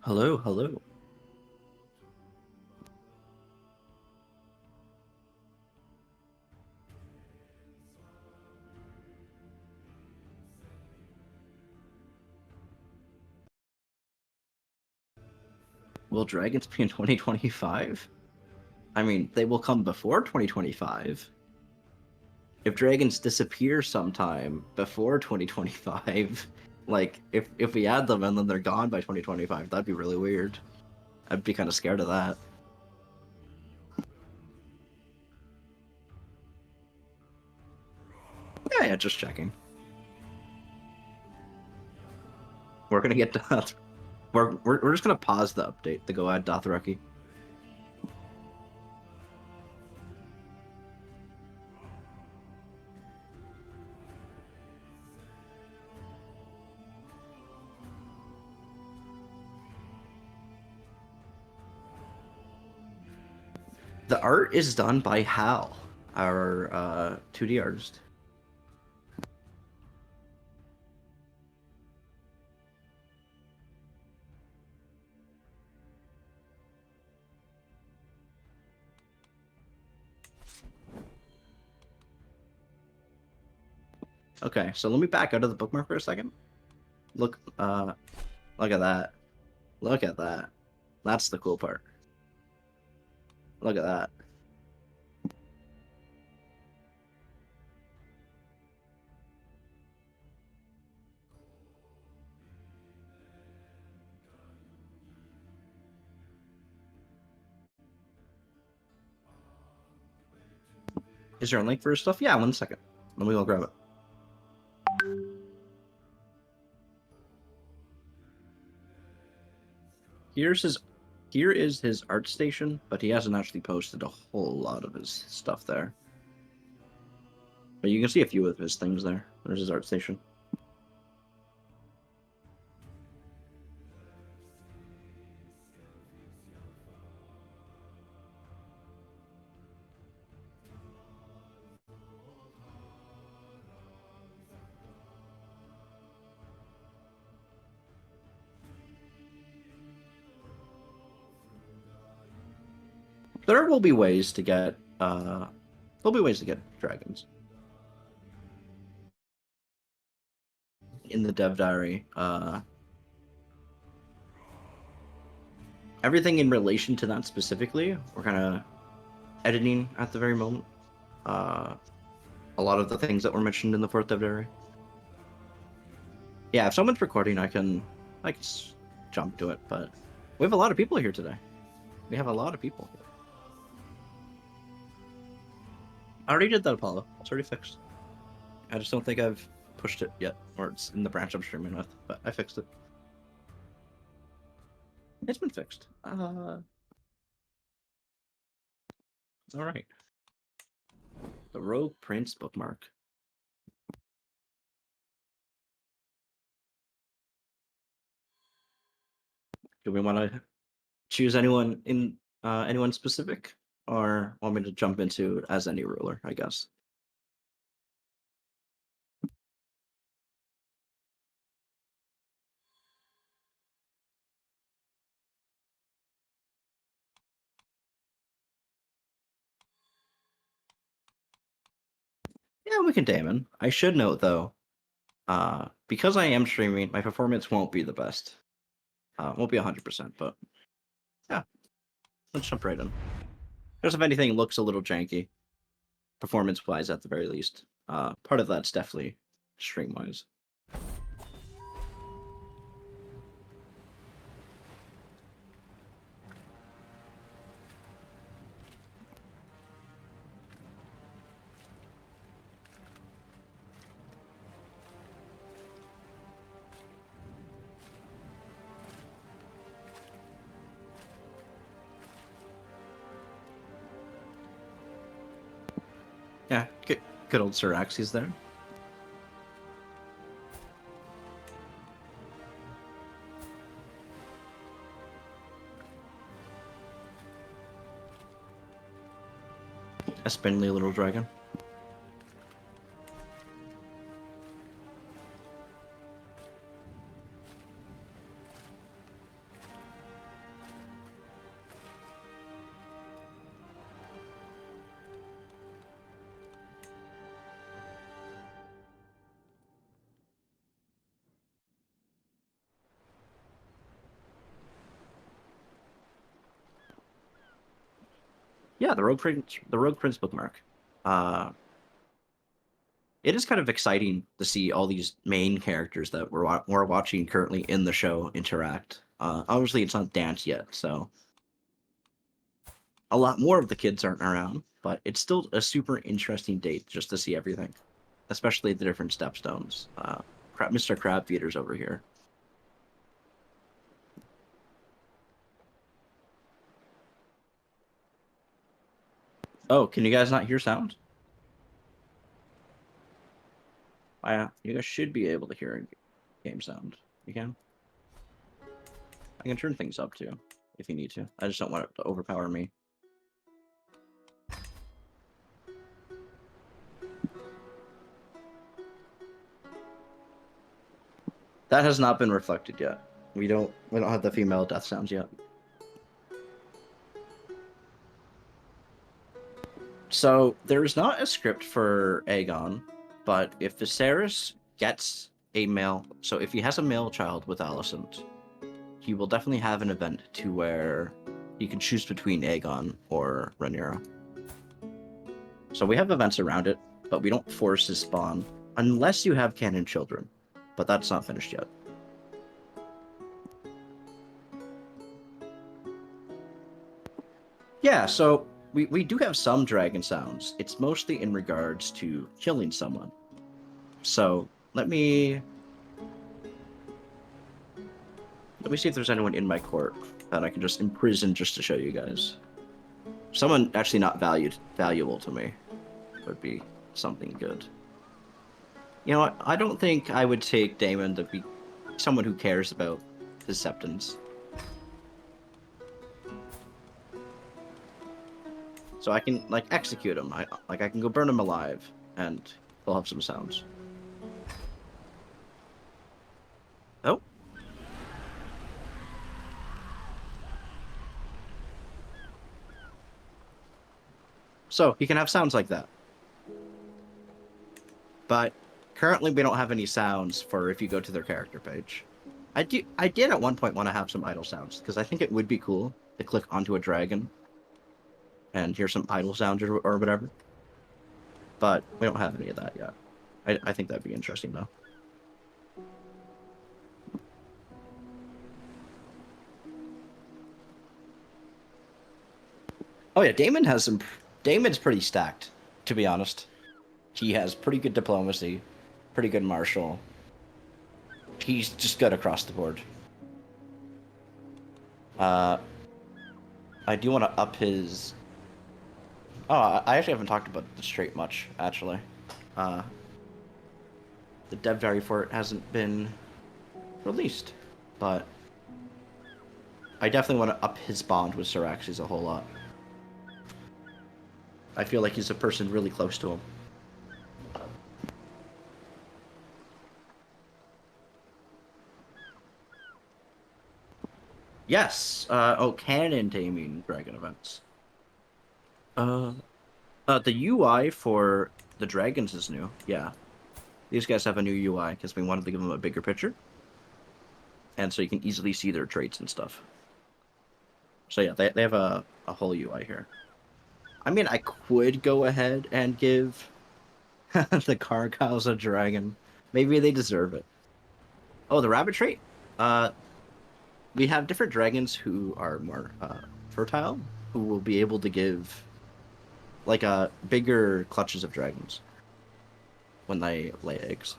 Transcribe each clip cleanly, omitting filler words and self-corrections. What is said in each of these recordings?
Hello, hello. Will dragons be in 2025? I mean, they will come before 2025. If dragons disappear sometime before 2025, like if we add them and then they're gone by 2025, that'd be really weird. I'd be kind of scared of that. Yeah, just checking. We're gonna get to we're just gonna pause the update to go add Dothraki. The art is done by Hal, our 2D artist. Okay, so let me back out of the bookmark for a second. Look, look at that. Look at that. That's the cool part. Look at that. Is there a link for his stuff? Yeah, 1 second. Let me go grab it. Here is his art station, but he hasn't actually posted a whole lot of his stuff there. But you can see a few of his things there. There's his art station. There will be ways to get there'll be ways to get dragons. In the dev diary. Everything in relation to that specifically, we're kind of editing at the very moment. A lot of the things that were mentioned in the fourth dev diary. Yeah, if someone's recording, I can jump to it, but we have a lot of people here today. We have a lot of people. I already did that, Apollo. It's already fixed. I just don't think I've pushed it yet, or it's in the branch I'm streaming with, but I fixed it. It's been fixed. All right. The Rogue Prince bookmark. Do we want to choose anyone in anyone specific, or want me to jump into as any ruler? I guess. Yeah, we can Damon. I should note though, because I am streaming, my performance won't be the best. Won't be 100%, but yeah, let's jump right in. Just if anything looks a little janky, performance-wise at the very least. Part of that's definitely stream-wise. Yeah, good old Sir Axie's there. A spindly little dragon. Yeah, the Rogue Prince bookmark. Uh, it is kind of exciting to see all these main characters that we're watching currently in the show interact. Obviously, it's not dance yet, so a lot more of the kids aren't around, but it's still a super interesting date just to see everything, especially the different stepstones. Mr. Crab Feeder's over here. Oh, can you guys not hear sound? You guys should be able to hear game sound. You can? I can turn things up too, if you need to. I just don't want it to overpower me. That has not been reflected yet. We don't have the female death sounds yet. So there's not a script for Aegon, but if Viserys gets a male, so if he has a male child with Alicent, he will definitely have an event to where he can choose between Aegon or Rhaenyra. So we have events around it, but we don't force his spawn unless you have canon children. But that's not finished yet. Yeah, so we do have some dragon sounds. It's mostly in regards to killing someone. So let me see if there's anyone in my court that I can just imprison just to show you guys. Someone actually not valuable to me would be something good. You know what? I don't think I would take Daemon to be someone who cares about his septons. So I can like execute him. I can go burn him alive, and he'll have some sounds. Oh. So he can have sounds like that. But currently we don't have any sounds for if you go to their character page. I did at one point want to have some idle sounds because I think it would be cool to click onto a dragon and hear some idle sounds or whatever. But we don't have any of that yet. I think that'd be interesting though. Oh yeah, Daemon's pretty stacked, to be honest. He has pretty good diplomacy, pretty good martial. He's just good across the board. I do want to up his. Oh, I actually haven't talked about the straight much, actually. Uh, the dev diary for it hasn't been released, but I definitely want to up his bond with Syraxes a whole lot. I feel like he's a person really close to him. Yes. Oh, Canon taming dragon events. Uh, the UI for the dragons is new. Yeah, these guys have a new UI because we wanted to give them a bigger picture, and so you can easily see their traits and stuff. So yeah, they have a whole UI here. I mean, I could go ahead and give the Cargyles a dragon. Maybe they deserve it. Oh, the rabbit trait. Uh, we have different dragons who are more fertile, who will be able to give like bigger clutches of dragons when they lay eggs.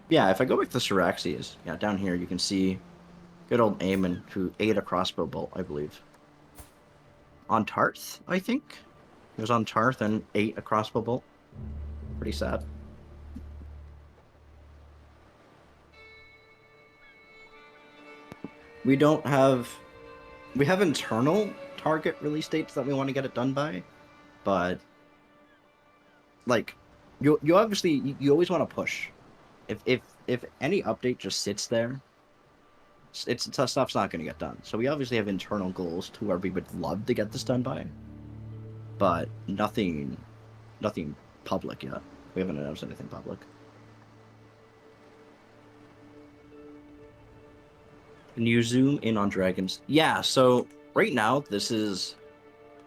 Yeah, if I go back to Syraxes, yeah, down here you can see good old Aemon who ate a crossbow bolt, I believe. On Tarth, I think. He was on Tarth and ate a crossbow bolt. Pretty sad. We don't have... We have internal target release dates that we want to get it done by, but... Like, you obviously... You always want to push. If any update just sits there, stuff's not going to get done. So we obviously have internal goals to where we would love to get this done by, but nothing nothing public yet. We haven't announced anything public. Can you zoom in on dragons? Yeah, so right now this is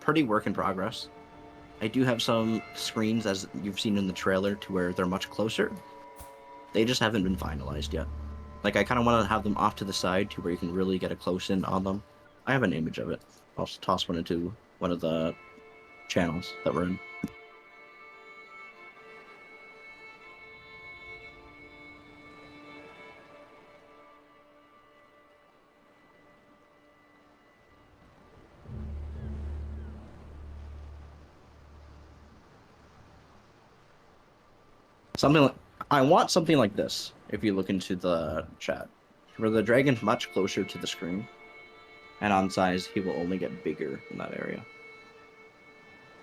pretty work in progress. I do have some screens, as you've seen in the trailer, to where they're much closer. They just haven't been finalized yet. Like, I kind of want to have them off to the side to where you can really get a close-in on them. I have an image of it. I'll toss one into one of the channels that we're in. Something like, I want something like this, if you look into the chat, where the dragon's much closer to the screen, and on size, he will only get bigger in that area.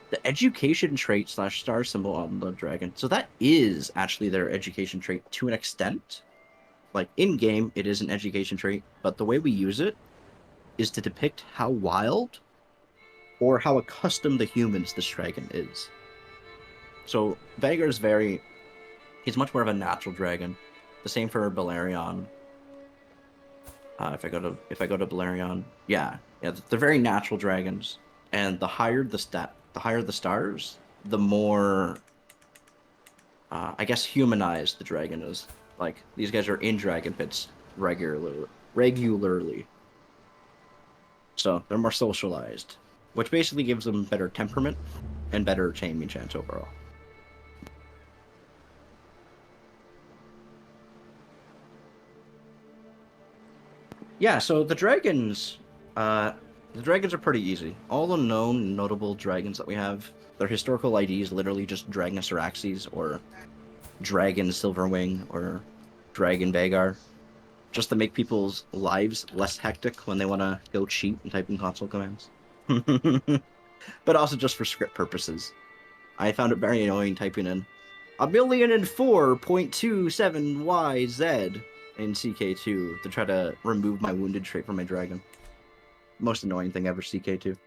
The education trait / star symbol on the dragon. So that is actually their education trait to an extent. Like, in-game, it is an education trait, but the way we use it is to depict how wild or how accustomed to humans this dragon is. So Vhagar is he's much more of a natural dragon. The same for Balerion. If I go to Balerion, yeah, they're very natural dragons, and the higher the stars, the more, I guess, humanized the dragon is. Like, these guys are in dragon pits regularly, so they're more socialized, which basically gives them better temperament and better taming chance overall. Yeah, so the dragons are pretty easy. All the known notable dragons that we have, their historical IDs literally just Dragon Syraxes or Dragon Silverwing or Dragon Vhagar, just to make people's lives less hectic when they want to go cheat and type in console commands. But also just for script purposes. I found it very annoying typing in 1,004.27YZ in CK2 to try to remove my wounded trait from my dragon. Most annoying thing ever, CK2.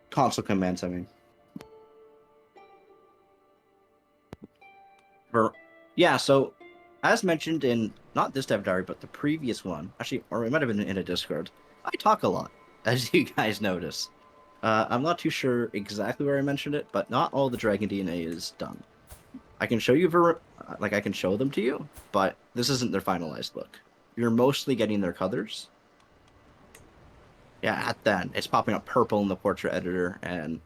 Console commands, I mean. Yeah, so as mentioned in not this dev diary, but the previous one, actually, or it might have been in a Discord, I talk a lot, as you guys notice. I'm not too sure exactly where I mentioned it, but not all the Dragon DNA is done. I can show you, I can show them to you, but this isn't their finalized look. You're mostly getting their colors. Yeah, at then it's popping up purple in the portrait editor and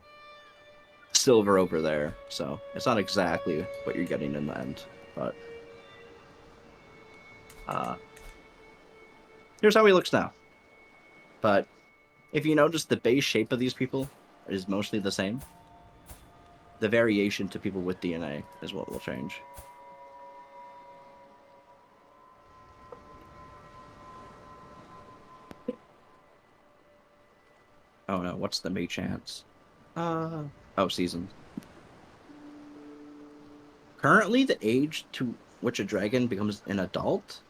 silver over there, so it's not exactly what you're getting in the end, but here's how he looks now. But if you notice, the base shape of these people is mostly the same. The variation to people with DNA is what will change. Oh no, what's the May chance? Oh, seasons. Currently, the age to which a dragon becomes an adult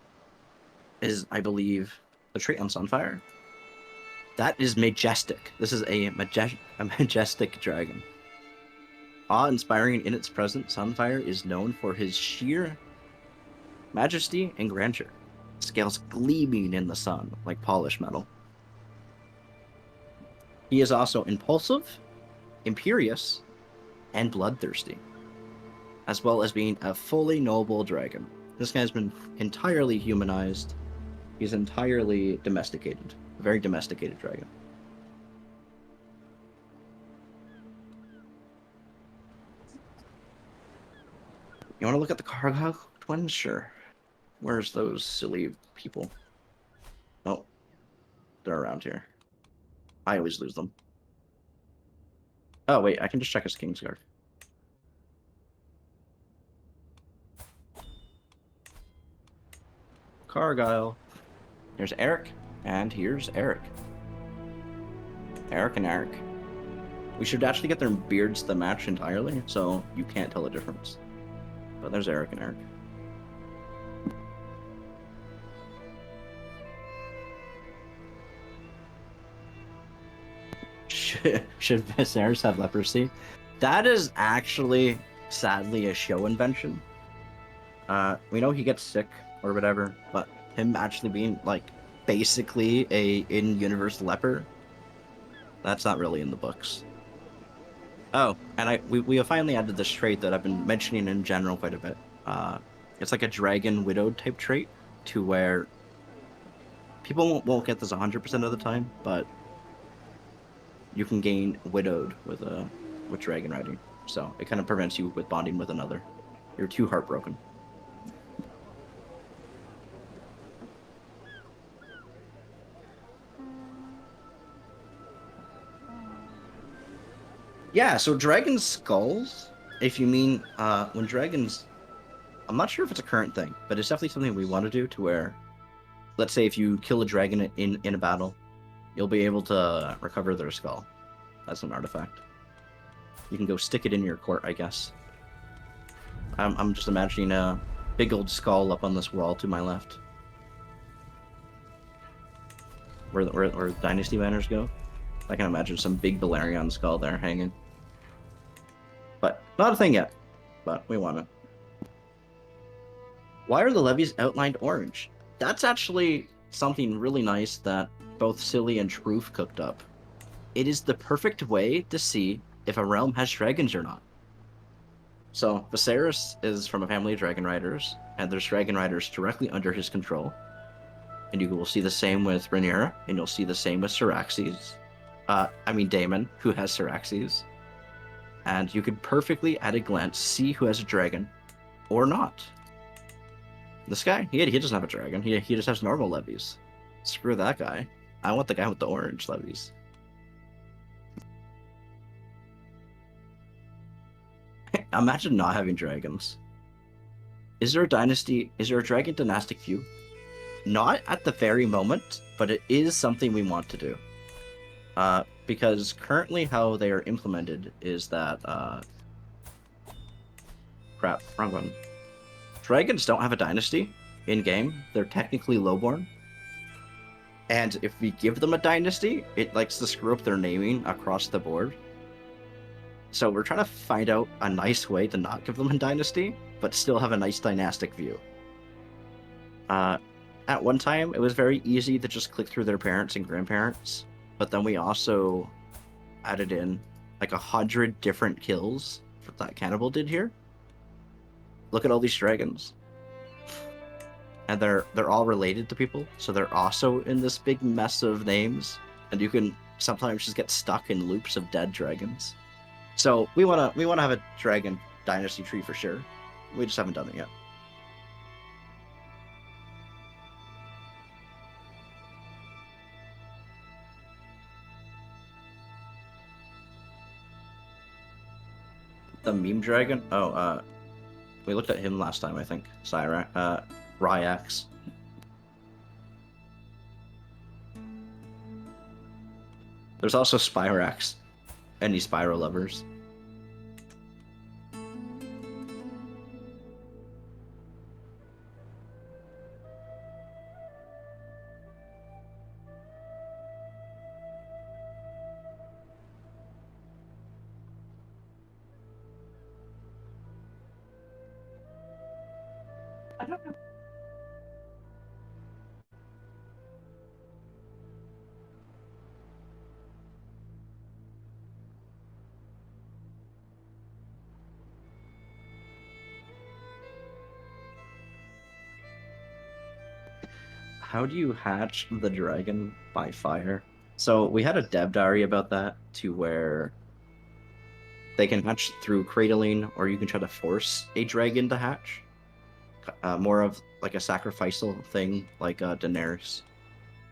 is, I believe, the trait on Sunfire. That is majestic. This is a majestic dragon. Awe-inspiring in its presence, Sunfire is known for his sheer majesty and grandeur. Scales gleaming in the sun like polished metal. He is also impulsive, imperious, and bloodthirsty, as well as being a fully noble dragon. This guy's been entirely humanized. He's entirely domesticated. A very domesticated dragon. You want to look at the Cargo twins? Sure. Where's those silly people? Oh, they're around here. I always lose them. Oh, wait, I can just check his Kingsguard. Cargyle. Here's Eric, and here's Eric. Eric and Eric. We should actually get their beards to match entirely, so you can't tell the difference. But there's Eric and Eric. should Viserys have leprosy? That is actually, sadly, a show invention. We know he gets sick or whatever, but him actually being like basically a in-universe leper, that's not really in the books. Oh, and we have finally added this trait that I've been mentioning in general quite a bit. It's like a dragon widowed type trait to where people won't get this 100% of the time, but you can gain widowed with dragon riding. So it kind of prevents you with bonding with another. You're too heartbroken. Yeah, so dragon skulls, if you mean when dragons, I'm not sure if it's a current thing, but it's definitely something we want to do to where, let's say if you kill a dragon in a battle, you'll be able to recover their skull as an artifact. You can go stick it in your court, I guess. I'm just imagining a big old skull up on this wall to my left. Where dynasty banners go. I can imagine some big Balerion skull there hanging. But not a thing yet. But we want it. Why are the levies outlined orange? That's actually something really nice that both Silly and Truth cooked up. It is the perfect way to see if a realm has dragons or not. So Viserys is from a family of dragon riders, and there's dragon riders directly under his control. And you will see the same with Rhaenyra, and you'll see the same with Syraxes. Daemon, who has Syraxes. And you could perfectly, at a glance, see who has a dragon or not. This guy, he doesn't have a dragon. He just has normal levies. Screw that guy. I want the guy with the orange levies. Imagine not having dragons. Is there a dragon dynastic view? Not at the very moment, but it is something we want to do. Because currently how they are implemented is that, crap, wrong one. Dragons don't have a dynasty in-game. They're technically lowborn. And if we give them a dynasty, it likes to screw up their naming across the board. So we're trying to find out a nice way to not give them a dynasty, but still have a nice dynastic view. At one time, it was very easy to just click through their parents and grandparents, but then we also added in like 100 different kills that Cannibal did here. Look at all these dragons. And they're all related to people, so they're also in this big mess of names, and you can sometimes just get stuck in loops of dead dragons. So we wanna have a dragon dynasty tree for sure. We just haven't done it yet. The meme dragon? Oh, we looked at him last time, I think. Ryax. There's also Spyrax. Any Spyro lovers? I don't know. How do you hatch the dragon by fire? So we had a dev diary about that to where they can hatch through cradling, or you can try to force a dragon to hatch. More of like a sacrificial thing, like Daenerys,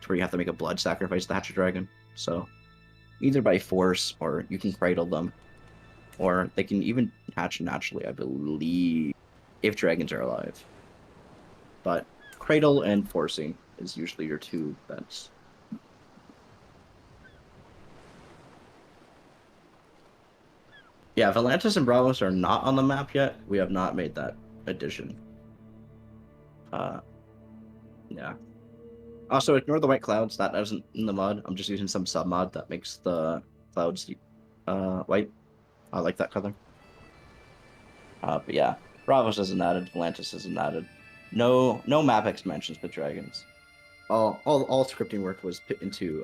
to where you have to make a blood sacrifice to hatch a dragon. So either by force, or you can cradle them, or they can even hatch naturally, I believe, if dragons are alive. But cradle and forcing is usually your two bets. Yeah, Volantis and Bravos are not on the map yet. We have not made that addition. Yeah. Also, ignore the white clouds. That isn't in the mod. I'm just using some sub mod that makes the clouds, white. I like that color. But yeah, Bravos isn't added. Atlantis isn't added. No map expansions with dragons. All scripting work was put into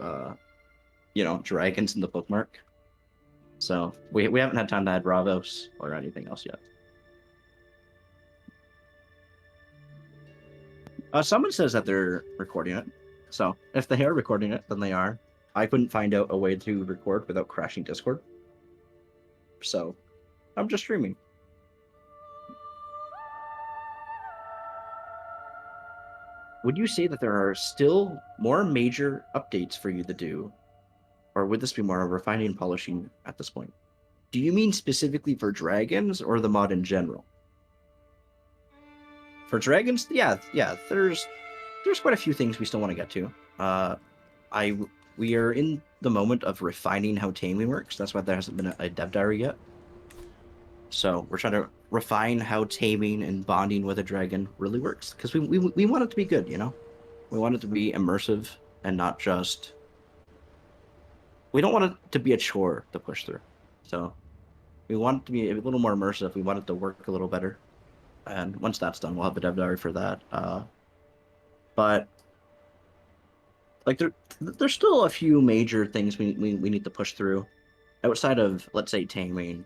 dragons in the bookmark. So we haven't had time to add Bravos or anything else yet. Someone says that they're recording it. So if they are recording it, then they are. I couldn't find out a way to record without crashing Discord. So I'm just streaming. Would you say that there are still more major updates for you to do? Or would this be more refining and polishing at this point? Do you mean specifically for dragons or the mod in general? For dragons, yeah. There's quite a few things we still want to get to. We are in the moment of refining how taming works. That's why there hasn't been a dev diary yet. So we're trying to refine how taming and bonding with a dragon really works, because we want it to be good, you know? We want it to be immersive and not just... We don't want it to be a chore to push through. So we want it to be a little more immersive. We want it to work a little better. And once that's done, we'll have a dev diary for that. But like there's still a few major things we need to push through outside of, let's say, taming.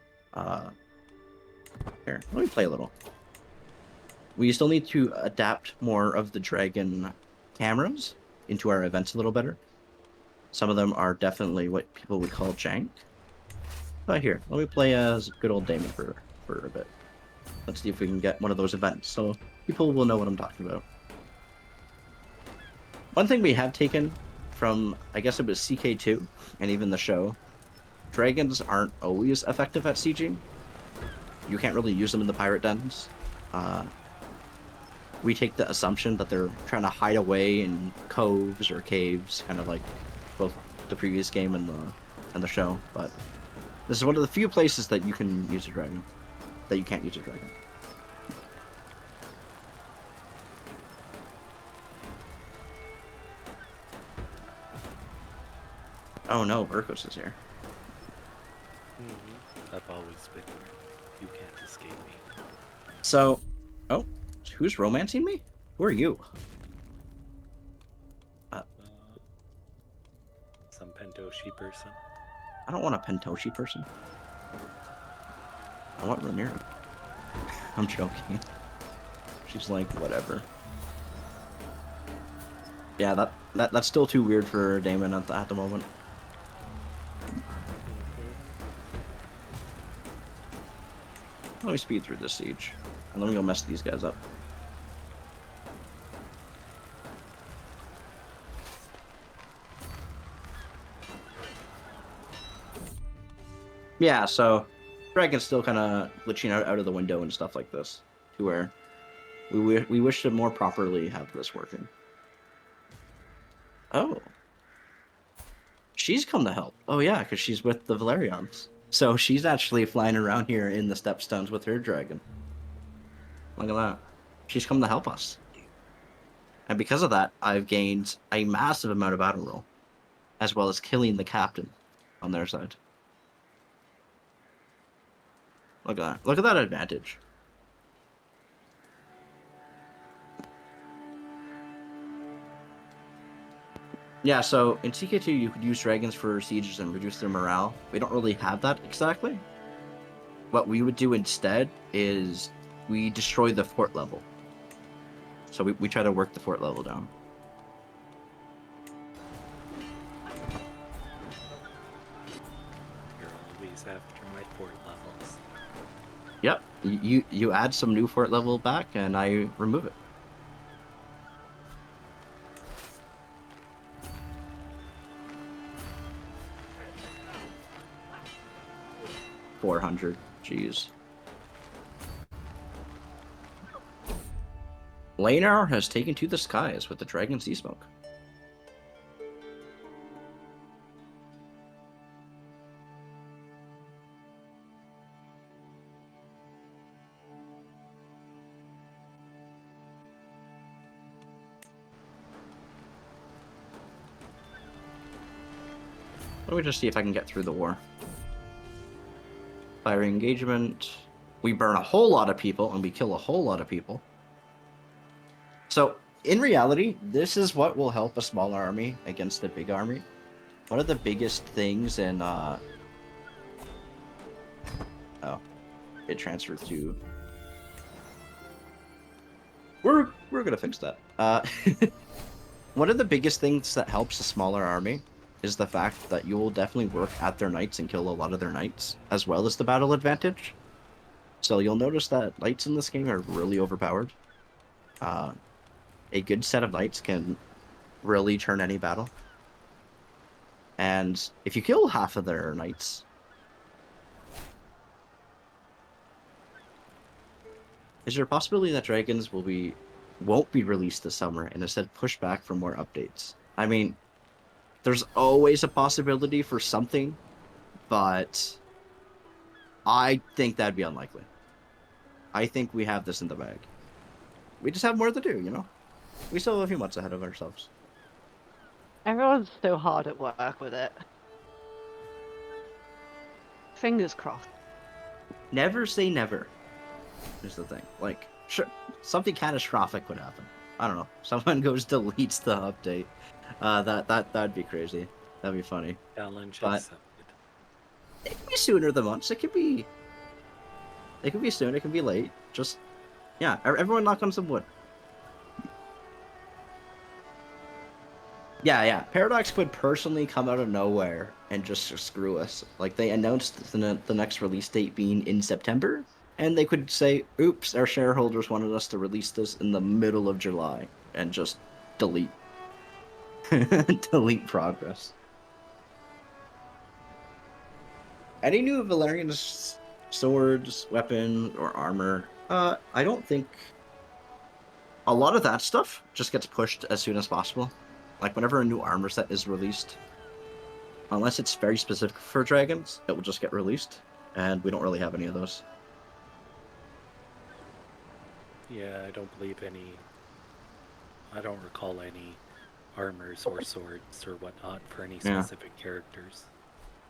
Here, let me play a little. We still need to adapt more of the dragon cameras into our events a little better. Some of them are definitely what people would call jank. But here, let me play as good old Damon for a bit. Let's see if we can get one of those events so people will know what I'm talking about. One thing we have taken from, I guess it was CK2 and even the show, dragons aren't always effective at sieging. You can't really use them in the pirate dens. We take the assumption that they're trying to hide away in coves or caves, kind of like both the previous game and the show. But this is one of the few places that you can use a dragon, that you can't use a dragon. Oh no, Urkos is here. I've always been here. You can't escape me. So, oh, who's romancing me? Who are you? Some Pentoshi person. I don't want a Pentoshi person. I want Rhaenyra. I'm joking. She's like, whatever. Yeah, that's still too weird for Damon at the moment. Let me speed through this siege, and let me go mess these guys up. Yeah, so Dragon's still kind of glitching out of the window and stuff like this, to where we wish to more properly have this working. Oh. She's come to help. Oh yeah, because she's with the Valerians. So she's actually flying around here in the stepstones with her dragon. Look at that. She's come to help us. And because of that, I've gained a massive amount of battle roll, as well as killing the captain on their side. Look at that. Look at that advantage. Yeah, so in CK2 you could use dragons for sieges and reduce their morale. We don't really have that exactly. What we would do instead is we destroy the fort level. So we try to work the fort level down. You're always after my fort levels. Yep, you add some new fort level back, and I remove it. $400. Jeez. Lanar has taken to the skies with the Dragon Sea Smoke. Let me just see if I can get through the war. Firing engagement. We burn a whole lot of people, and we kill a whole lot of people. So, in reality, this is what will help a small army against a big army. One of the biggest things in, oh, it transferred to... We're gonna fix that. One of the biggest things that helps a smaller army is the fact that you will definitely work at their knights and kill a lot of their knights, as well as the battle advantage. So you'll notice that knights in this game are really overpowered. A good set of knights can really turn any battle. And if you kill half of their knights, is there a possibility that dragons won't be released this summer and instead pushed back for more updates? I mean, there's always a possibility for something, but I think that'd be unlikely. I think we have this in the bag. We just have more to do, you know? We still have a few months ahead of ourselves. Everyone's so hard at work with it. Fingers crossed. Never say never, is the thing. Like, sure, something catastrophic would happen. I don't know. Someone goes deletes the update. That'd be crazy. That'd be funny. Challenge But accepted. it could be sooner than months. It could be soon. It could be late. Just, yeah. Everyone knock on some wood. Yeah. Paradox could personally come out of nowhere and just screw us. Like, they announced the next release date being in September, and they could say, oops, our shareholders wanted us to release this in the middle of July, and just delete. Delete progress. Any new Valerian swords, weapons, or armor? I don't think... A lot of that stuff just gets pushed as soon as possible. Like, whenever a new armor set is released, unless it's very specific for dragons, it will just get released, and we don't really have any of those. Yeah, I don't believe any. I don't recall any armors or swords or whatnot for any specific characters.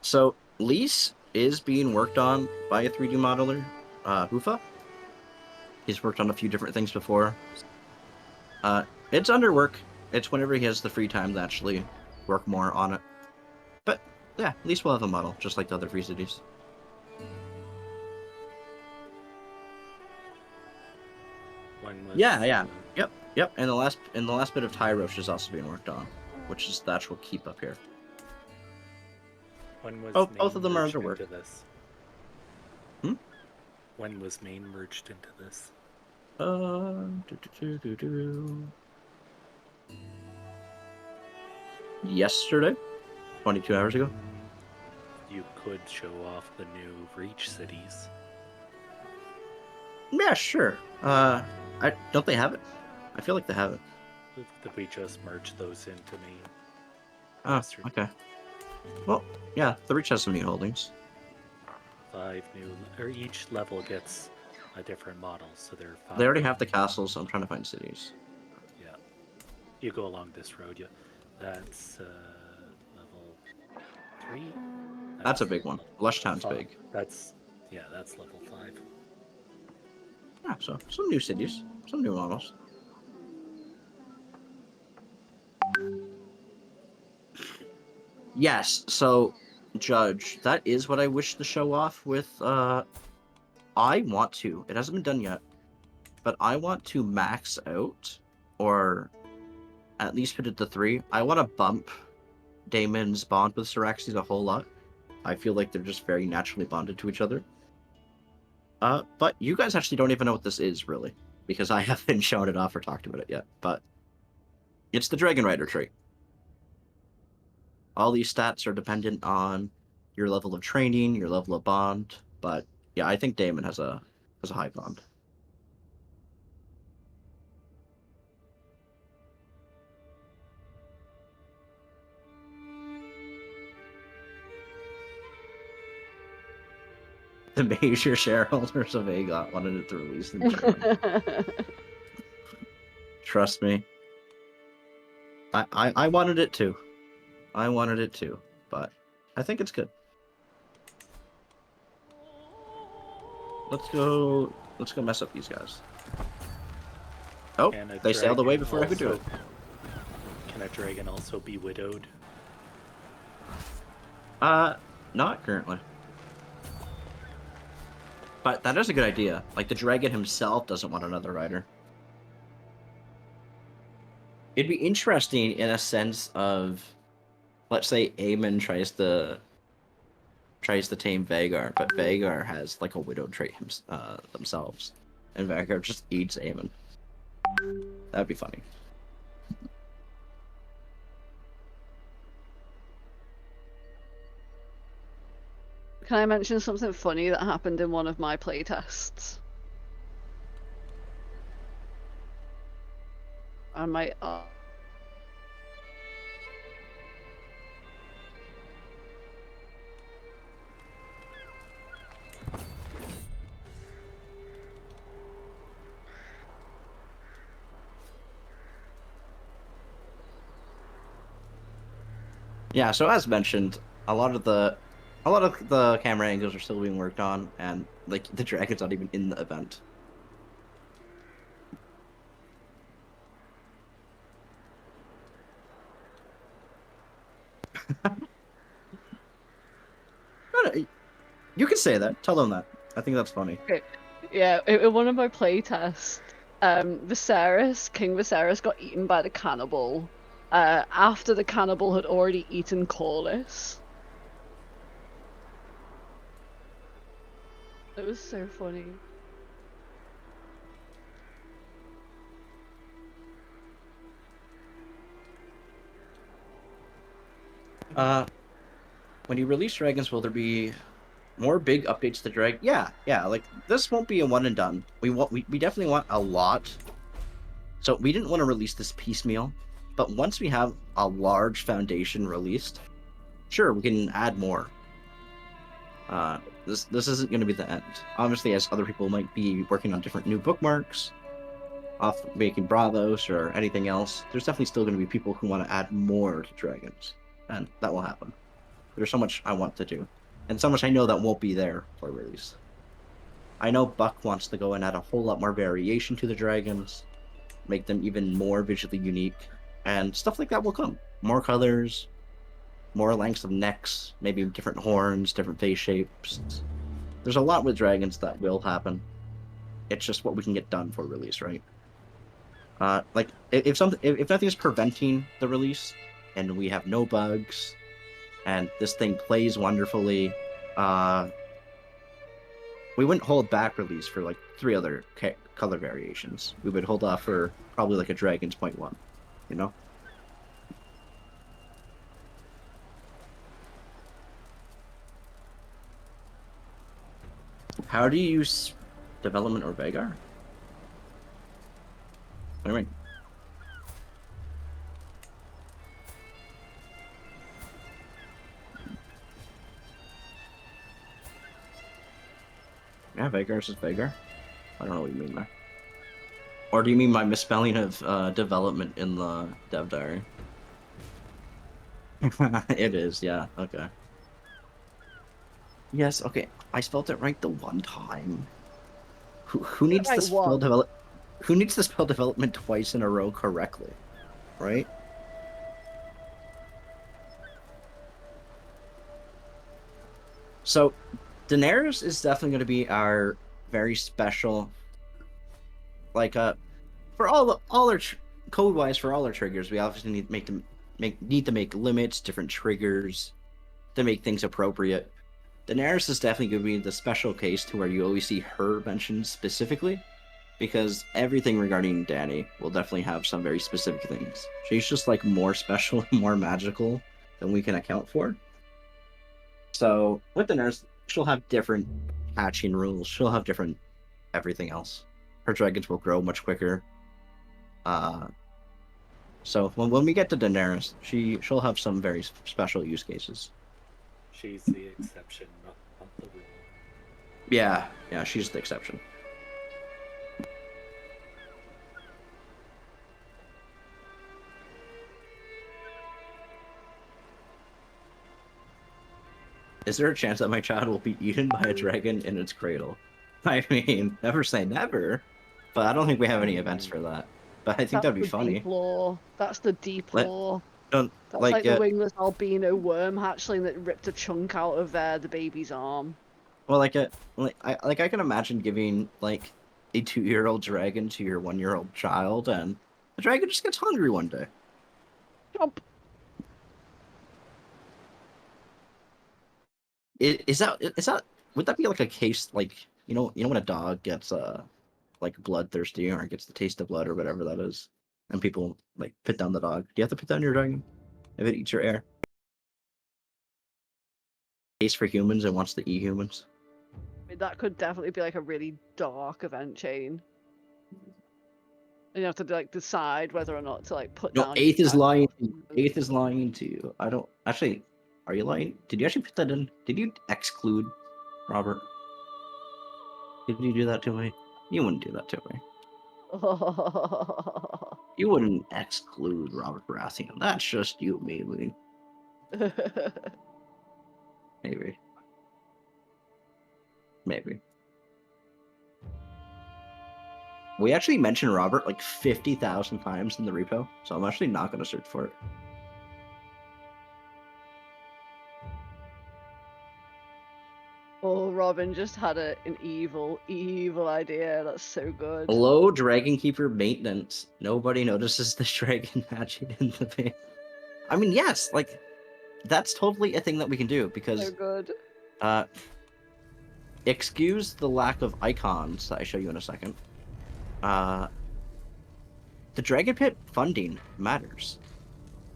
So, Lise is being worked on by a 3D modeler, Hufa. He's worked on a few different things before. It's under work. It's whenever he has the free time to actually work more on it. But, yeah, at least we'll have a model, just like the other free cities. When was, Yeah. Yep. And the last bit of Tyrosh is also being worked on, which is the actual keep up here. When was both of them are merged under work. into this? When was Maine merged into this? Yesterday, 22 hours ago. You could show off the new Reach cities. Yeah, sure. Don't they have it? I feel like they have it. Did we just merge those into Maine? Oh, okay. Well, yeah, the Reach has some new holdings. 5 new, or each level gets a different model, so there are 5. They already have the castles, so I'm trying to find cities. Yeah. You go along this road, yeah. That's level 3. That's a big one. Lush Town's big. That's level 5. Yeah, so some new cities, some new models. Yes, so Judge, that is what I wish to show off with I want to. It hasn't been done yet, but I want to max out, or at least put it to 3. I want to bump Damon's bond with Syraxes a whole lot. I feel like they're just very naturally bonded to each other. But you guys actually don't even know what this is, really, because I haven't shown it off or talked about it yet. But it's the Dragon Rider trait. All these stats are dependent on your level of training, your level of bond. But yeah, I think Damon has a high bond. The major shareholders of AGOT wanted it to release in June. Trust me. I wanted it too. But I think it's good. Let's go mess up these guys. Oh, Can a they sailed away dragon before I could do it. also- Can a dragon also be widowed? Not currently. But that is a good idea. Like, the dragon himself doesn't want another rider. It'd be interesting in a sense of, let's say Aemon tries to tame Vagar, but Vagar has like a widow trait themselves, and Vagar just eats Aemon. That'd be funny. Can I mention something funny that happened in one of my playtests? I might. Yeah. So as mentioned, a lot of the camera angles are still being worked on, and like the dragon's not even in the event. You can say that. Tell them that. I think that's funny. Okay. Yeah, in one of my playtests, King Viserys got eaten by the cannibal. After the cannibal had already eaten Corlys. It was so funny. When you release dragons, will there be more big updates to drag? Yeah. Like this won't be a one and done. We definitely want a lot. So we didn't want to release this piecemeal, but once we have a large foundation released, sure, we can add more. This isn't going to be the end. Obviously, as other people might be working on different new bookmarks, off making Bravos or anything else, there's definitely still going to be people who want to add more to dragons, and that will happen. There's so much I want to do, and so much I know that won't be there for release. I know Buck wants to go and add a whole lot more variation to the dragons, make them even more visually unique, and stuff like that will come. More colors, more lengths of necks, maybe different horns, different face shapes. There's a lot with dragons that will happen. It's just what we can get done for release, right? Like if nothing is preventing the release, and we have no bugs, and this thing plays wonderfully, we wouldn't hold back release for like 3 other color variations. We would hold off for probably like a Dragon's Point 1, you know? How do you use development or Vagar? What do you mean? Yeah, Vagar is Vagar. I don't know what you mean there. Or do you mean my misspelling of development in the dev diary? It is, yeah. Okay. Yes, okay. I spelled it right the one time. Who needs Right, to spell what? Who needs to spell development twice in a row correctly? Right? So, Daenerys is definitely going to be our very special, like for all our code wise for all our triggers, we obviously need to make limits, different triggers to make things appropriate. Daenerys is definitely going to be the special case to where you always see her mentioned specifically, because everything regarding Dany will definitely have some very specific things. She's just like more special, more magical than we can account for. So with Daenerys, she'll have different hatching rules. She'll have different everything else. Her dragons will grow much quicker. So when we get to Daenerys, she'll have some very special use cases. She's the exception, not the rule. Yeah, she's the exception. Is there a chance that my child will be eaten by a dragon in its cradle? I mean, never say never, but I don't think we have any events for that. But I think that'd be That's the deep funny. lore. That's the deep Let lore. don't That's like like the wingless albino worm hatchling that ripped a chunk out of the baby's arm. well I can imagine giving like a 2-year-old dragon to your 1-year-old child, and the dragon just gets hungry one day. Chomp. Is that would that be like a case like when a dog gets like bloodthirsty or gets the taste of blood or whatever that is, and people like put down the dog? Do you have to put down your dragon if it eats your air? Taste for humans and wants to eat humans. I mean, that could definitely be like a really dark event chain. And you have to like decide whether or not to like put No, down. eighth your is pet. lying. Eighth is lying to you. I don't actually. Are you lying? Did you actually put that in? Did you exclude Robert? Did you do that to me? You wouldn't do that to me. You wouldn't exclude Robert Baratheon. That's just you, maybe. Maybe. Maybe. We actually mentioned Robert like 50,000 times in the repo, so I'm actually not going to search for it. Oh, Robin just had an evil idea. That's so good. Below Dragon Keeper maintenance, nobody notices the dragon hatching in the base. I mean, yes, like that's totally a thing that we can do because So good. excuse the lack of icons that I show you in a second. The Dragon Pit funding matters.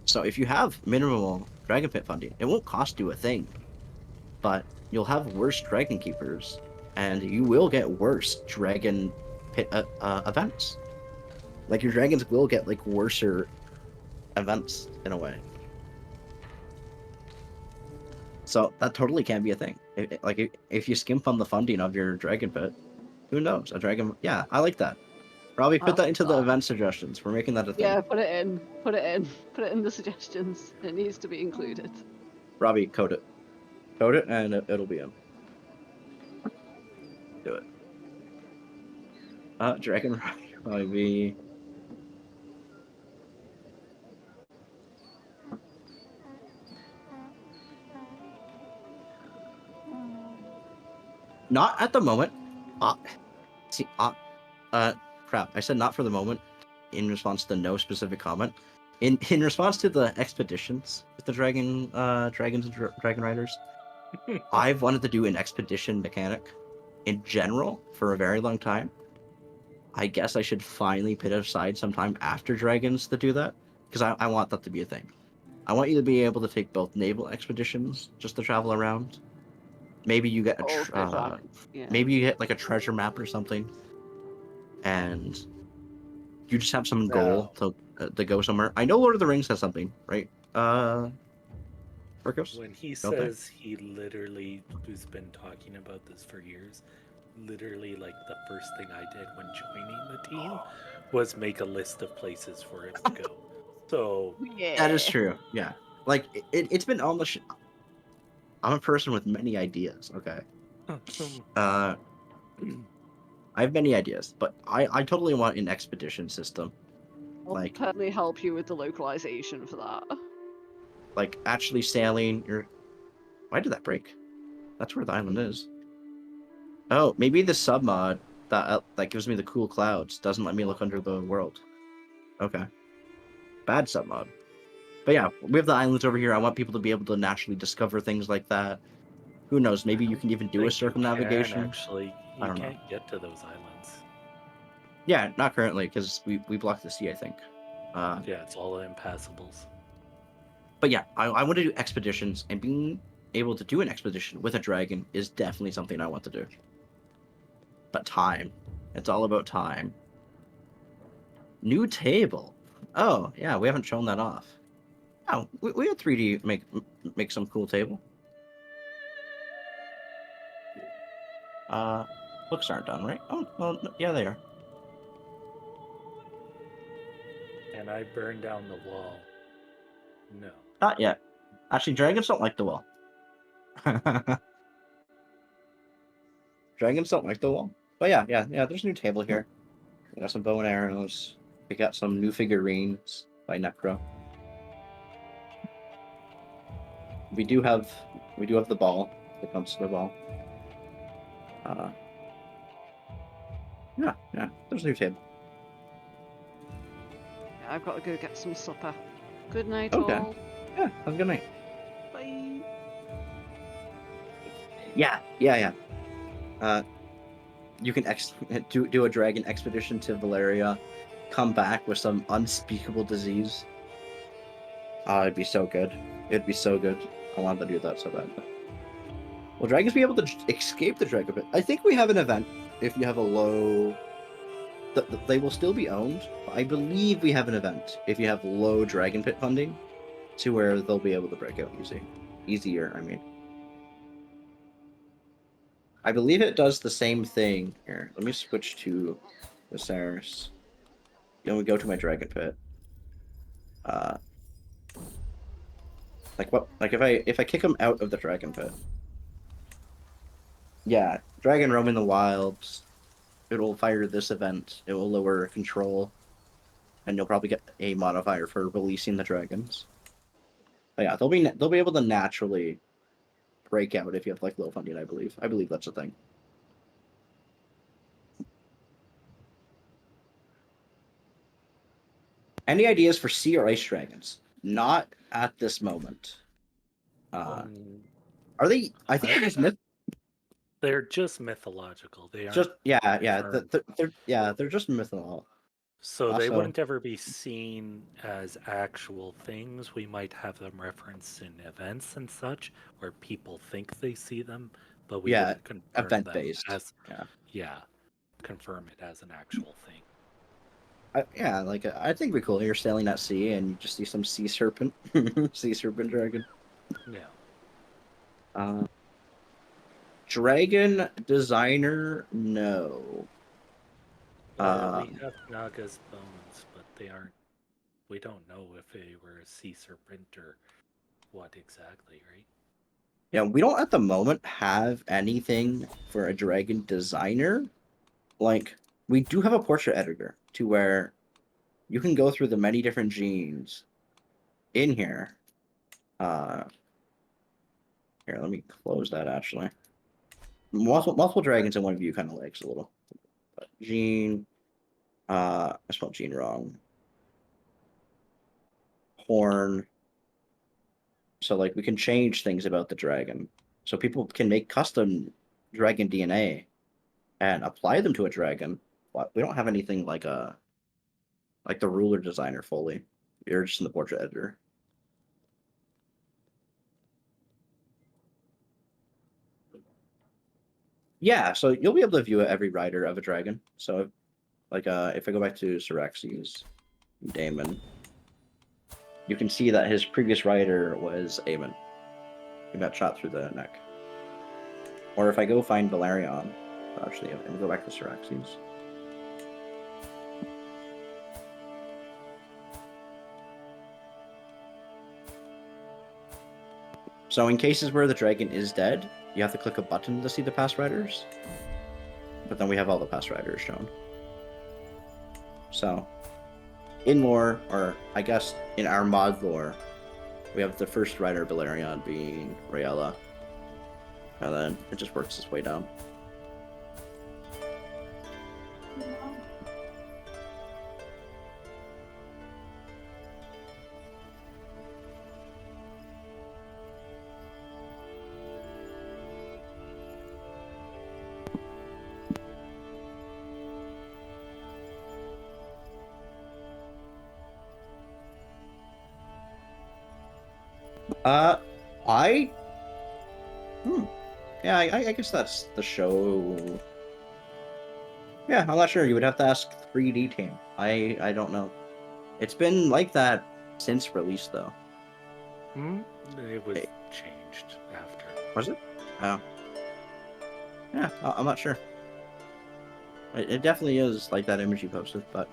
So if you have minimal Dragon Pit funding, it won't cost you a thing, but you'll have worse Dragon Keepers, and you will get worse Dragon Pit events. Like your dragons will get like worser events in a way. So that totally can be a thing. If you skimp on the funding of your Dragon Pit, who knows? A dragon. Yeah, I like that. Probably put that into the event suggestions. We're making that a thing. Yeah, put it in. Put it in. Put it in the suggestions. It needs to be included. Robbie, code it. Code it, and it'll be in. Do it. Dragon Robbie. Not at the moment. Crap. I said not for the moment in response to no specific comment. In response to the expeditions with the dragons and dragon riders, I've wanted to do an expedition mechanic in general for a very long time. I guess I should finally put aside some time after dragons to do that, because I want that to be a thing. I want you to be able to take both naval expeditions just to travel around. Maybe you get maybe you get like a treasure map or something, and you just have some goal to go somewhere. I know Lord of the Rings has something, right? Marcos? When he says he literally who's been talking about this for years, literally like the first thing I did when joining the team was make a list of places for him to go. So yeah, that is true. Yeah, like it's been on the. I'm a person with many ideas. Okay. I have many ideas, but I totally want an expedition system. I'll Like certainly help you with the localization for that. like actually sailing. Why did that break? That's where the island is. Oh, maybe the sub mod that gives me the cool clouds doesn't let me look under the world. Okay. Bad sub mod. But yeah, we have the islands over here. I want people to be able to naturally discover things like that. Who knows? Maybe you can even do a circumnavigation. Actually, I you don't know. can't get to those islands. Yeah, not currently because we blocked the sea, I think. Yeah, it's all impassables. But yeah, I want to do expeditions, and being able to do an expedition with a dragon is definitely something I want to do. But time. It's all about time. New table. Oh, yeah, we haven't shown that off. Oh, we had 3D make some cool table. Books aren't done, right? Oh, well, yeah, they are. And I burned down the wall. No. Not yet. Actually, dragons don't like the wall. Dragons don't like the wall. But yeah, there's a new table here. We got some bow and arrows. We got some new figurines by Necro. We do have the ball, the consular ball. Yeah, there's a new table. Yeah, I've got to go get some supper. Good night, Okay. all. Yeah, have a good night. Bye. Yeah. You can do a dragon expedition to Valeria, come back with some unspeakable disease. It'd be so good. It'd be so good. I wanted to do that so bad. Will dragons be able to escape the dragon pit? I think we have an event if you have a low. They will still be owned. But I believe we have an event if you have low dragon pit funding, to where they'll be able to break out easier. I mean, I believe it does the same thing. Here, let me switch to Viserys. Then we go to my dragon pit. Like what? Like if I kick him out of the dragon pit. Yeah, dragon roam in the wilds. It will fire this event. It will lower control, and you'll probably get a modifier for releasing the dragons. But yeah, they'll be able to naturally break out if you have like low funding. I believe that's a thing. Any ideas for sea or ice dragons? Not at this moment. Are they? I think they're just They're just mythological. They aren't just yeah. confirmed. They're just mythological. So they Also, wouldn't ever be seen as actual things. We might have them referenced in events and such, where people think they see them, but we yeah, wouldn't confirm event them based. as Yeah. confirm it as an actual thing. I think it'd be cool. You're sailing at sea and you just see some sea serpent, sea serpent dragon. Yeah. Dragon designer, no. We have Naga's bones, but they aren't. We don't know if they were a sea serpent or what exactly, right? Yeah, we don't at the moment have anything for a dragon designer. Like, we do have a portrait editor to where you can go through the many different genes in here. Here, let me close that actually. Multiple dragons in one view kind of lags a little. But gene, I spelled gene wrong. Horn. So like we can change things about the dragon. So people can make custom dragon DNA and apply them to a dragon. But we don't have anything like the ruler designer fully. You're just in the portrait editor. Yeah, so you'll be able to view every rider of a dragon. So like if I go back to Syraxes, Daemon, you can see that his previous rider was Aemon. He got shot through the neck. Or if I go find Valerion, actually, I'm gonna go back to Syraxes. So in cases where the dragon is dead, you have to click a button to see the past riders. But then we have all the past riders shown. So, in lore, or I guess in our mod lore, we have the first rider of Valerion being Rayella. And then it just works its way down. I... Yeah, I guess that's the show. Yeah, I'm not sure. You would have to ask 3D team. I don't know. It's been like that since release, though. It was changed after. Was it? Oh. Yeah, I'm not sure. It definitely is like that image you posted, but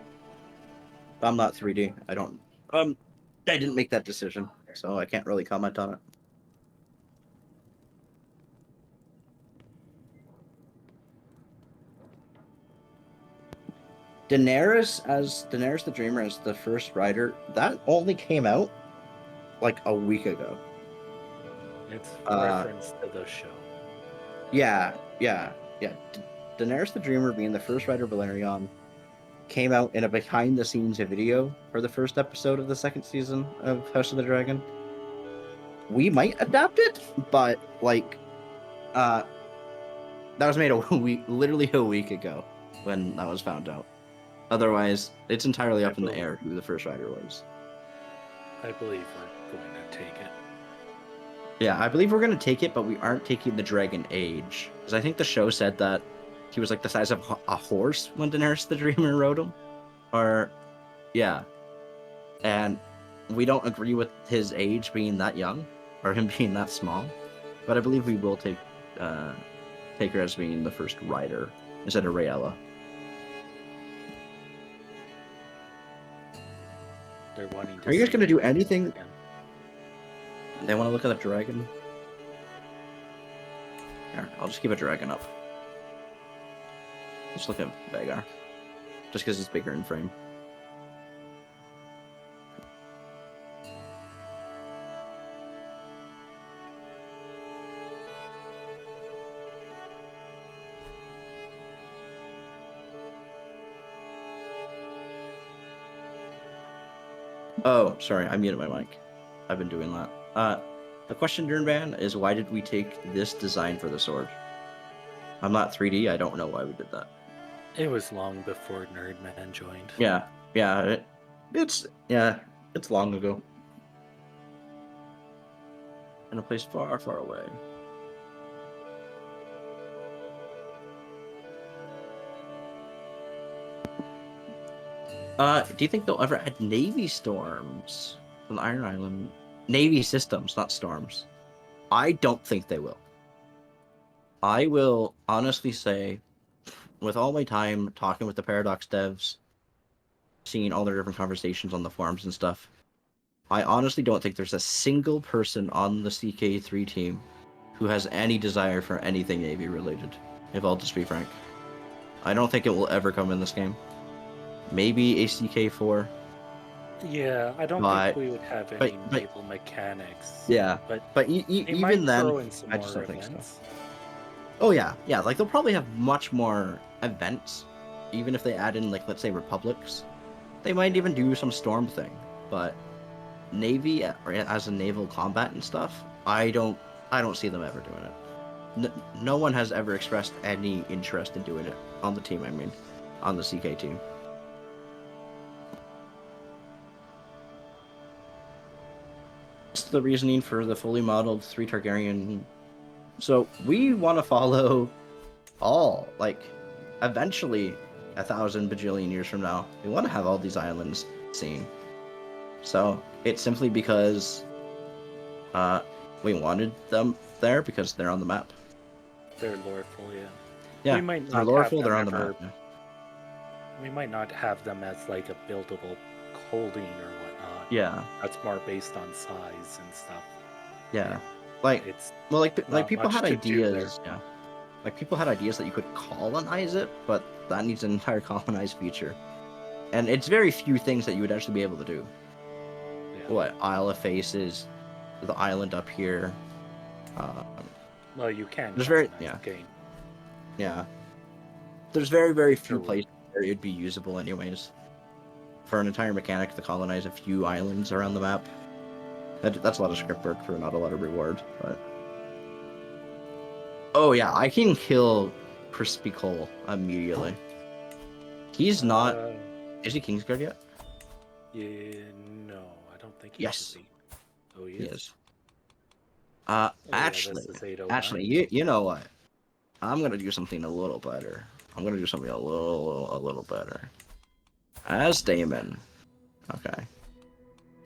I'm not 3D. I don't. I didn't make that decision, so I can't really comment on it. Daenerys as Daenerys the Dreamer as the first rider, that only came out like a week ago. It's Uh, reference to the show. yeah. Daenerys the Dreamer being the first rider of Valerion came out in a behind the scenes video for the first episode of the second season of House of the Dragon. We might adapt it, but like that was made a week, literally a week ago when that was found out. Otherwise, it's entirely up in the air who the first rider was. I believe we're going to take it. Yeah, I believe we're going to take it, but we aren't taking the Dragon Age. Because I think the show said that he was like the size of a horse when Daenerys the Dreamer rode him. Or, yeah. And we don't agree with his age being that young, or him being that small. But I believe we will take her as being the first rider instead of Rayella. They're wanting to. Are you guys see going to do it anything? again. They want to look at the dragon? Here, I'll just keep a dragon up. Let's look at Vagar. Just because it's bigger in frame. Oh, sorry, I muted my mic. I've been doing that. The question, Durnban, is why did we take this design for the sword? I'm not 3D, I don't know why we did that. It was long before Nerdman joined. Yeah, it's long ago. In a place far, far away. Do you think they'll ever add Navy storms on Iron Island? Navy systems, not storms. I don't think they will. I will honestly say, with all my time talking with the Paradox devs, seeing all their different conversations on the forums and stuff, I honestly don't think there's a single person on the CK3 team who has any desire for anything Navy related, if I'll just be frank. I don't think it will ever come in this game. Maybe a CK4. Yeah, I don't think we would have any but- naval mechanics. Yeah, but but they even might then, throw in some I just more don't think so. events. Oh yeah, like they'll probably have much more events, even if they add in, like, let's say Republics. They might even do some storm thing, but Navy as a naval combat and stuff, I don't see them ever doing it. No one has ever expressed any interest in doing it on the team. I mean, on the CK team. What's the reasoning for the fully modeled 3 Targaryen? So we want to follow all, like, eventually 1,000 bajillion years from now, we want to have all these islands seen. So it's simply because we wanted them there because they're on the map. They're loreful, yeah. Yeah, We might they're not loreful, have they're them on the ever- map. Yeah. We might not have them as like a buildable holding or whatnot. Yeah, That's more based on size and stuff. yeah. Like, It's well, like not people much had to do there. ideas. Yeah, like people had ideas that you could colonize it, but that needs an entire colonized feature, and it's very few things that you would actually be able to do. yeah. What Isle of Faces, the island up here. Well, you can. There's very- customize yeah. the game. Yeah, there's very few Sure. places where it'd be usable, anyways. For an entire mechanic to colonize a few islands around the map, that's a lot of script work for not a lot of reward. But oh yeah, I can kill Crispy Cole immediately. He's not. Is he Kingsguard yet? Yeah, no, I don't think he Yes. should be. Oh, he He is. is. Yeah, Actually, this is 809. actually, you know what? I'm gonna do something a little better. I'm gonna do something a little better. As Damon, okay.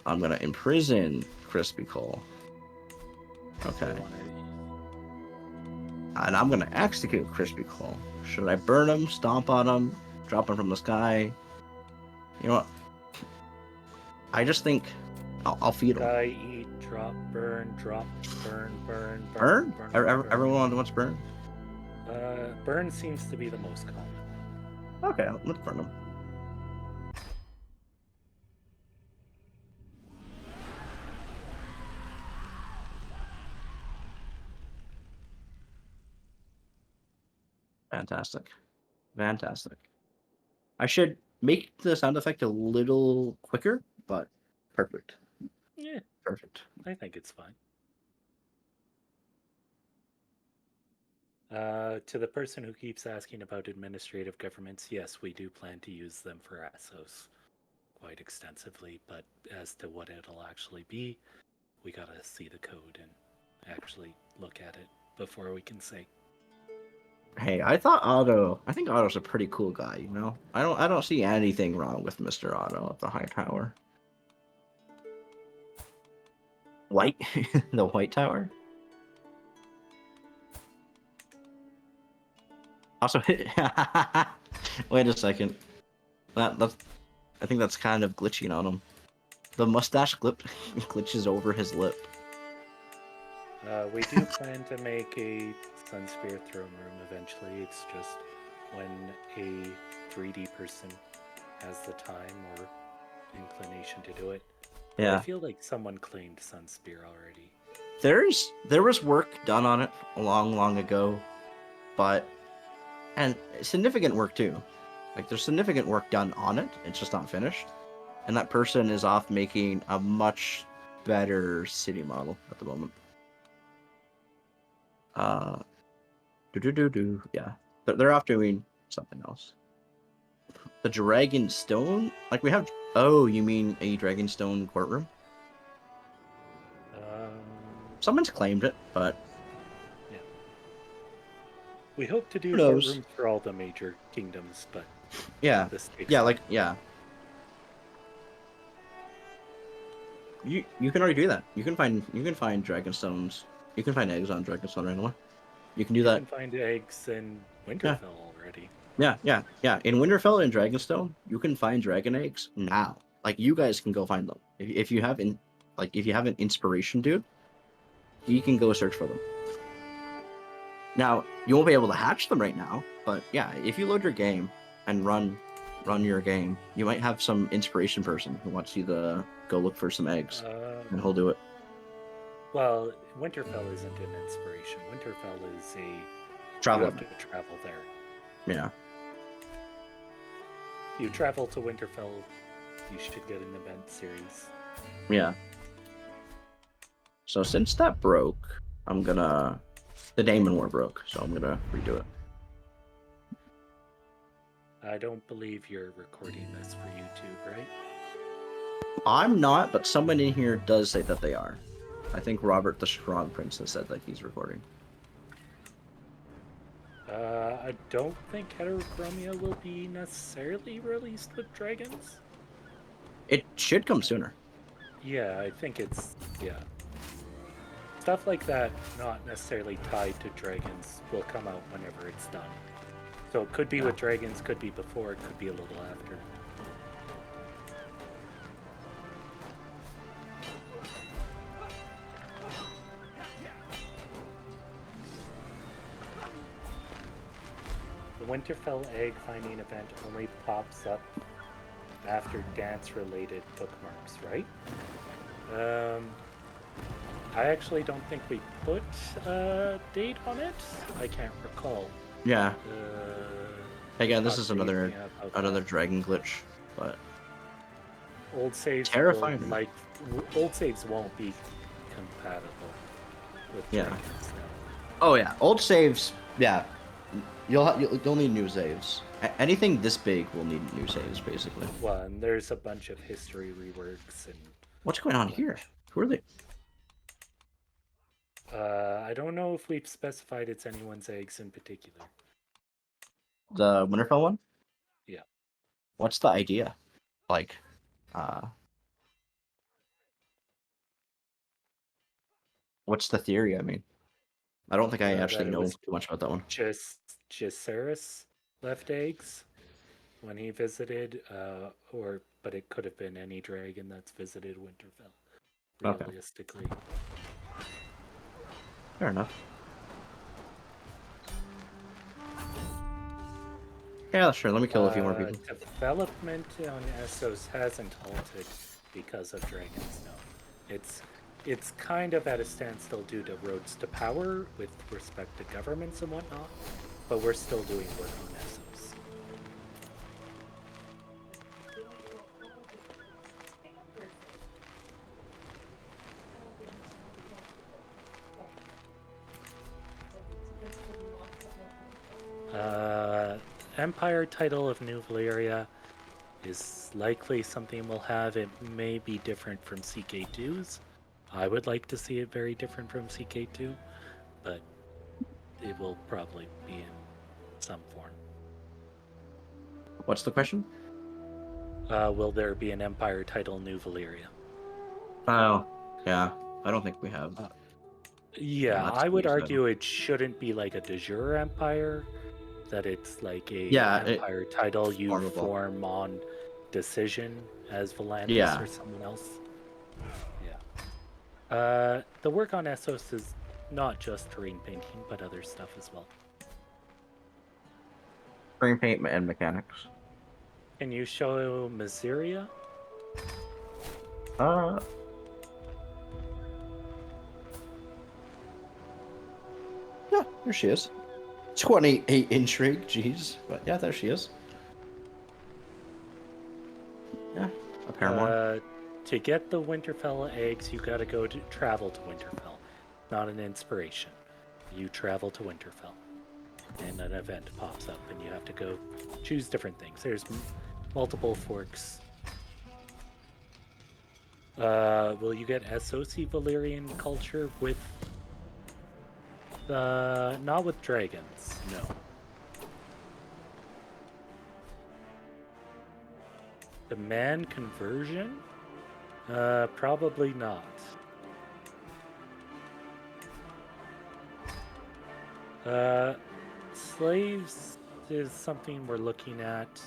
I'm gonna imprison Crispy Cole. Okay. And I'm gonna execute Crispy Cole. Should I burn him, stomp on him, drop him from the sky? You know what? I just think I'll feed him. Die, eat, drop, burn, burn. Burn? Everyone wants burn? Burn seems to be the most common. Okay, let's burn him. Fantastic. Fantastic. I should make the sound effect a little quicker, but perfect. Yeah, Perfect. I think it's fine. To the person who keeps asking about administrative governments, yes, we do plan to use them for ASOS quite extensively, but as to what it'll actually be, we gotta see the code and actually look at it before we can say. Hey, I think Otto's a pretty cool guy, you know? I don't see anything wrong with Mr. Otto at the high tower. White? The White Tower? Also, wait a second. That's I think that's kind of glitching on him. The mustache glitches over his lip. We do plan to make a Sunspear throne room eventually. It's just when a 3D person has the time or inclination to do it. But I Yeah. feel like someone claimed Sunspear already. There was work done on it a long ago, and significant work too. Like there's significant work done on it. It's just not finished. And that person is off making a much better city model at the moment. Yeah, they're off doing something else. The Dragonstone, like we have. Oh, you mean a Dragonstone courtroom? Someone's claimed it, but Yeah. We hope to do who knows? courtrooms for all the major kingdoms, but Yeah, this takes yeah, time. like yeah. You can already do that. You can find Dragonstones. You can find eggs on Dragonstone randomly. You can do You that. can find eggs in Yeah. Winterfell already. Yeah. In Winterfell and Dragonstone, you can find dragon eggs now. Like you guys can go find them. If you have if you have an inspiration, dude, you can go search for them. Now you won't be able to hatch them right now, but yeah, if you load your game and run your game, you might have some inspiration person who wants you to go look for some eggs, and he'll do it. Well, Winterfell isn't an inspiration. Winterfell is Travel. You have to travel there. Yeah. You travel to Winterfell, you should get an event series. Yeah. So since that broke, the Daemon War broke, so I'm gonna redo it. I don't believe you're recording this for YouTube, right? I'm not, but someone in here does say that they are. I think Robert the Strong Prince has said that he's recording. I don't think Heterochromia will be necessarily released with dragons. It should come sooner. Yeah, I think yeah. Stuff like that, not necessarily tied to dragons, will come out whenever it's done. So it could be with dragons, could be before, it could be a little after. The Winterfell egg finding event only pops up after dance-related bookmarks, right? I actually don't think we put a date on it. I can't recall. Yeah. Again, this Not is another that. dragon glitch, but Old saves terrifying. Old saves won't be compatible with dragons now. Oh yeah, old saves. Yeah, you'll need new saves. Anything this big will need new saves, basically. Well, and there's a bunch of history reworks and. What's going on here? Who are they? I don't know if we've specified it's anyone's eggs in particular. The Winterfell one? Yeah. What's the idea? Like, what's the theory? I mean, I don't think I actually know too much about that one. Jacaerys left eggs when he visited, but it could have been any dragon that's visited Winterfell. Realistically. Okay. Fair enough. Yeah, sure. Let me kill a few more people. Development on Essos hasn't halted because of dragons. No, it's kind of at a standstill due to roads to power with respect to governments and whatnot. but we're still doing work on Essos. Empire title of New Valyria is likely something we'll have. It may be different from CK2's. I would like to see it very different from CK2, but it will probably be in some form. What's the question? Will there be an Empire title New Valyria? Oh, yeah. I don't think we have. Yeah, that's I would easy. argue it shouldn't be like a de jure Empire, that it's like a Yeah, Empire title you formable. form on decision as Volantis Yeah. or someone else. The work on Essos is not just terrain painting, but other stuff as well. Screen paint and mechanics. Can you show Miseria? Yeah, there she is. 28 intrigue, jeez. But yeah, there she is. Yeah, a Paramore. To get the Winterfell eggs, you gotta travel to Winterfell. Not an inspiration. You travel to Winterfell, and an event pops up, and you have to go choose different things. There's multiple forks. Will you get SOC Valyrian culture with... not with dragons, no. Demand conversion? Probably not. Slaves is something we're looking at.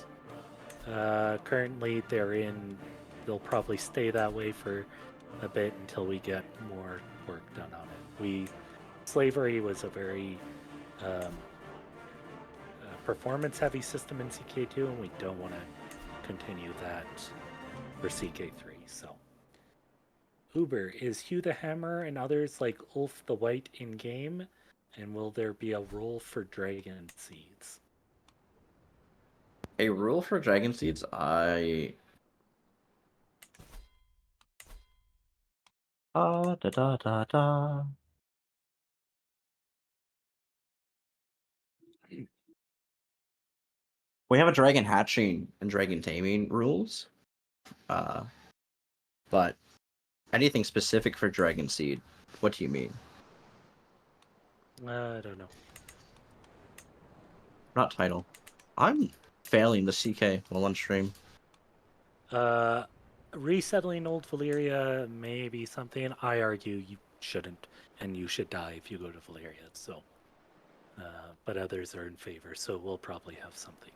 Currently they'll probably stay that way for a bit until we get more work done on it. Slavery was a very performance-heavy system in CK2, and we don't want to continue that for CK3. So, Uber, is Hugh the Hammer and others like Ulf the White in game, and will there be a role for Dragon Seeds? A rule for Dragon Seeds, da da da da. We have a dragon hatching and dragon taming rules. But anything specific for Dragon Seed, what do you mean? I don't know. Not title. I'm failing the CK while on stream. Resettling Old Valyria may be something. I argue you shouldn't, and you should die if you go to Valyria. So, but others are in favor, so we'll probably have something.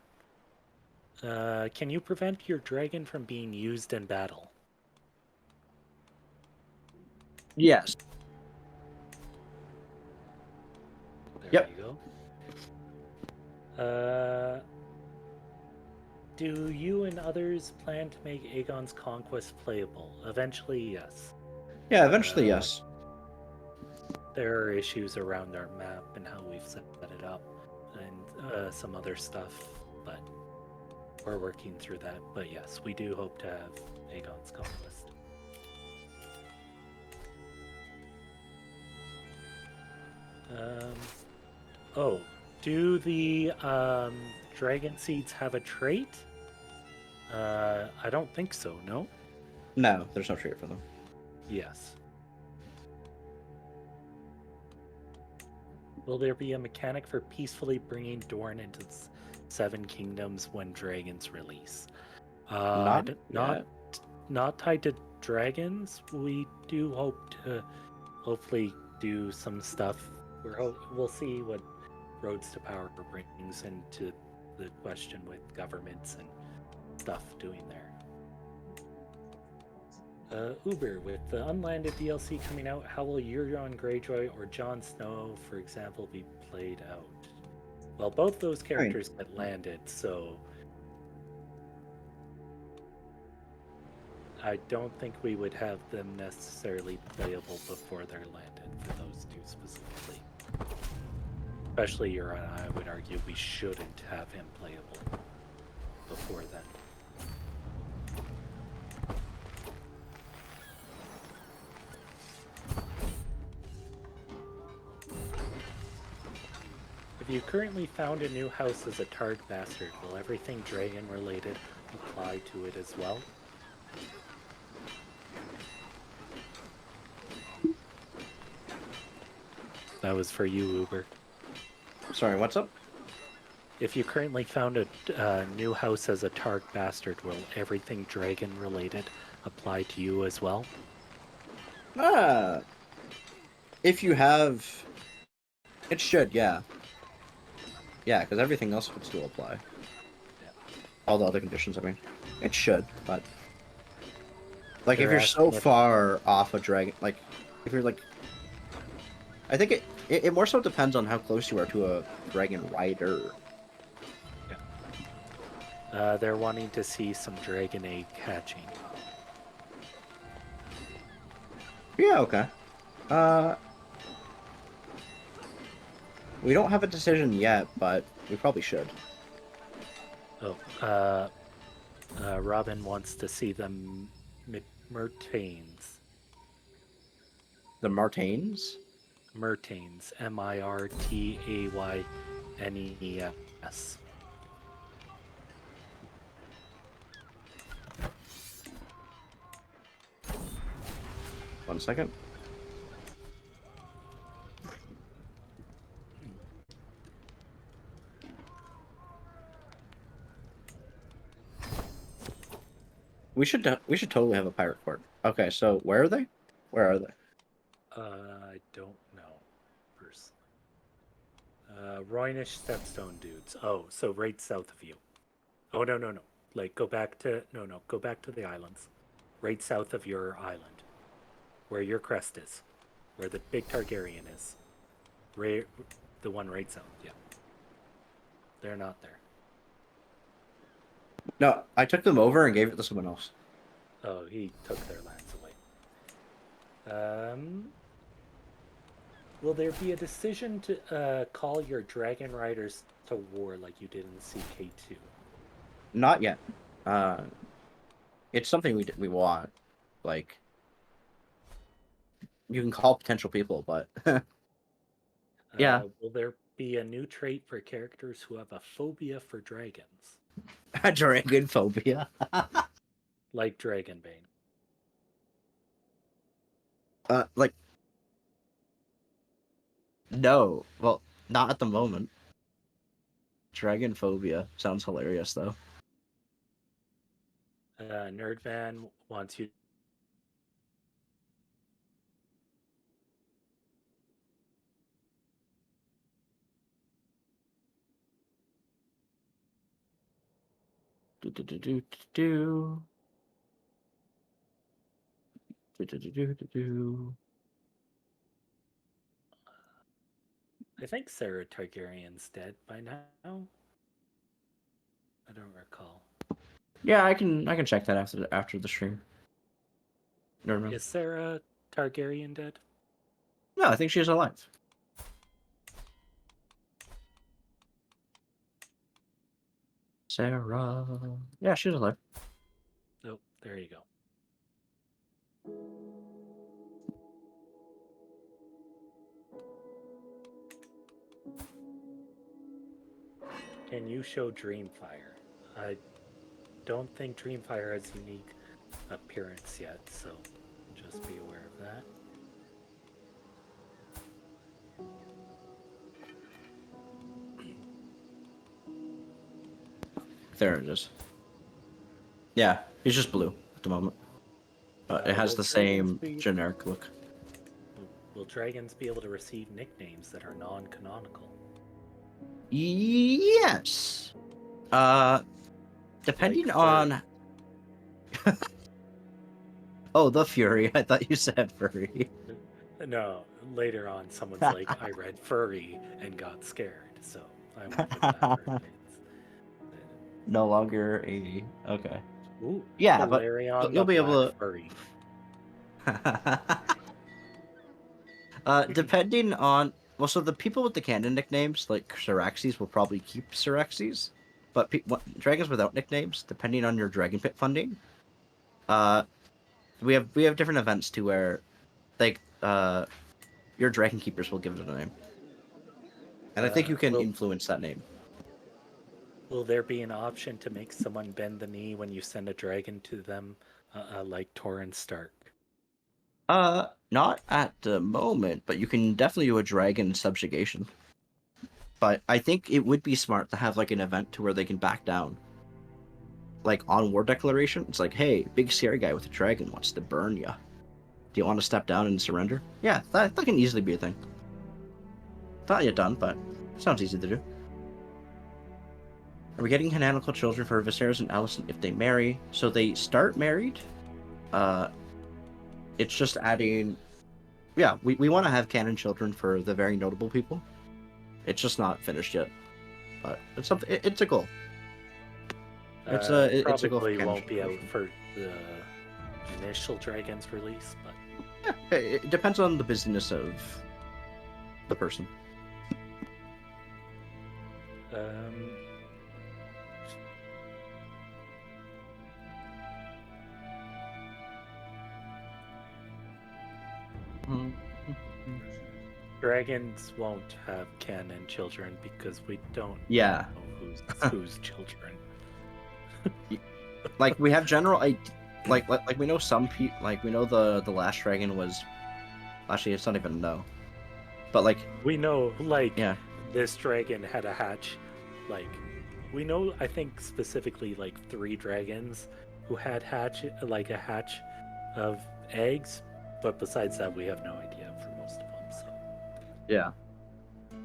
Can you prevent your dragon from being used in battle? Yes. There you go. Do you and others plan to make Aegon's Conquest playable? Eventually, yes. Yeah, eventually, yes. There are issues around our map and how we've set it up, and some other stuff, but we're working through that. But yes, we do hope to have Aegon's Conquest. Do the Dragon Seeds have a trait? I don't think so, no? No, there's no trait for them. Yes. Will there be a mechanic for peacefully bringing Dorne into Seven Kingdoms when dragons release? Not tied to dragons. We do hope to hopefully do some stuff. We'll see what Roads to Power brings into the question with governments and stuff doing there. Uber, with the unlanded DLC coming out, how will Euron Greyjoy or Jon Snow, for example, be played out? Well, both those characters get landed, so I don't think we would have them necessarily playable before they're landed for those two specifically. Especially Euron, I would argue we shouldn't have him playable before then. If you currently found a new house as a Targ Bastard, will everything dragon related apply to it as well? That was for you, Uber. Sorry, what's up? If you currently found a new house as a Targ Bastard, will everything dragon related apply to you as well? If you have... It should, yeah. Yeah, because everything else would still apply. Yeah. All the other conditions, I mean. It should, but... Like, They're if you're so asking if- far off a dragon... Like, if you're, like... I think it more so depends on how close you are to a dragon rider. They're wanting to see some dragon egg hatching. Yeah, okay. We don't have a decision yet, but we probably should. Oh, Robin wants to see the Myrtanes. The Martains? Myrtanes. Myrtaynes. 1 second. We should totally have a pirate court. Okay, so where are they? Where are they? I don't know, personally. Roynish Stepstone dudes. Oh, so right south of you. Oh, no. Like, go back to the islands. Right south of your island. Where your crest is. Where the big Targaryen is. The one right south, yeah. They're not there. No, I took them over and gave it to someone else. Oh, he took their lands away. Will there be a decision to call your dragon riders to war like you did in CK2? Not yet. It's something we want. Like, you can call potential people, but yeah. Will there be a new trait for characters who have a phobia for dragons? Dragon phobia. Like Dragonbane. Like, no. Well, not at the moment. Dragon phobia sounds hilarious, though. Nerdvan wants you. Do do do do do do do do do do do. I think Sarah Targaryen's dead by now. I don't recall. Yeah, I can check that after the stream. Never mind. Is Sarah Targaryen dead? No, I think she's alive. Sarah. Yeah, she's alive. Oh, there you go. Can you show Dreamfire? I don't think Dreamfire has unique appearance yet, so just be aware of that. There it is. Yeah, he's just blue at the moment. But it has will the same dragons be- generic look. Will dragons be able to receive nicknames that are non-canonical? Yes. Depending Like on. Oh, the Fury. I thought you said furry. No, later on, someone's like, I read furry and got scared, so I went with that for kids. No longer a. Okay. Ooh, Yeah, but Valerion you'll the be able Black to. Furry. Depending on Well, so the people with the canon nicknames, like Syraxes, will probably keep Syraxes, but dragons without nicknames, depending on your dragon pit funding, uh, we have different events to where, like, your dragon keepers will give it a name, and I think you can Will influence that name. will there be an option to make someone bend the knee when you send a dragon to them, like Torrent Stark? Not at the moment, but you can definitely do a dragon subjugation. But I think it would be smart to have like an event to where they can back down. Like on war declaration, it's like, hey, big scary guy with a dragon wants to burn you. Do you want to step down and surrender? Yeah, that can easily be a thing. Not yet done, but sounds easy to do. Are we getting canonical children for Viserys and Alicent if they marry? So they start married. It's just adding. Yeah, we want to have canon children for the very notable people. It's just not finished yet, but it's something. It's a goal. It's a goal for Probably canon won't be out children. for the initial Dragon's release, but Yeah, it depends on the busyness of the person. um, dragons won't have canon children because we don't Yeah, know whose children. like we have general. Like we know some people. Like we know the last dragon was. Actually, it's not even no. But like, We know, like, yeah, this dragon had a hatch. Like, we know, I think specifically, like, 3 dragons who had a hatch of eggs. But besides that, we have no idea for most of them. So, yeah.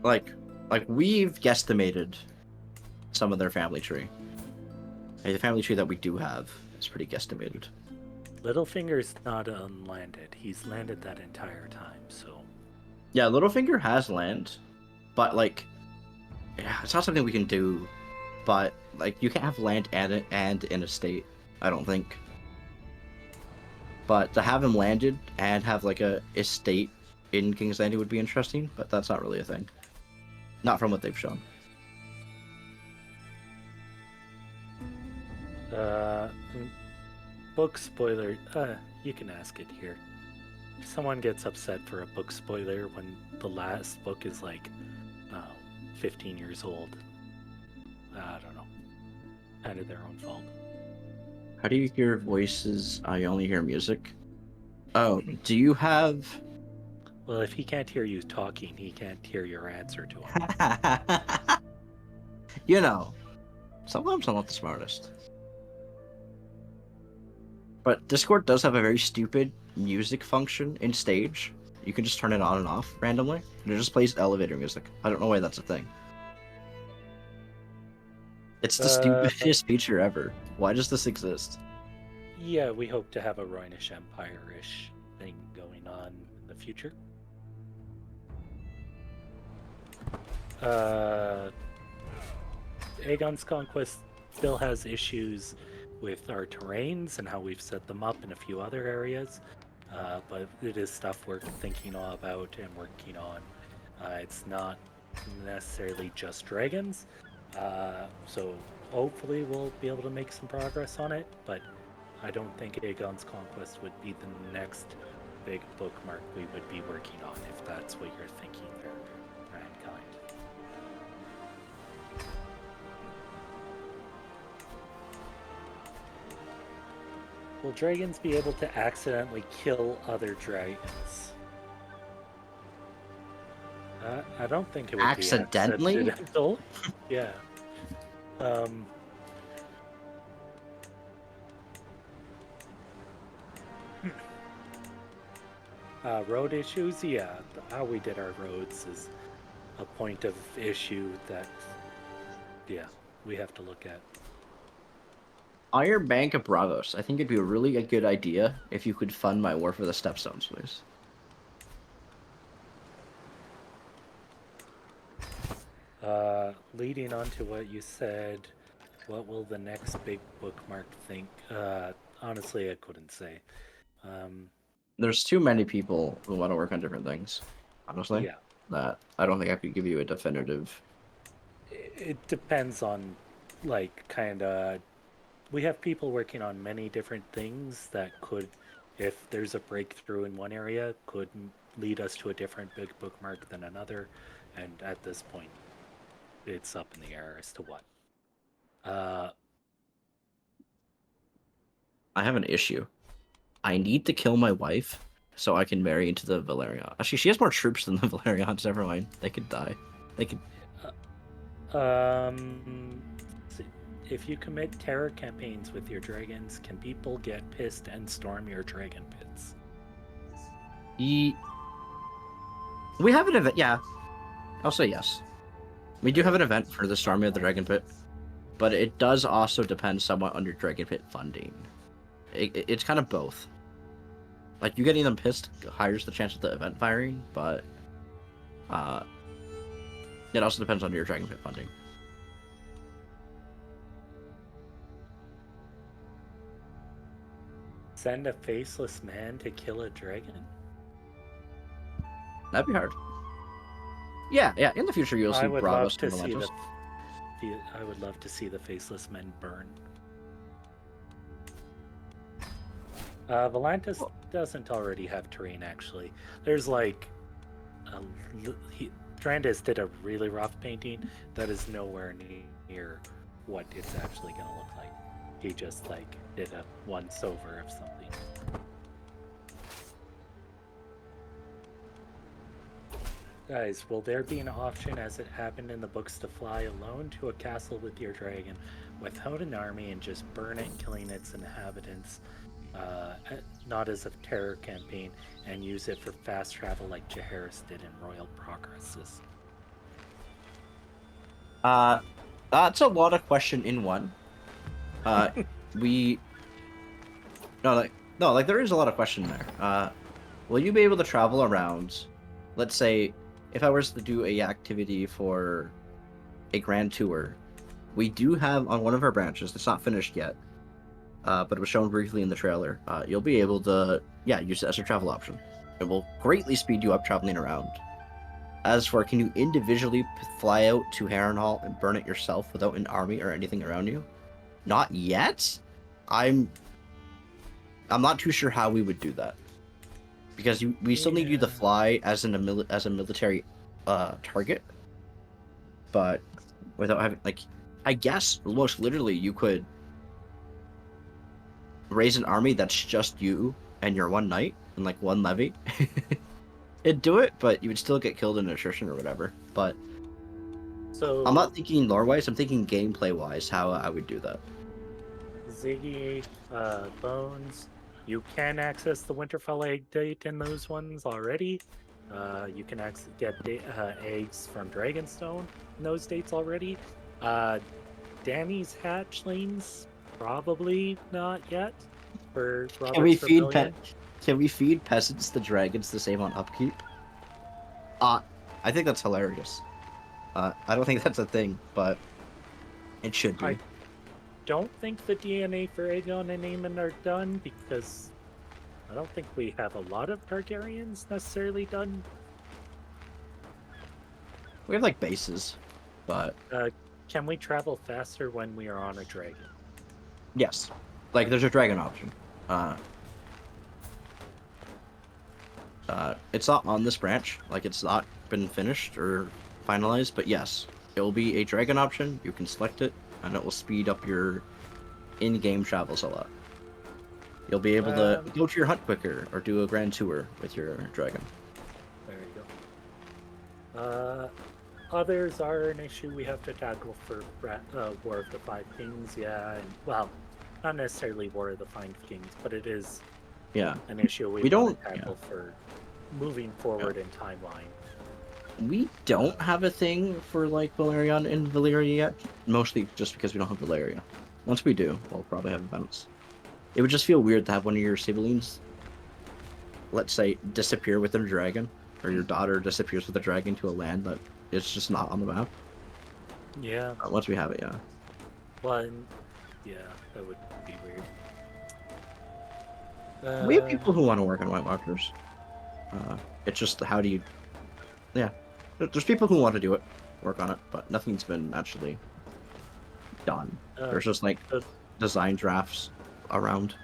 Like we've guesstimated some of their family tree. Like, the family tree that we do have is pretty guesstimated. Littlefinger's not unlanded. He's landed that entire time. So, Yeah, Littlefinger has land, but like, yeah, it's not something we can do. But like, you can't have land and in a state. I don't think. But to have him landed and have like a estate in King's Landing would be interesting. But that's not really a thing. Not from what they've shown. uh, book spoiler. You can ask it here. If someone gets upset for a book spoiler when the last book is like 15 years old, I don't know. Kind of their own fault. How do you hear voices? I only hear music. Oh, do you have? Well, if he can't hear you talking, he can't hear your answer to him. You know, sometimes I'm not the smartest. But Discord does have a very stupid music function in stage. You can just turn it on and off randomly, and it just plays elevator music. I don't know why that's a thing. It's the stupidest feature ever. Why does this exist? Yeah, we hope to have a Rhoynish Empire-ish thing going on in the future. Aegon's Conquest still has issues with our terrains and how we've set them up in a few other areas, but it is stuff we're thinking about and working on. It's not necessarily just dragons, so hopefully we'll be able to make some progress on it, but I don't think Aegon's Conquest would be the next big bookmark we would be working on, if that's what you're thinking there, mankind. Will dragons be able to accidentally kill other dragons? I don't think it would Accidentally? be accidental. Yeah. Road issues, yeah. How we did our roads is a point of issue that, yeah, we have to look at. Iron Bank of Bravos. I think it'd be a really good idea if you could fund my War for the Stepstones, please. Leading on to what you said, what will the next big bookmark think? Honestly, I couldn't say. There's too many people who want to work on different things, honestly. Yeah. that I don't think I could give you a definitive. It depends on, like, kind of. We have people working on many different things that could, if there's a breakthrough in one area, could lead us to a different big bookmark than another. And at this point, it's up in the air as to what. I have an issue. I need to kill my wife so I can marry into the Valerian. Actually, she has more troops than the Valerians. Never mind. They could die. They could. See, if you commit terror campaigns with your dragons, can people get pissed and storm your dragon pits? We have an event. Yeah, I'll say yes. We do have an event for the Storming of the Dragon Pit, but it does also depend somewhat on your Dragon Pit funding. It's kind of both. Like, you getting them pissed higher the chance of the event firing, but it also depends on your Dragon Pit funding. Send a faceless man to kill a dragon? That'd be hard. Yeah. In the future, you'll see I would Bravos love and to see Valentis. I would love to see the faceless men burn. Valentis doesn't already have terrain, actually. There's like Trandis did a really rough painting that is nowhere near what it's actually going to look like. He just like did a once over of something. Guys, will there be an option, as it happened in the books, to fly alone to a castle with your dragon without an army and just burn it, killing its inhabitants, not as a terror campaign, and use it for fast travel like Jaehaerys did in Royal Progresses? That's a lot of question in one. There is a lot of question there. Will you be able to travel around? Let's say, if I was to do a activity for a grand tour, we do have on one of our branches. It's not finished yet, but it was shown briefly in the trailer. You'll be able to, use it as a travel option. It will greatly speed you up traveling around. As for, can you individually fly out to Harrenhal and burn it yourself without an army or anything around you? Not yet. I'm not too sure how we would do that, because we still need you to fly as a military target, but without having, like, I guess most literally you could raise an army that's just you and your one knight and like one levy. It'd do it, but you would still get killed in attrition or whatever. But So I'm not thinking lore wise, I'm thinking gameplay wise how I would do that. Ziggy, Bones, you can access the Winterfell egg date in those ones already. You can get eggs from Dragonstone in those dates already. Danny's hatchlings, probably not yet. For Robert's Can we feed peasants the dragons to save on upkeep? I think that's hilarious. I don't think that's a thing, but it should be. I don't think the DNA for Aegon and Aemon are done, because I don't think we have a lot of Targaryens necessarily done. We have like bases, but can we travel faster when we are on a dragon? yes, like there's a dragon option. It's not on this branch, like it's not been finished or finalized, but yes, it will be a dragon option. You can select it, and it will speed up your in-game travels a lot. You'll be able to go to your hunt quicker or do a grand tour with your dragon. There you go. Others are an issue we have to tackle for War of the Five Kings, and, well, not necessarily War of the Five Kings, but it is an issue we don't tackle for moving forward in timeline. We don't have a thing for like Valerian and Valyria yet, mostly just because we don't have Valeria. Once we do, we'll probably have events. It would just feel weird to have one of your siblings, let's say, disappear with a dragon, or your daughter disappears with a dragon to a land that is just not on the map. Yeah. Once we have it, yeah. Well, yeah, that would be weird. We have people who want to work on White Walkers. It's just how do you... Yeah. There's people who want to do it, work on it, but nothing's been actually done. There's just like the- design drafts around.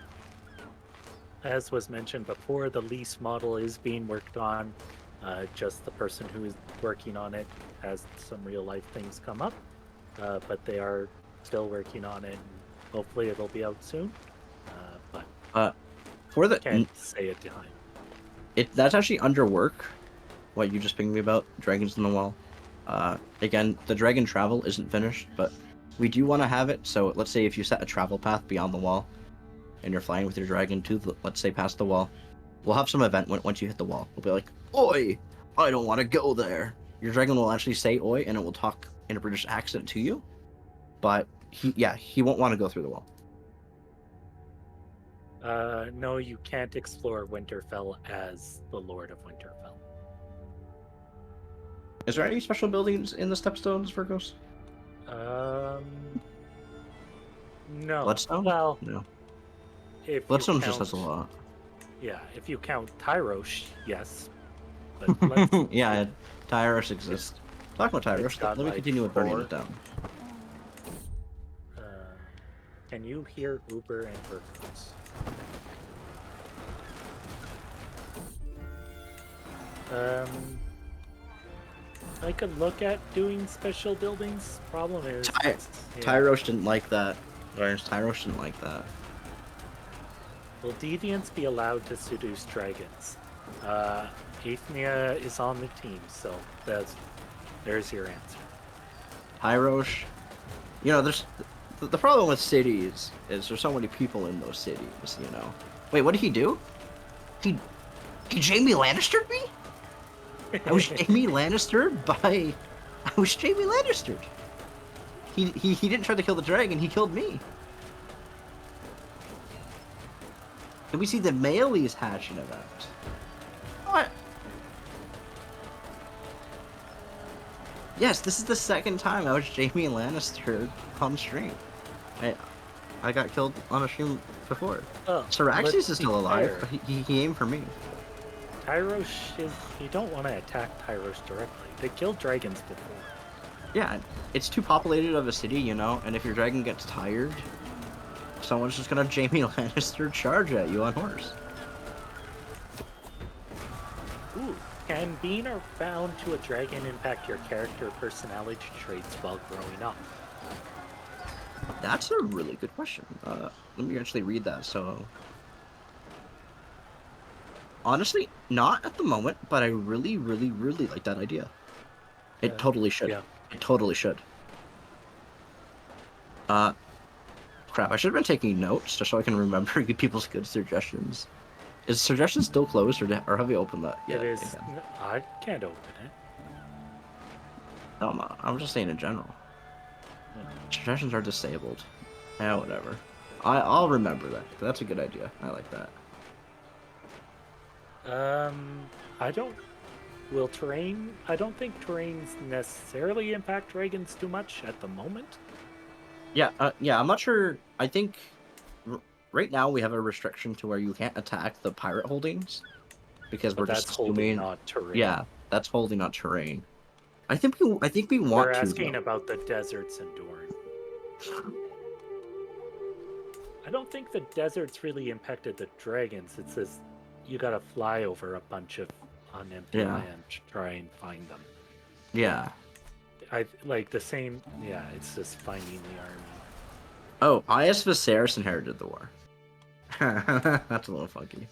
As was mentioned before, the lease model is being worked on. Just the person who is working on it has some real life things come up, but they are still working on it. And hopefully, it'll be out soon. But For the can't say a time. that's actually under work. What you just pinged me about, dragons in the wall. Again, the dragon travel isn't finished, but we do want to have it. So let's say if you set a travel path beyond the wall, and you're flying with your dragon to, let's say, past the wall, we'll have some event once you hit the wall. We'll be like, "Oi, I don't want to go there." Your dragon will actually say "Oi," and it will talk in a British accent to you, but he won't want to go through the wall. No, you can't explore Winterfell as the Lord of Winterfell. Is there any special buildings in the Stepstones, Virgos? No. Bloodstone? Well, No. if Bloodstone you just count, has a lot. yeah, if you count Tyrosh, yes. But let's, Yeah, Tyros exists. Talk about it's Tyros. got, Let me like, continue with burning 4. it down. Can you hear Uber and Virgos? I could look at doing special buildings. Problem is, yeah. Tyros didn't like that. Tyros didn't like that. Will deviants be allowed to seduce dragons? Aethnia is on the team, so there's your answer. Tyros, you know, there's the problem with cities is there's so many people in those cities. You know. Wait, what did he do? He Jamie Lannistered me? I was Jamie Lannistered by. I was Jamie Lannistered. He didn't try to kill the dragon. He killed me. And we see the Melee's hatching event. What? Yes, this is the second time I was Jamie Lannister on stream. I got killed on a stream before. Oh, Syraxes is still alive, but he aimed for me. Tyrosh is... You don't want to attack Tyrosh directly. They killed dragons before. Yeah, it's too populated of a city, you know, and if your dragon gets tired, someone's just gonna Jamie Lannister charge at you on horse. Ooh. Can being or bound to a dragon impact your character personality traits while growing up? That's a really good question. Let me actually read that. So, honestly, not at the moment, but I really, really, really like that idea. It totally should. Yeah. It totally should. Crap, I should have been taking notes just so I can remember people's good suggestions. Is suggestions still closed, or have we opened that yet? It is... I can't open it. No, I'm just saying in general. Suggestions are disabled. Yeah, whatever. I'll remember that. That's a good idea. I like that. I don't... Will terrain... I don't think terrains necessarily impact dragons too much at the moment. Yeah, I'm not sure. I think right now we have a restriction to where you can't attack the pirate holdings because But we're that's just holding, assuming. not terrain. Yeah, that's holding, not terrain. I think we want We're to. asking Though. about the deserts in Dorne. I don't think the deserts really impacted the dragons. It's this, you gotta fly over a bunch of unempty land to try and find them. Yeah. I like the same. Yeah, it's just finding the army. Oh, I.S. Viserys inherited the war. That's a little funky.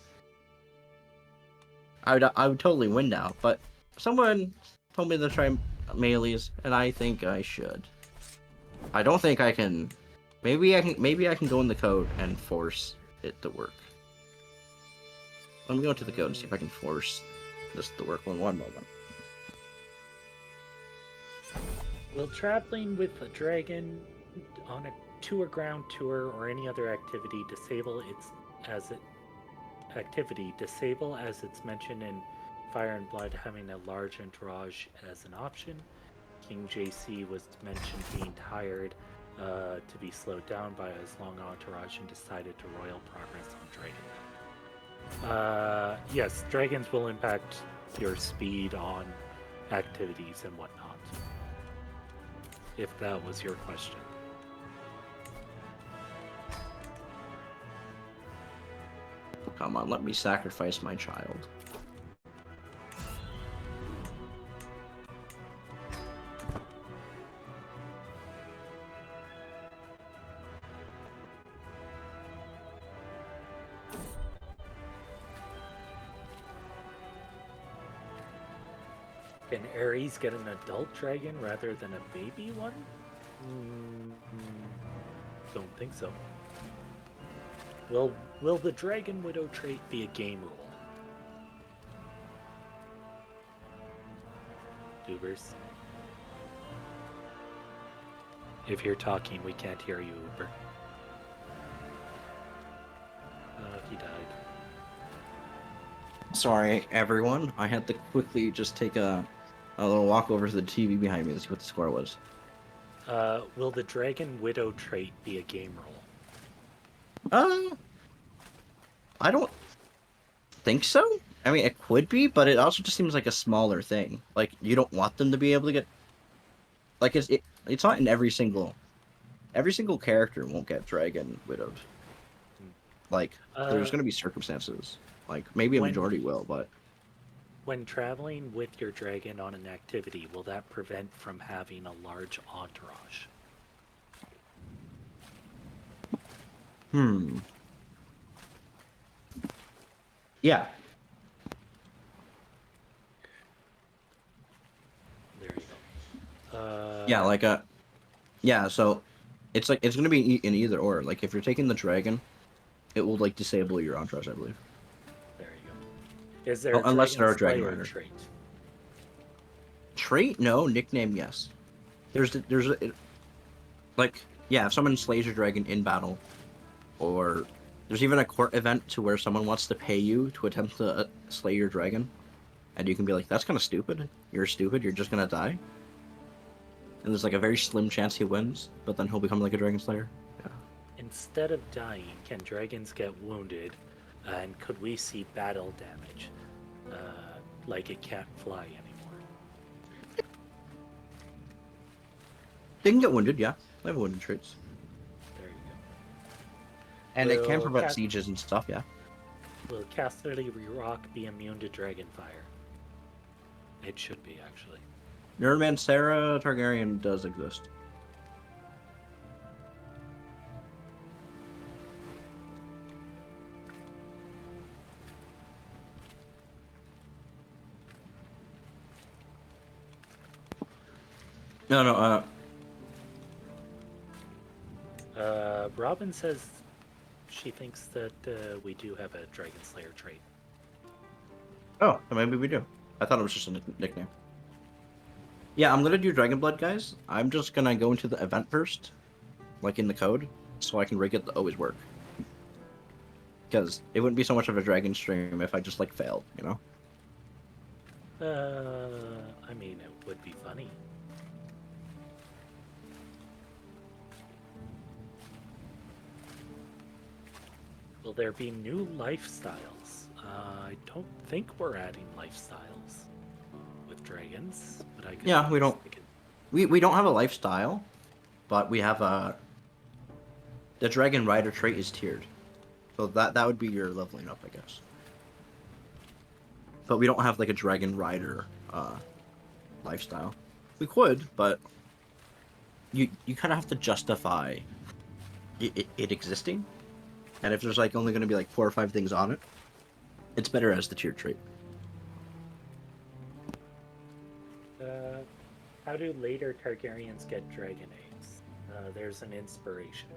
I would totally win now, but someone told me to try melees, and I think I should. I don't think I can. Maybe I can go in the code and force it to work. Let me go into the code and see if I can force this to work in one moment. Will traveling with a dragon on a ground tour or any other activity disable as it's mentioned in Fire and Blood, having a large entourage as an option? King JC was mentioned being tired to be slowed down by his long entourage and decided to royal progress on dragon. Yes, dragons will impact your speed on activities and whatnot. If that was your question. Come on, let me sacrifice my child. Can Ares get an adult dragon rather than a baby one? Don't think so. Will the Dragon Widow trait be a game rule? Ubers. If you're talking, we can't hear you, Uber. He died. Sorry, everyone. I had to quickly just take a little walk over to the TV behind me to see what the score was. Will the Dragon Widow trait be a game rule? I don't think so. I mean, it could be, but it also just seems like a smaller thing. Like, you don't want them to be able to get... Like, it's not in every single character won't get Dragon Widowed. Like, there's going to be circumstances. Like, maybe a majority will, but... When traveling with your dragon on an activity, will that prevent from having a large entourage? Yeah. There you go. Yeah, like yeah, so it's like it's gonna be in either or. Like if you're taking the dragon, it will like disable your entourage, I believe. There you go. Is there a unless there are Dragon Dragon Slayer Rider. trait? Trait? No. Nickname? Yes. Like yeah, if someone slays your dragon in battle, or there's even a court event to where someone wants to pay you to attempt to slay your dragon, and you can be like, that's kind of stupid. You're stupid. You're just gonna die. And there's like a very slim chance he wins, but then he'll become like a dragon slayer. Yeah. Instead of dying, can dragons get wounded? And could we see battle damage? Like it can't fly anymore. They can get wounded, yeah. They have wounded traits. There you go. And it can Will prevent sieges and stuff, yeah. Will Casterly Rock be immune to dragon fire? It should be, actually. Neuromancera Targaryen does exist. No, Robin says she thinks that we do have a Dragon Slayer trait. oh, then maybe we do. I thought it was just a nickname. Yeah, I'm gonna do Dragon Blood, guys. I'm just gonna go into the event first, like in the code, so I can rig it to always work. Because it wouldn't be so much of a dragon stream if I just like failed, you know? I mean, it would be funny. Will there be new lifestyles? I don't think we're adding lifestyles with dragons, but I could. Yeah, we don't. We don't have a lifestyle, but we have a. The Dragon Rider trait is tiered, so that would be your leveling up, I guess. But we don't have like a Dragon Rider lifestyle. We could, but you kind of have to justify it existing. And if there's like only going to be like 4 or 5 things on it, it's better as the tiered trait. How do later Targaryens get dragon eggs? There's an inspiration.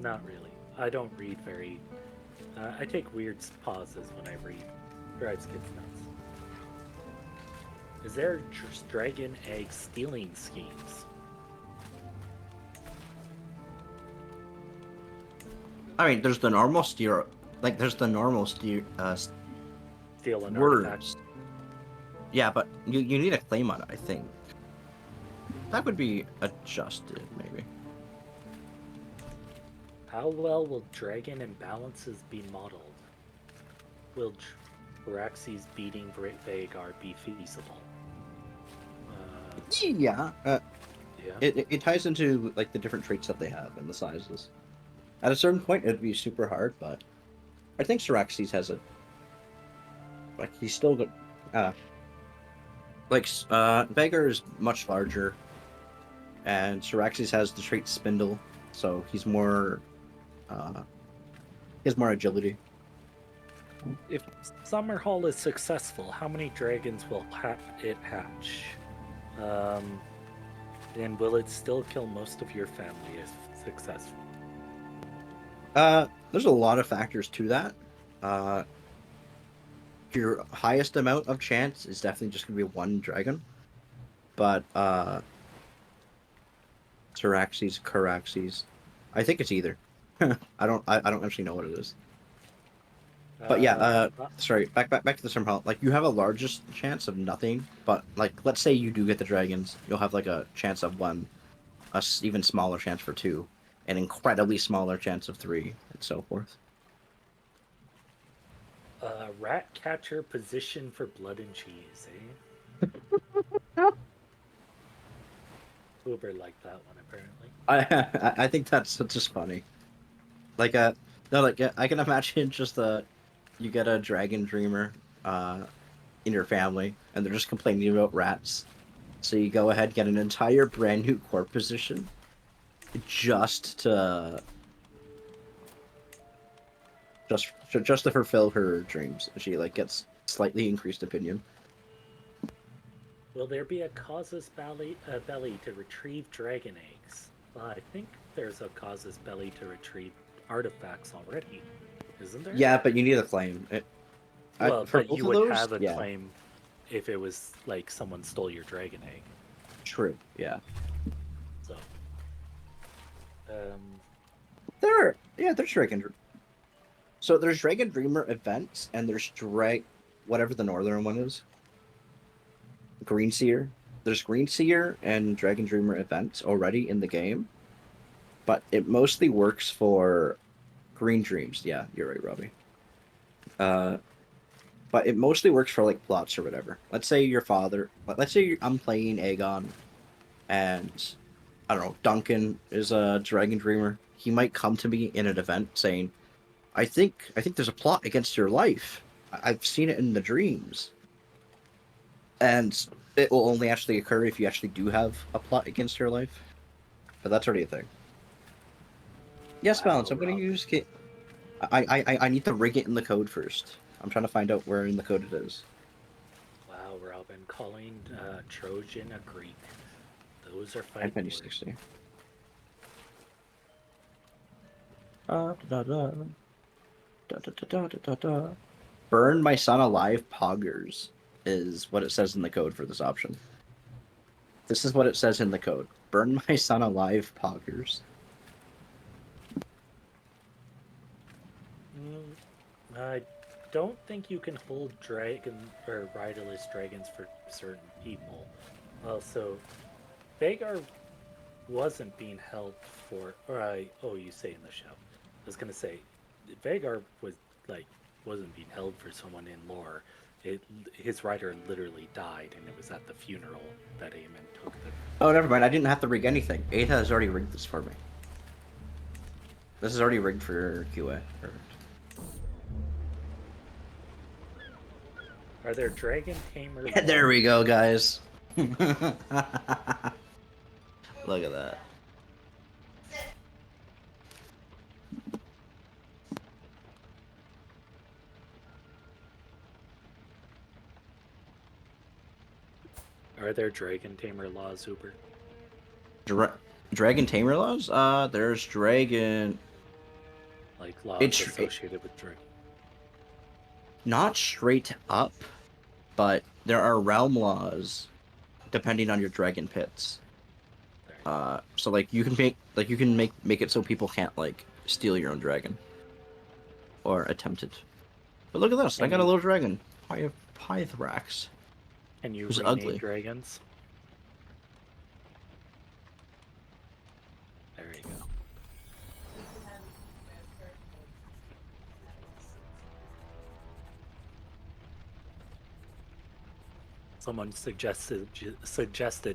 Not really. I don't read very... I take weird pauses when I read. Drives kids nuts. Is there dragon egg stealing schemes? I mean, there's the normal steer, like there's the normal Steal an words. artifact? Yeah, but you need a claim on it, I think. That would be adjusted, maybe. How well will dragon imbalances be modeled? will Raxi's beating Vagar be feasible? Yeah. Yeah. It ties into like the different traits that they have and the sizes. At a certain point, it'd be super hard, but I think Syraxes has a like he's still got Vagar is much larger, and Syraxes has the trait Spindle, so he's more he has more agility. If Summerhall is successful, how many dragons will it hatch? And will it still kill most of your family if successful? There's a lot of factors to that. Your highest amount of chance is definitely just gonna be one dragon, but Syraxes, Caraxes, I think it's either. I don't actually know what it is. But yeah, sorry, back to the Summerhall. Like you have a largest chance of nothing, but like let's say you do get the dragons, you'll have like a chance of one, even smaller chance for two, an incredibly smaller chance of three, and so forth. Rat catcher position for blood and cheese, Uber liked that one apparently. I think that's just funny. Like no, like I can imagine just you get a dragon dreamer in your family, and they're just complaining about rats. So you go ahead, get an entire brand new core position, just to just to fulfill her dreams. She like gets slightly increased opinion. Will there be a Causa's belly to retrieve dragon eggs? Well, I think there's a Causa's belly to retrieve artifacts already, isn't there? Yeah, but you need a claim. Well, For but both you of would those, have a yeah, claim if it was like someone stole your dragon egg. true. Yeah, So, there's dragon. So there's Dragon Dreamer events, and there's whatever the northern one is. Green Seer. There's Green Seer and Dragon Dreamer events already in the game, but it mostly works for Green Dreams. Yeah, you're right, Robbie. But it mostly works for like plots or whatever. Let's say I'm playing Aegon, and I don't know, Duncan is a Dragon Dreamer. He might come to me in an event saying, I think there's a plot against your life. I've seen it in the dreams." And it will only actually occur if you actually do have a plot against your life. But that's already a thing. Yes, wow, Balance. I'm going to Rob. use... I need to rig it in the code first. I'm trying to find out where in the code it is. Wow, Robin, calling Trojan a Greek. Those are I'm fighting words. 60. Burn my son alive, poggers, is what it says in the code for this option. This is what it says in the code. Burn my son alive, poggers. I don't think you can hold dragon or riderless dragons for certain people. Also, Vagar wasn't being held for, you say in the show. I was gonna say, Vagar wasn't being held for someone in lore. His rider literally died, and it was at the funeral that Aemon took them. Oh, never mind. I didn't have to rig anything. Ada has already rigged this for me. This is already rigged for QA. Perfect. Are there dragon tamer? There we go, guys. Look at that. Are there dragon tamer laws, Uber? Dragon tamer laws? There's dragon. Like laws associated with dragon. Not straight up, but there are realm laws depending on your dragon pits. So like you can make it so people can't like steal your own dragon or attempt it. But look at this! I got a little dragon, Pythrax. And you who's rename ugly. dragons? There you go. Someone suggested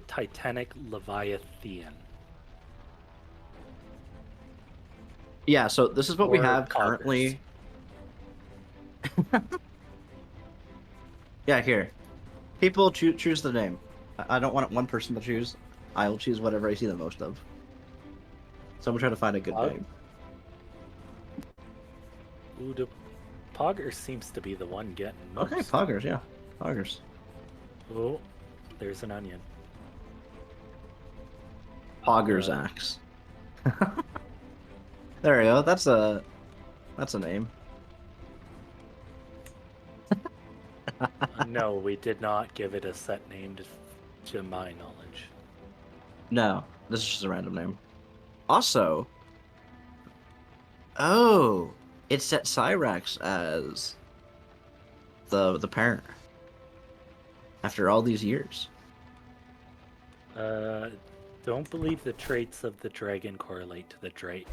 Titanic Leviathan. Yeah, so this is what we Or have poggers. currently. Yeah, here. People choose the name. I don't want one person to choose. I will choose whatever I see the most of. So I'm trying to find a good Pog? name. Ooh, the Pogger seems to be the one getting most. Okay, Poggers, yeah. Poggers. Oh, there's an onion. Poggers axe. There we go. That's a name. No, we did not give it a set name to my knowledge. No, this is just a random name. Also, oh, it set Cyrax as the parent after all these years. Don't believe the traits of the dragon correlate to the traits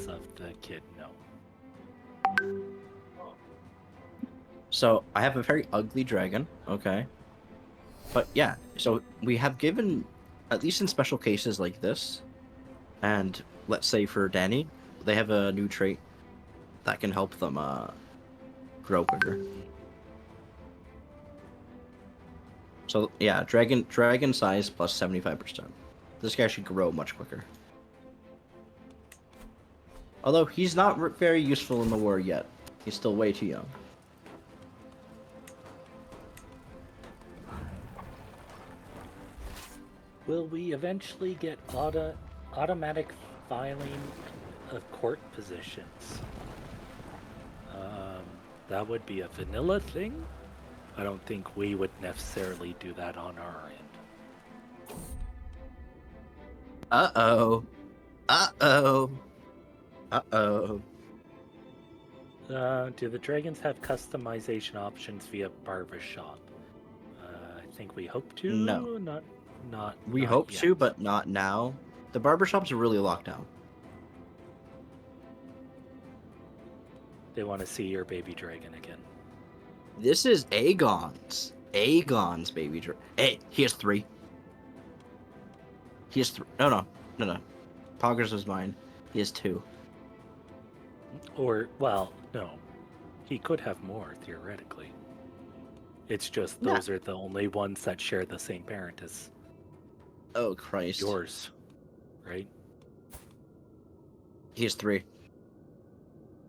of the kid. No. So I have a very ugly dragon, okay? But yeah, so we have given, at least in special cases like this, and let's say for Danny, they have a new trait that can help them grow quicker. So yeah, dragon size plus 75%. This guy should grow much quicker. Although he's not very useful in the war yet. He's still way too young. Will we eventually get automatic filing of court positions? That would be a vanilla thing. I don't think we would necessarily do that on our end. Uh-oh. Uh-oh. Uh-oh. Do the dragons have customization options via barbershop? I think we hope to. No. Not. We not hope yet. to, but not now. The barbershops are really locked down. They want to see your baby dragon again. This is Aegon's. Aegon's baby dragon. Hey, he has 3. He has 3. No. Poggers is mine. He has 2. Or, well, no. He could have more, theoretically. It's just those are the only ones that share the same parent as Oh, Christ. yours, right? He has 3.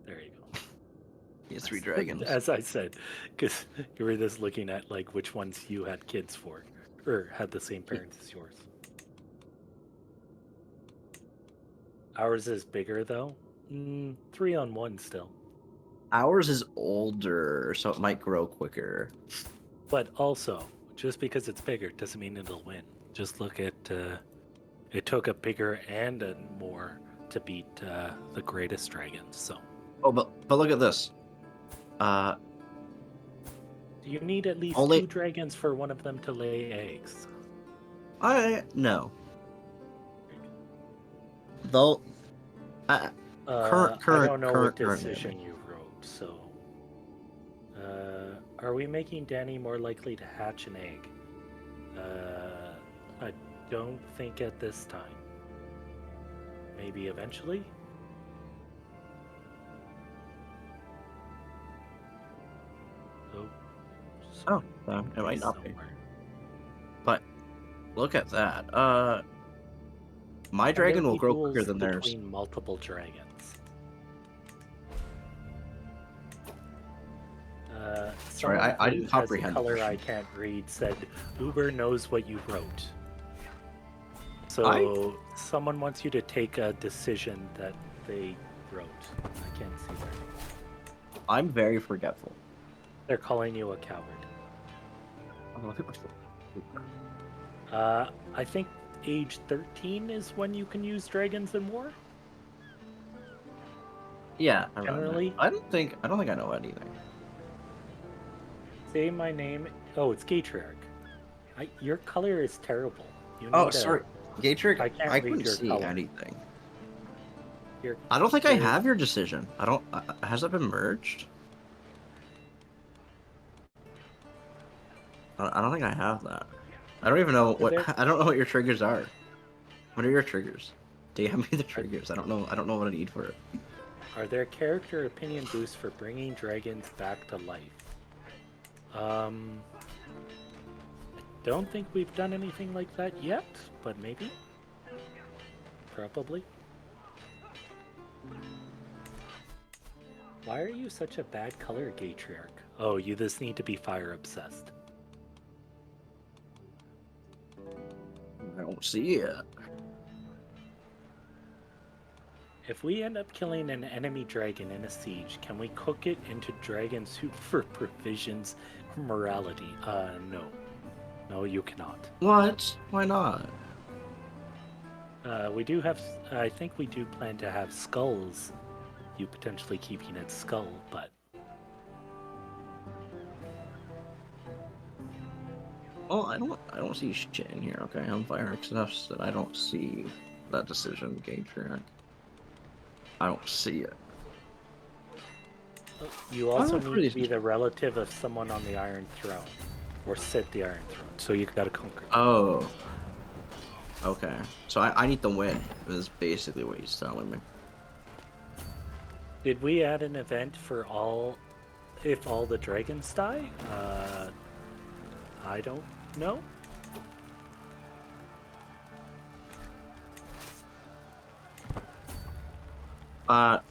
There you go. He has 3 dragons. As I said, because you were just looking at like which ones you had kids for, or had the same parents as yours. Ours is bigger though. 3 on 1 still. Ours is older, so it might grow quicker. But also, just because it's bigger doesn't mean it'll win. Just look at it took a bigger and a more to beat the greatest dragons. So. Oh, but look at this. You need at least Only 2 dragons for one of them to lay eggs. No. Though. Current. I don't know what current decision you wrote. So, are we making Danny more likely to hatch an egg? I don't think at this time. Maybe eventually. Oh, it might not be. somewhere. But look at that. My And dragon there'll will be grow duels quicker than theirs. between multiple dragons. Sorry, Someone I who didn't has comprehend a the color question. I can't read said Uber knows what you wrote. So someone wants you to take a decision that they wrote. I can't see that. I'm very forgetful. They're calling you a coward. I think age 13 is when you can use dragons in war. Yeah, Generally? I don't think I know anything. Say my name. Oh, it's Gatriarch. Your color is terrible. You Oh, need sorry, Gatrick. I can't I read couldn't your see color. anything. Your, I don't think I your- have your decision. I don't. Has it been merged? I don't think I have that. I don't even know what there- I don't know what your triggers are. What are your triggers? DM me the triggers. I don't know. I don't know what I need for it. Are there character opinion boosts for bringing dragons back to life? Don't think we've done anything like that yet, but maybe. Probably. Why are you such a bad color Gatriarch? Oh, you just need to be fire obsessed. I don't see it. If we end up killing an enemy dragon in a siege, can we cook it into dragon soup for provisions morality? No. No, you cannot. What? Why not? We do have, I think we do plan to have skulls. You potentially keeping its skull, but Well, I don't see shit in here. Okay, I'm fire exhausted. I don't see that decision, Gatriarch. I don't see it. you also Oh, need to be the relative of someone on the Iron Throne, or sit the Iron Throne. So you gotta conquer. Oh. Okay. So I need to win. Is basically what he's telling me. Did we add an event for all, if all the dragons die? I don't know. I'm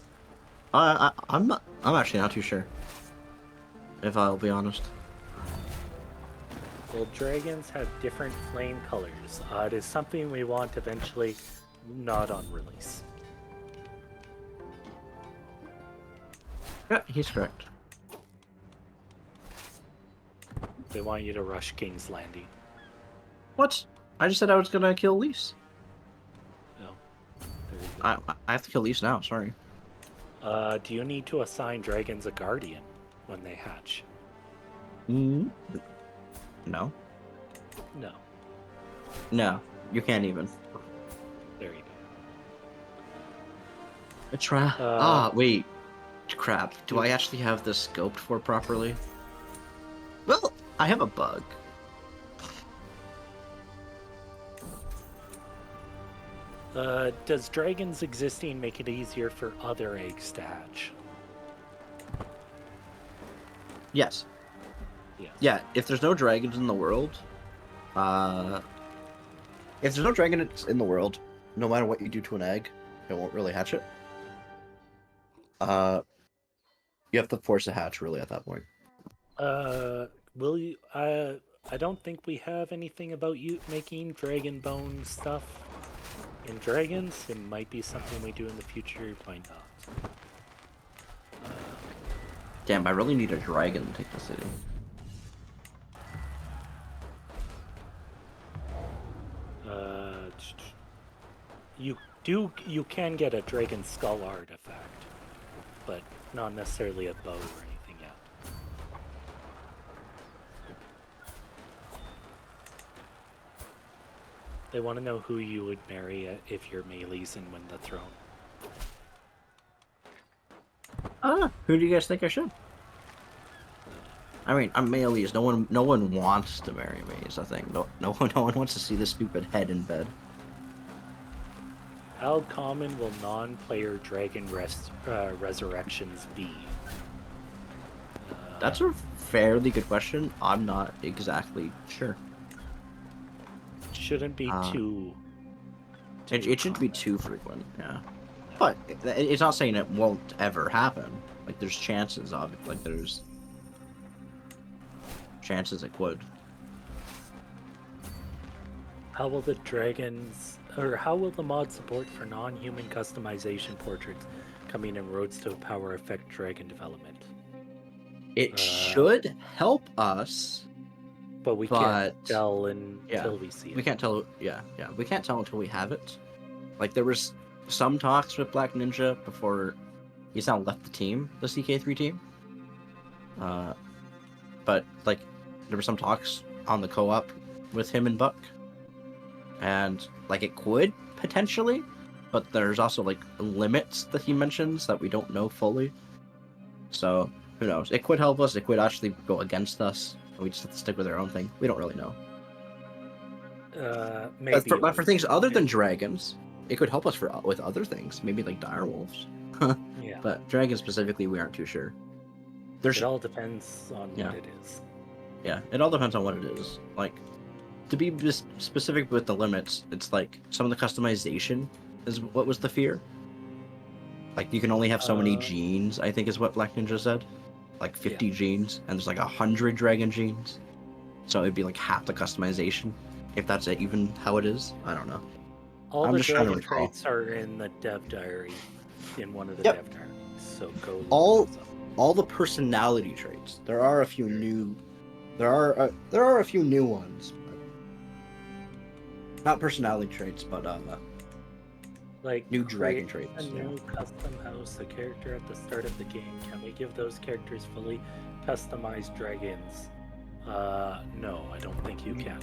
not. I'm actually not too sure. If I'll be honest. Well, dragons have different flame colors. It is something we want eventually, not on release. Yeah, he's correct. They want you to rush King's Landing. What? I just said I was gonna kill Lise. No. There you go. I have to kill Lise now. Sorry. Do you need to assign dragons a guardian when they hatch? No. No. No. You can't even. There you Wait. Crap. Do I actually have this scoped for properly? Well, I have a bug. Does dragons existing make it easier for other eggs to hatch? Yes. Yes. Yeah, if there's no dragons in the world, if there's no dragon in the world, no matter what you do to an egg, it won't really hatch it. You have to force a hatch really at that point. Will you? I don't think we have anything about you making dragon bone stuff in dragons. It might be something we do in the future. Why not? Damn, I really need a dragon to take the city. You can get a dragon skull artifact, but not necessarily a bow or anything yet. They want to know who you would marry if you're Melees and win the throne. Who do you guys think I should? I mean, I'm Melees. No one wants to marry me. Is the thing. No one wants to see this stupid head in bed. How common will non-player dragon resurrections be? That's a fairly good question. I'm not exactly sure. Shouldn't be too. It shouldn't be too frequent, yeah. But it's not saying it won't ever happen. Like, there's chances of it. Like, there's chances it would. How will the dragons, or how will the mod support for non-human customization portraits coming in Roads to Power affect dragon development? It should help us, but we can't tell until we see it. We can't tell. Yeah. We can't tell until we have it. Like, there was some talks with Black Ninja before he's now left the team, the CK3 team. But like, there were some talks on the co-op with him and Buck, and like, it could potentially, but there's also like limits that he mentions that we don't know fully. So who knows? It could help us. It could actually go against us. and we just have to stick with our own thing. We don't really know. Maybe. But for things other than dragons, it could help us with other things. Maybe like direwolves. Yeah. But dragons specifically, we aren't too sure. It all depends on Yeah. what it is. Yeah, it all depends on what it is. Like, to be specific with the limits, it's like some of the customization is what was the fear. Like, you can only have so many genes, I think is what Black Ninja said. Like 50 genes, and there's like 100 dragon genes. So it'd be like half the customization, if that's even how it is. I don't know. All I'm the just trying to dragon recall. traits are in the dev diary, in one of the Yep. dev diaries. So go look All- those up. All the personality traits. There are a few new. There are a few new ones. But not personality traits, but Like new dragon create traits. a Yeah. new custom house, a character at the start of the game. Can we give those characters fully customized dragons? No, I don't think you can.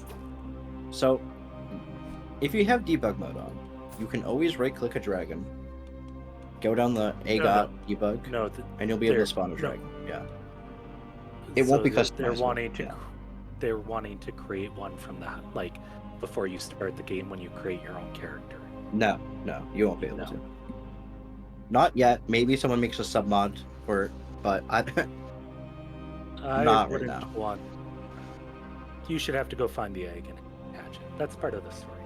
So, if you have debug mode on, you can always right-click a dragon, go down the AGOT debug, No, and you'll be able to spawn a dragon. Yeah. It won't be customized. They're wanting to. Yeah. They're wanting to create one from that, like before you start the game when you create your own character. No, you won't be able No. to. Not yet. Maybe someone makes a submod for it, but I Not right wouldn't now. want. You should have to go find the egg and hatch it. That's part of the story.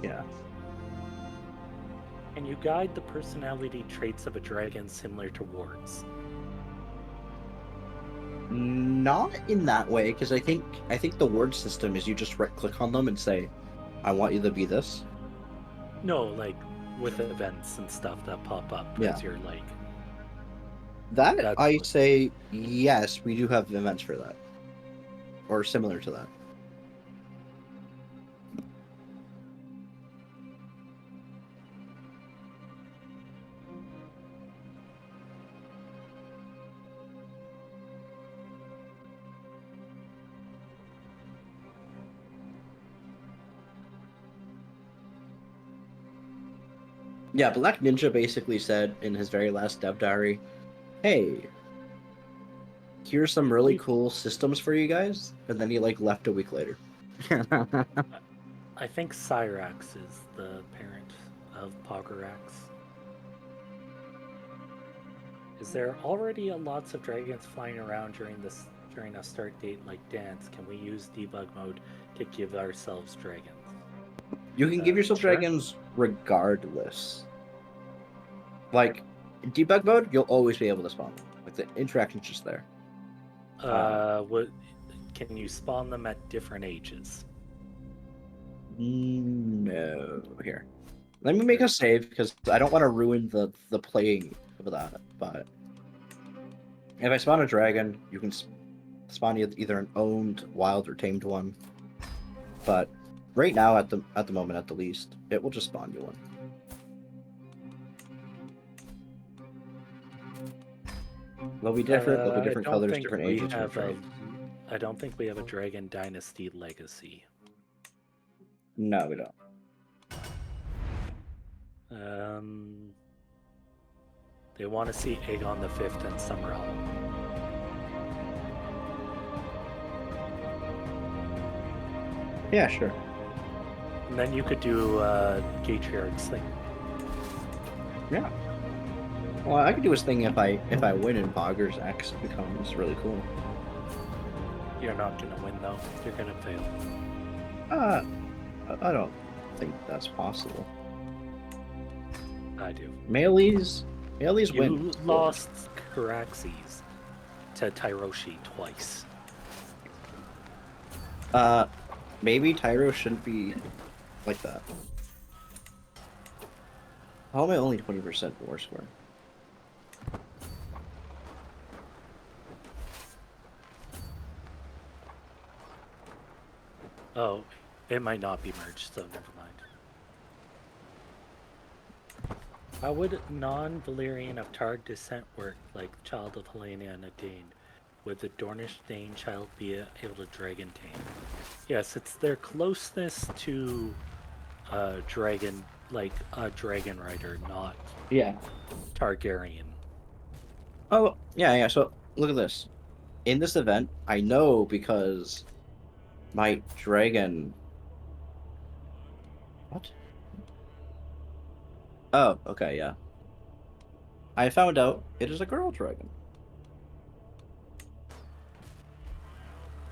yeah. And you guide the personality traits of a dragon similar to wards. Not in that way, because I think the word system is you just right-click on them and say, "I want you to be this." No, like with events and stuff that pop up Yeah. as you're like. That That's I what- say yes, we do have events for that, or similar to that. Yeah, Black Ninja basically said in his very last dev diary, "Hey, here's some really cool systems for you guys," and then he like left a week later. I think Cyrax is the parent of Poggerax. Is there already lots of dragons flying around during a start date like dance? Can we use debug mode to give ourselves dragons? You can give yourself Sure. dragons regardless. Like in debug mode, you'll always be able to spawn them. Like the interaction's just there. Can you spawn them at different ages? No, here. Let me make a save because I don't want to ruin the playing of that. But if I spawn a dragon, you can spawn either an owned, wild, or tamed one. But right now, at the moment, at the least, it will just spawn you one. They'll be different. They'll be different colors, different ages, different traits. I don't think we have a Dragon Dynasty legacy. No, we don't. They want to see Aegon the Fifth and Summerall. Yeah, sure. And then you could do Gatriarch's thing. Yeah. Well, I could do his thing if I win and Bogger's X becomes really cool. You're not gonna win though. You're gonna fail. I don't think that's possible. I do. Melees win. You lost Caraxes to Tyroshi twice. Maybe Tyro shouldn't be like that. How am I only 20% war score? Oh, it might not be merged, so never mind. How would non-Valyrian of Targ descent work, like Child of Helena and a Dane? Would the Dornish Dane child be able to dragon tame? Yes, it's their closeness to dragon, like a dragon rider, not Yeah. Targaryen. Oh, yeah. So look at this. in this event, I know because my dragon. What? Oh, okay, yeah. I found out it is a girl dragon.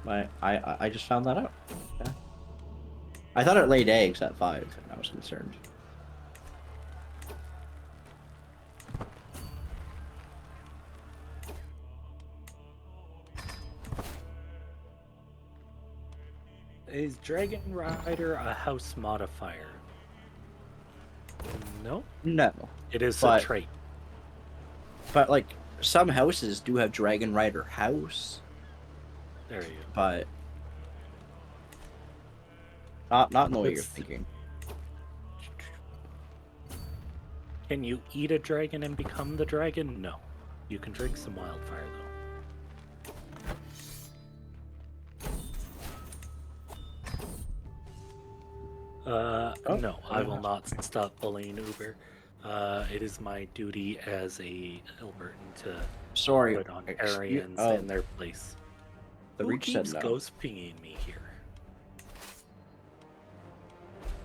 I just found that out. Yeah. I thought it laid eggs at 5, and I was concerned. Is Dragon Rider a house modifier? No, No, it is a but trait. like some houses do have Dragon Rider House, There you go. but not in the way you're Let's- thinking. Can you eat a dragon and become the dragon? No. You can drink some wildfire though. No, I will not stop bullying Uber. It is my duty as a Albertan to Sorry, put Ontarians in their place. the Who Reach said keeps no. ghost pinging me here?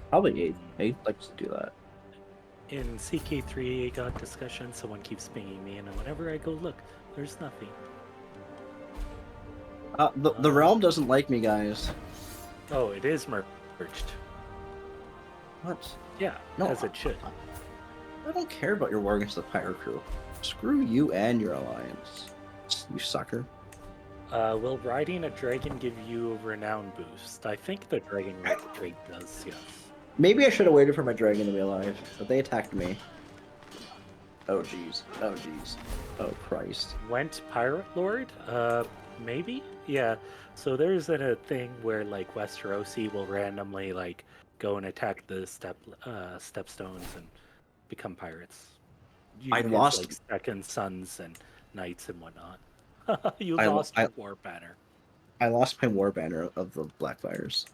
Probably 8. 8 likes to do that. In CK3 AGOT discussion, someone keeps pinging me, and whenever I go look, there's nothing. The realm doesn't like me, guys. Oh, it is merged. What? Yeah, No, as it should. I don't care about your war against the pirate crew. Screw you and your alliance, you sucker. Will riding a dragon give you a renown boost? I think the dragon trait does, yes. Maybe I should have waited for my dragon to be alive, but they attacked me. Oh jeez. Oh jeez. Oh Christ. Went Pirate Lord? Maybe? Yeah. So there's a thing where like Westerosi will randomly like go and attack the stepstones and become pirates. I It's lost- like second sons and knights and whatnot. You I- lost I- your war banner. I lost my war banner of the Blackfires.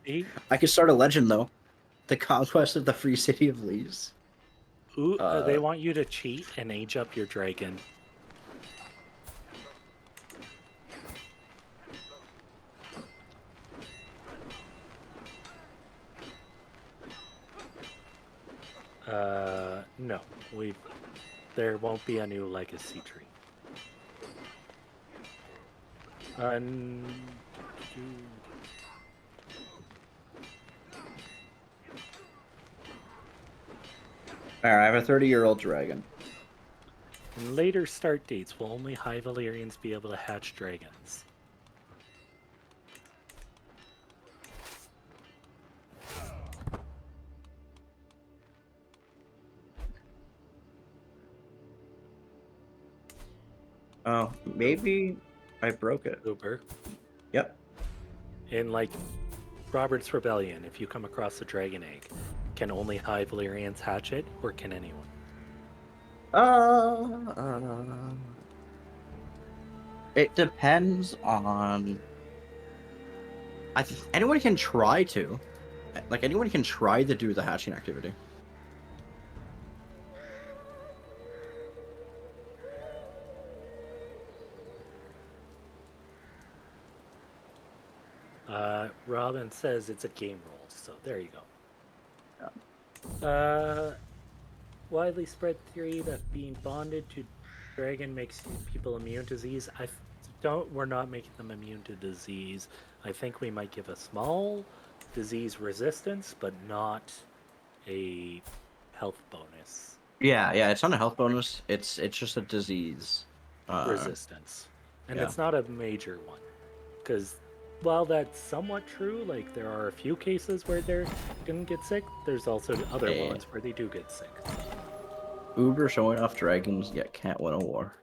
See? I could start a legend though. The conquest of the free city of Lees. Ooh, they want you to cheat and age up your dragon. No, there won't be a new legacy tree. Alright, I have a 30-year-old dragon. In later start dates, will only High Valyrians be able to hatch dragons? Oh, maybe I broke it. Uber. Yep. In like Robert's Rebellion, if you come across a dragon egg, can only High Valyrians hatch it, or can anyone? It depends on. Anyone can try to. Like, anyone can try to do the hatching activity. Robin says it's a game rule, so there you go. Widely spread theory that being bonded to dragon makes people immune to disease. We're not making them immune to disease. I think we might give a small disease resistance, but not a health bonus. Yeah, it's not a health bonus. It's just a disease resistance, and yeah. it's not a major one, because while that's somewhat true, like there are a few cases where they didn't get sick, there's also other ones where they do get sick. Uber showing off dragons yet can't win a war.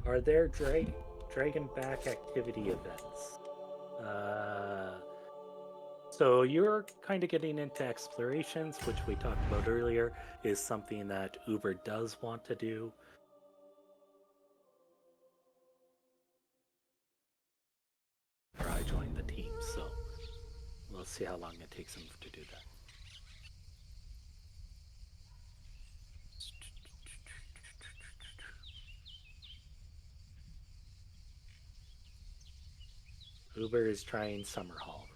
Are there dragon back activity events? So you're kind of getting into explorations, which we talked about earlier, is something that Uber does want to do. I joined the team, so we'll see how long it takes him to do that. Uber is trying Summer Hall.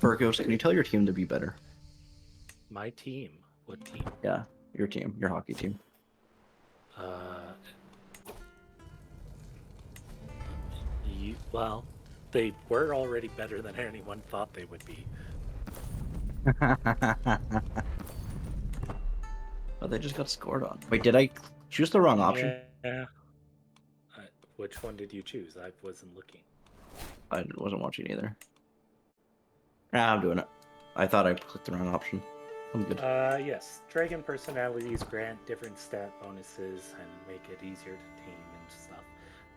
Virgos, can you tell your team to be better? My team. What team? Yeah, your team, your hockey team. Well, they were already better than anyone thought they would be. Oh, they just got scored on. Wait, did I choose the wrong option? Yeah. Which one did you choose? I wasn't looking. I wasn't watching either. Ah, I'm doing it. I thought I clicked the wrong option. I'm good. Yes. Dragon personalities grant different stat bonuses and make it easier to tame and stuff.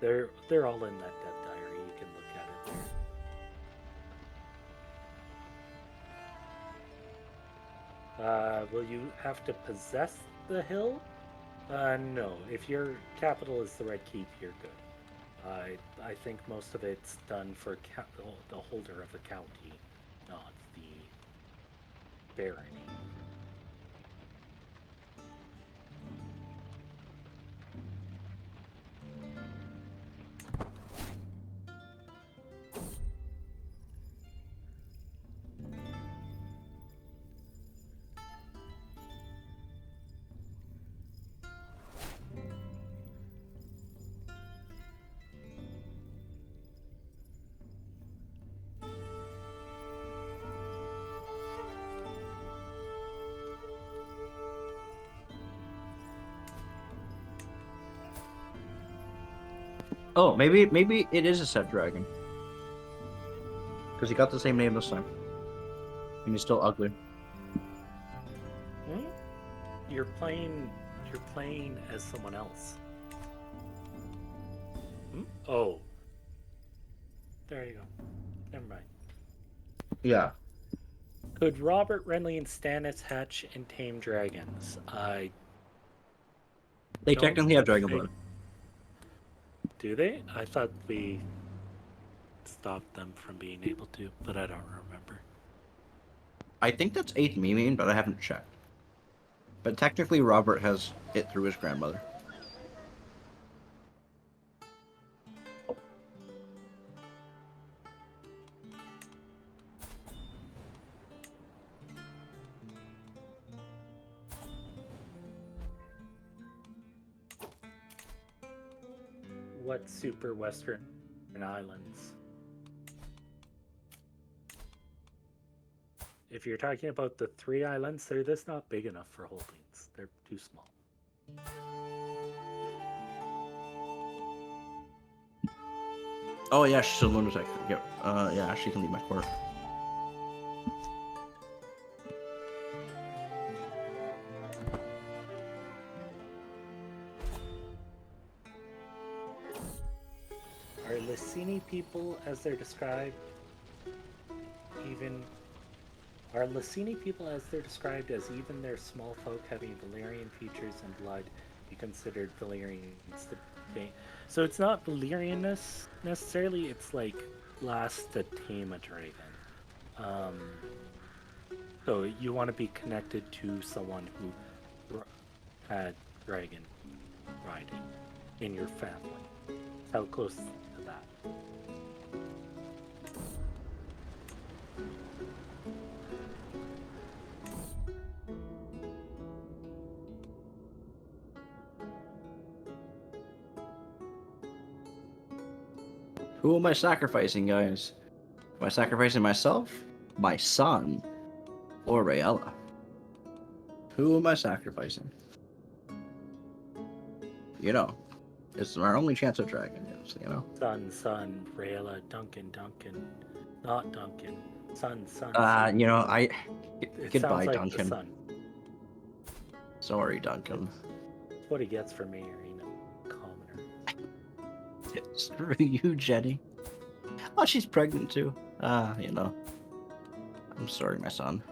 They're all in that dev diary. You can look at it there. Will you have to possess the hill? No. If your capital is the Red Keep, you're good. I think most of it's done for the holder of the county, not the barony. Oh, maybe it is a set dragon. Because he got the same name this time. And he's still ugly. Hmm? You're playing as someone else. Hmm? Oh. There you go. Never mind. Yeah. Could Robert, Renly, and Stannis hatch and tame dragons? They Don't technically have dragon think- blood. Do they? I thought we stopped them from being able to, but I don't remember. I think that's 8th Mimine, but I haven't checked. But technically Robert has it through his grandmother. What super western islands? If you're talking about the 3 islands, they're just not big enough for holdings. They're too small. Oh yeah, she's a lunatic. Yeah, she can leave my court. Are Lysini people, as they're described, even... Are Lysini people, as they're described, as even their small folk having Valyrian features and blood, be considered Valyrians? So it's not Valyrianness necessarily, it's like last to tame a dragon. So you want to be connected to someone who had dragon riding in your family. How close to that? Who am I sacrificing, guys? Am I sacrificing myself, my son, or Rayella? Who am I sacrificing? You know, it's our only chance at dragon, yes, you know? Son, Rayla, Duncan, not Duncan. Son. You know, It goodbye, sounds like Duncan. the son. Sorry, Duncan. That's what he gets for marrying a commoner. Screw you, Jenny. Oh, she's pregnant too. You know. I'm sorry, my son.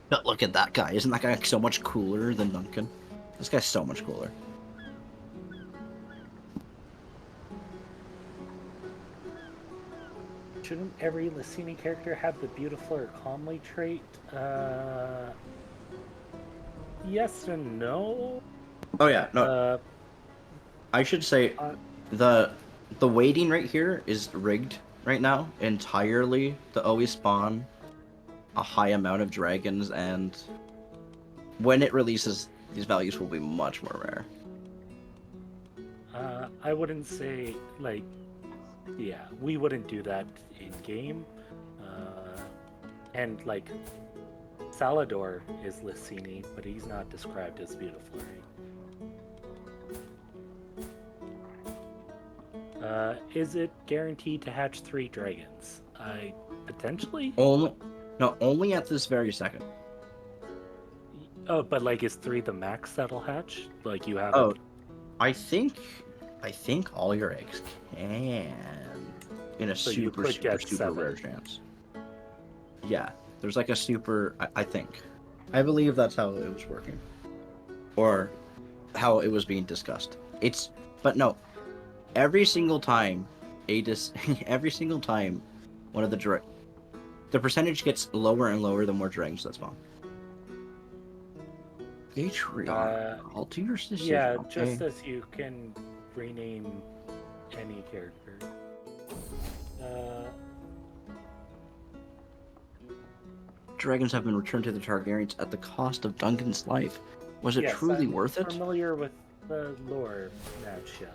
But look at that guy. Isn't that guy so much cooler than Duncan? This guy's so much cooler. shouldn't every Lysini character have the beautiful or calmly trait? Yes and no. Oh yeah, no. Uh, I should say uh, the weighting right here is rigged right now entirely to always spawn a high amount of dragons, and when it releases, these values will be much more rare. I wouldn't say like, yeah, we wouldn't do that in game. And like, Salador is Lysini, but he's not described as beautiful, right? Is it guaranteed to hatch 3 dragons? Potentially. Only at this very second. Oh, but like, is 3 the max that'll hatch? Like, you have Oh, it. I think all your eggs can in a So you super could get super 7. rare chance. Yeah, there's like a super. I think, I believe that's how it was working, or how it was being discussed. But no, every single time, every single time, one of the percentage gets lower and lower the more dragons that spawn. Patreon, I'll do your decision. Yeah, okay? just as you can rename any character. Dragons have been returned to the Targaryens at the cost of Duncan's life. Was it yes, truly I'm worth it? Familiar with the lore, Nadsha,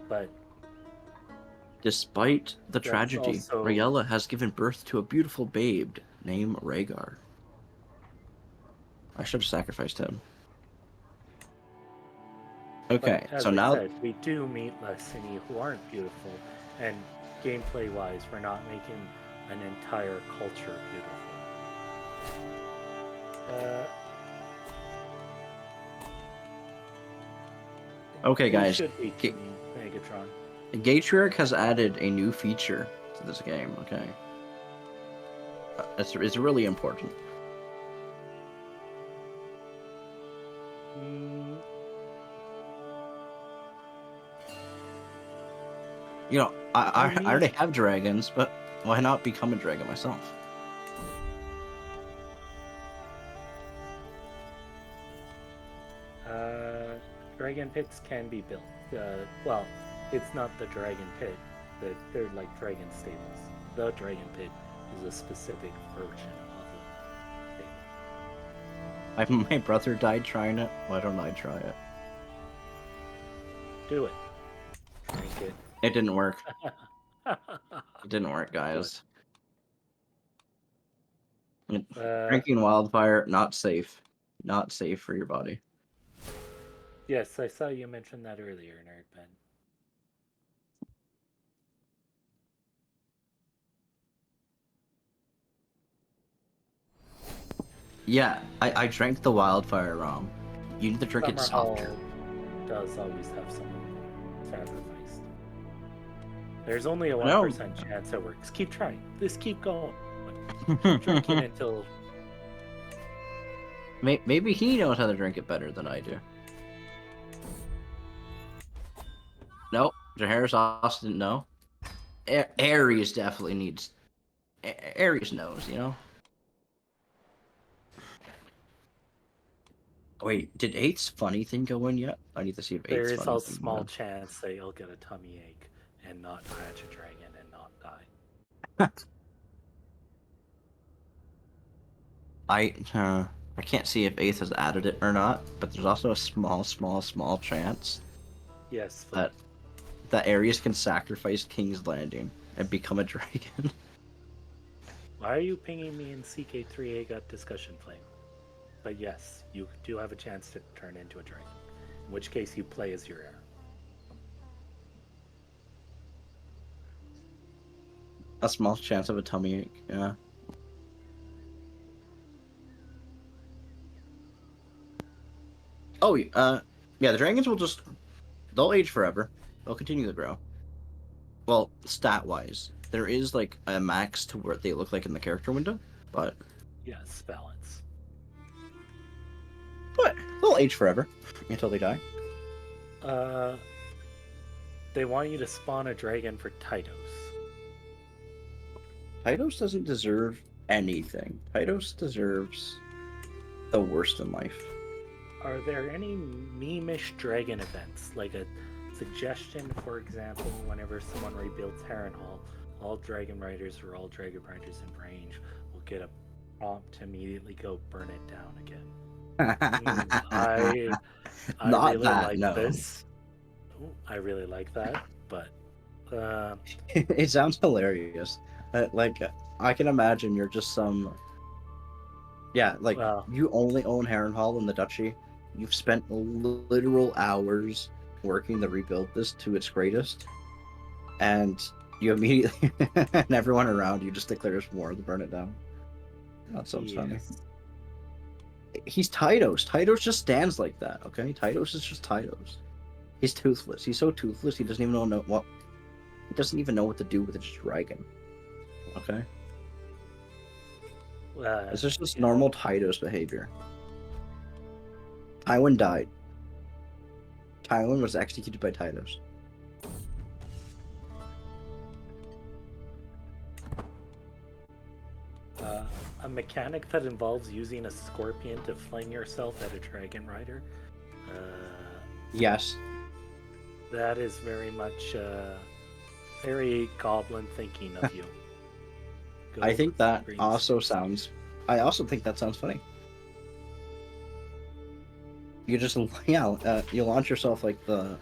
but Despite the tragedy, also... Rhaella has given birth to a beautiful babe named Rhaegar. I should have sacrificed him. Okay, as so I now said, we do meet Lysini who aren't beautiful, and gameplay-wise, we're not making an entire culture beautiful. okay, Who guys. should be teaming Megatron? Gatriarch has added a new feature to this game. Okay, it's really important. You know, I already have dragons, but why not become a dragon myself? Dragon pits can be built. Well, it's not the dragon pit. They're like dragon stables. The dragon pit is a specific version of it. My brother died trying it. Why don't I try it? Do it. Drink it. It didn't work. It didn't work, guys. Drinking wildfire, not safe. Not safe for your body. Yes, I saw you mention that earlier, Nerdben. Yeah, I drank the wildfire rum. You need to drink it softer. Hall does always have someone sacrificed. There's only a 1% chance it works. Keep trying. Just keep going. Drink it until... Maybe he knows how to drink it better than I do. Nope. Jaharis Austin, no. Ares definitely needs... Ares knows, you know? Wait, did 8's funny thing go in yet? I need to see if 8's There is funny a thing small went. chance that you'll get a tummy ache and not hatch a dragon and not die. I can't see if 8th has added it or not, but there's also a small chance Yes, that Ares can sacrifice King's Landing and become a dragon. Why are you pinging me in CK3 AGOT discussion flame? But yes, you do have a chance to turn into a dragon. In which case you play as your heir. A small chance of a tummy ache, yeah. Oh, yeah, the dragons they'll age forever. They'll continue to grow. Well, stat-wise, there is like a max to what they look like in the character window, but... Yes, balance. But they'll age forever until they die. They want you to spawn a dragon for Tytos. Tytos doesn't deserve anything. Tytos deserves the worst in life. Are there any meme-ish dragon events? Like a suggestion, for example, whenever someone rebuilds Harrenhal, all dragon riders or all dragon riders in range will get a prompt to immediately go burn it down again. I Not really that, like no. this. Ooh, I really like that, but It sounds hilarious. Like, I can imagine you're just some. Yeah, like, well, you only own Harrenhal in the Duchy. You've spent literal hours working to rebuild this to its greatest, and you immediately and everyone around you just declares war to burn it down. That sounds funny. yes. He's Tytos. Tytos just stands like that, okay? Tytos is just Tytos. He's toothless. He's so toothless he doesn't even know what he doesn't even know what to do with his dragon. Okay? This is just normal Tytos behavior. Tywin died. Tywin was executed by Tytos. A mechanic that involves using a scorpion to fling yourself at a dragon rider. Yes. That is very much very goblin thinking of you. I think that Green also Six. sounds. I also think that sounds funny. You just you launch yourself like the.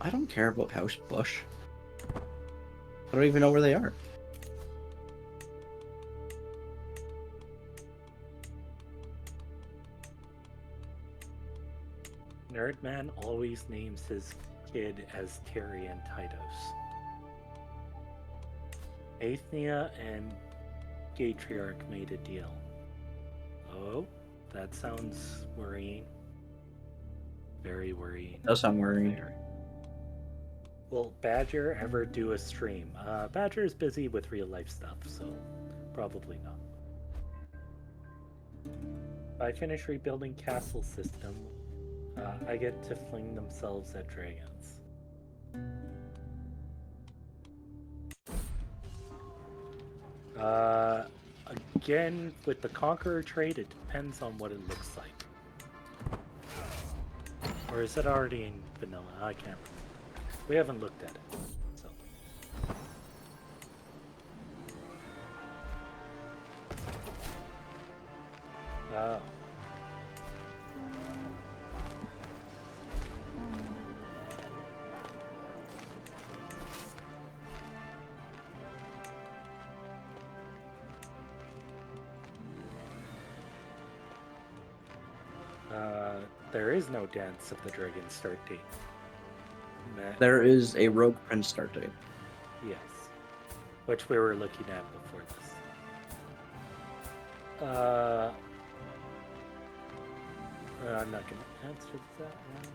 I don't care about House Bush. I don't even know where they are. Nerdman always names his kid as Tyrion Tytos. Athnia and Gatriarch made a deal. Oh, that sounds worrying. Very worrying. Does sound worrying. There. Will Badger ever do a stream? Badger is busy with real life stuff, so probably not. If I finish rebuilding castle system, I get to fling themselves at dragons. Again, with the Conqueror trait, it depends on what it looks like. Or is it already in vanilla? I can't remember. We haven't looked at it. So. Oh. There is no Dance of the Dragon start date. There is a Rogue Prince start date. Yes. Which we were looking at before this. I'm not going to answer that one.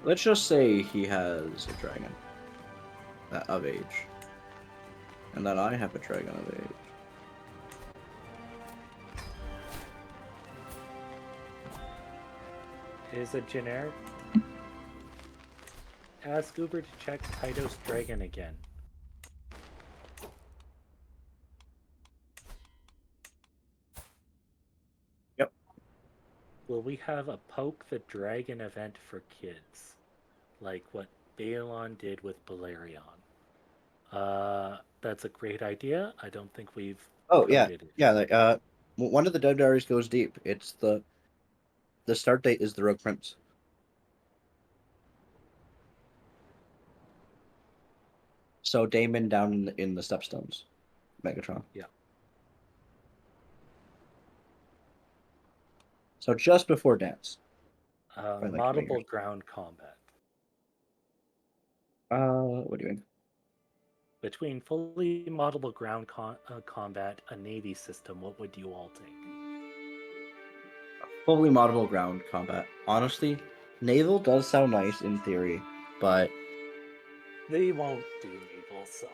Let's just say he has a dragon of age. And that I have a dragon of age. Is a generic. Ask Uber to check Tytos Dragon again. Yep. Will we have a Poke the Dragon event for kids? Like what Balon did with Balerion? That's a great idea. I don't think we've Oh yeah, coded it. yeah. Like one of the Dead Diaries goes deep. It's the start date is the Rogue Prince. So Damon down in the Stepstones, Megatron. Yeah. So just before Dance. Like Moddable ground combat. What do you mean? Between fully moddable ground combat, a navy system, what would you all take? Fully moddable ground combat. Honestly, naval does sound nice in theory, but They won't do naval, so.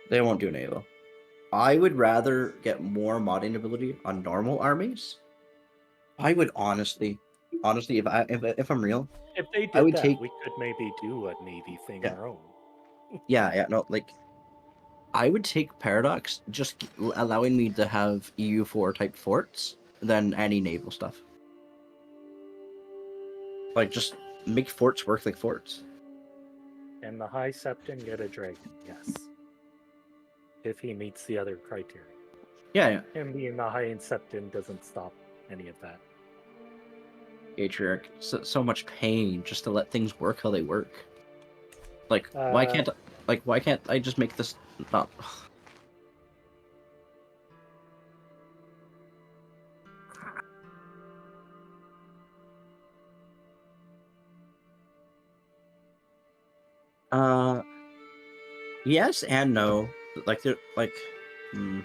they won't do naval. I would rather get more modding ability on normal armies. I would honestly, if I'm real, If they I did would that, take. we could maybe do a navy thing Yeah. our own. Yeah, no, like I would take Paradox, just allowing me to have EU4 type forts than any naval stuff. Like, just make forts work like forts. And the High Septon get a dragon, yes. If he meets the other criteria. Yeah, Him being the High Septon doesn't stop any of that. Patriarch. So much pain just to let things work how they work. Like, why can't I just make this not? Yes and no. Like they're like, Well,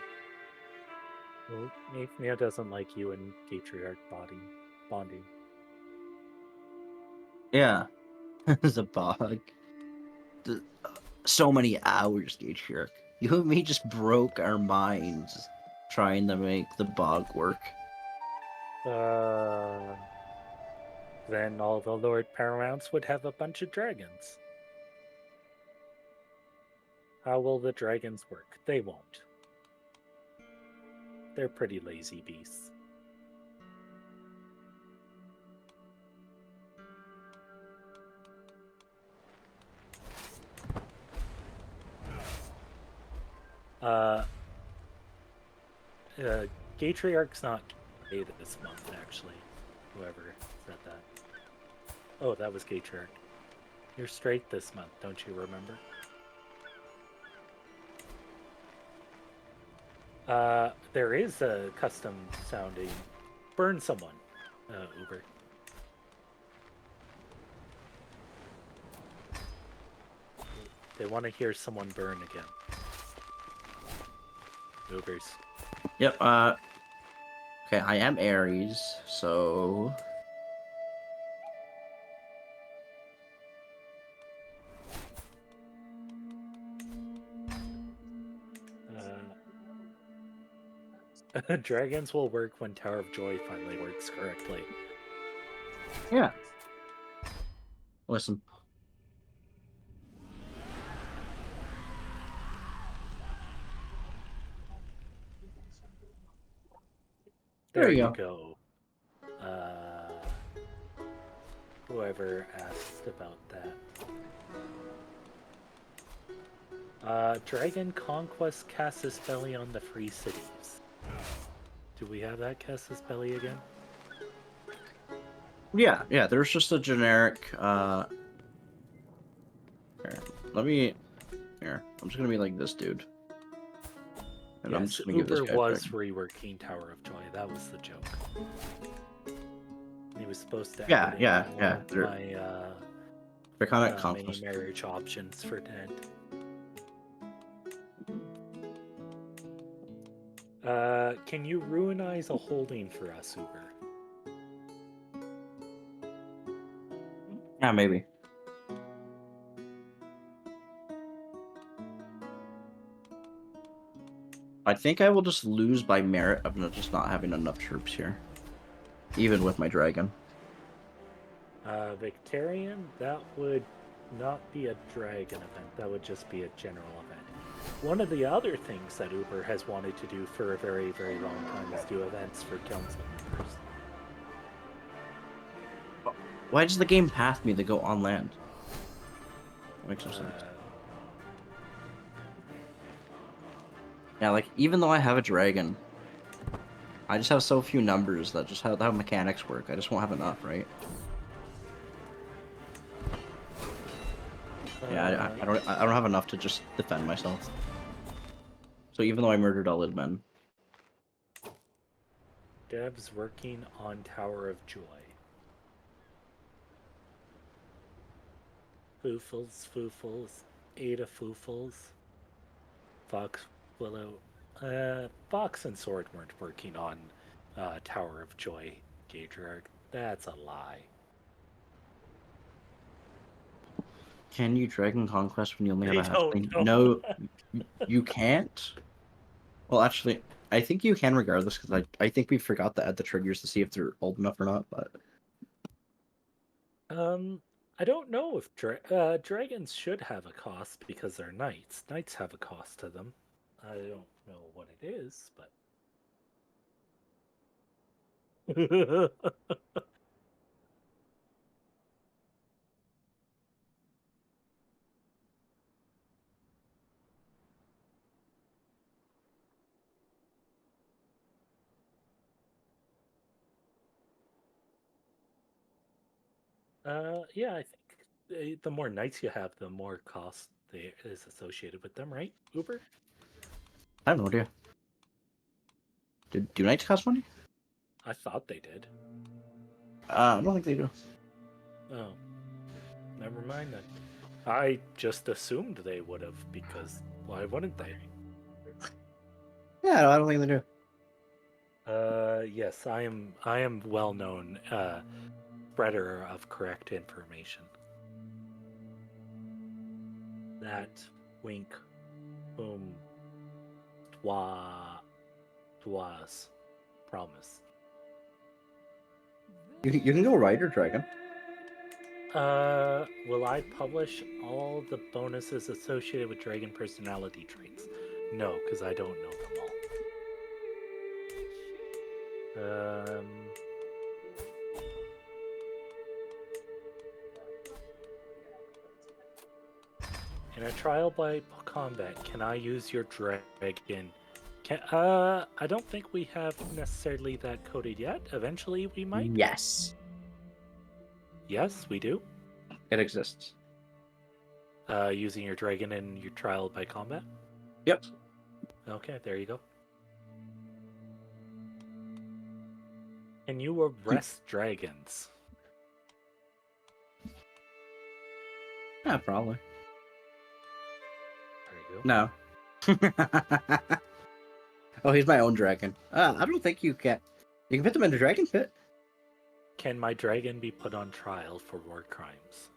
Nathnia doesn't like you and Patriarch bonding. yeah, it's a bug. So many hours, Patriarch. You and me just broke our minds trying to make the bog work. Then all the Lord Paramounts would have a bunch of dragons. How will the dragons work? They won't. They're pretty lazy beasts. Gatriarch's not gay this month, actually. Whoever said that. Oh, that was Gatriarch. You're straight this month, don't you remember? There is a custom sounding burn someone, Uber. They want to hear someone burn again. Ubers. Yep. Okay, I am Aries, so. Dragons will work when Tower of Joy finally works correctly. Yeah. Listen. There you go. Whoever asked about that. Dragon Conquest Casus Belli on the Free Cities. Do we have that Casus Belli again? Yeah, there's just a generic, here, let me, here, I'm just gonna be like this dude. And I'm Yes, just gonna give this Uber guy was dragon. reworking Tower of Joy. That was the joke. He was supposed to Yeah, add in yeah. my Draconic many Conquest. marriage options for Ted. Can you ruinize a holding for us, Uber? Yeah, maybe. I think I will just lose by merit of just not having enough troops here. Even with my dragon. Victorian, that would not be a dragon event. That would just be a general event. One of the other things that Uber has wanted to do for a very, very long time is do events for council members. Why does the game path me to go on land? That makes no sense. Yeah, like, even though I have a dragon, I just have so few numbers that just how mechanics work. I just won't have enough, right? Yeah, I don't have enough to just defend myself. So even though I murdered all his men. Dev's working on Tower of Joy. Foofles, Ada Foofles, Fox Willow. Fox and Sword weren't working on Tower of Joy, Gatriarch. That's a lie. Can you Dragon Conquest when you only have a They halfling? don't No, you can't. Well, actually, I think you can regardless, because I think we forgot to add the triggers to see if they're old enough or not, but... I don't know if dragons should have a cost because they're knights. Knights have a cost to them. I don't know what it is, but. Yeah, I think the more knights you have, the more cost is associated with them, right? Uber? I have no idea. Do knights cost money? I thought they did. I don't think they do. Oh, never mind then. I just assumed they would have because why wouldn't they? Yeah, no, I don't think they do. Yes, I am well known spreader of correct information. That wink, boom, twas promise. You can go Rider Dragon. Will I publish all the bonuses associated with dragon personality traits? No, because I don't know them all. In a trial by combat, can I use your dragon? I don't think we have necessarily that coded yet. Eventually, we might. Yes, Yes, we do. it exists. Using your dragon in your trial by combat. Yep. Okay, there you go. Can you arrest dragons? Yeah, probably. There you go. No. Oh, he's my own dragon. I don't think you can. You can put them in the dragon pit. Can my dragon be put on trial for war crimes?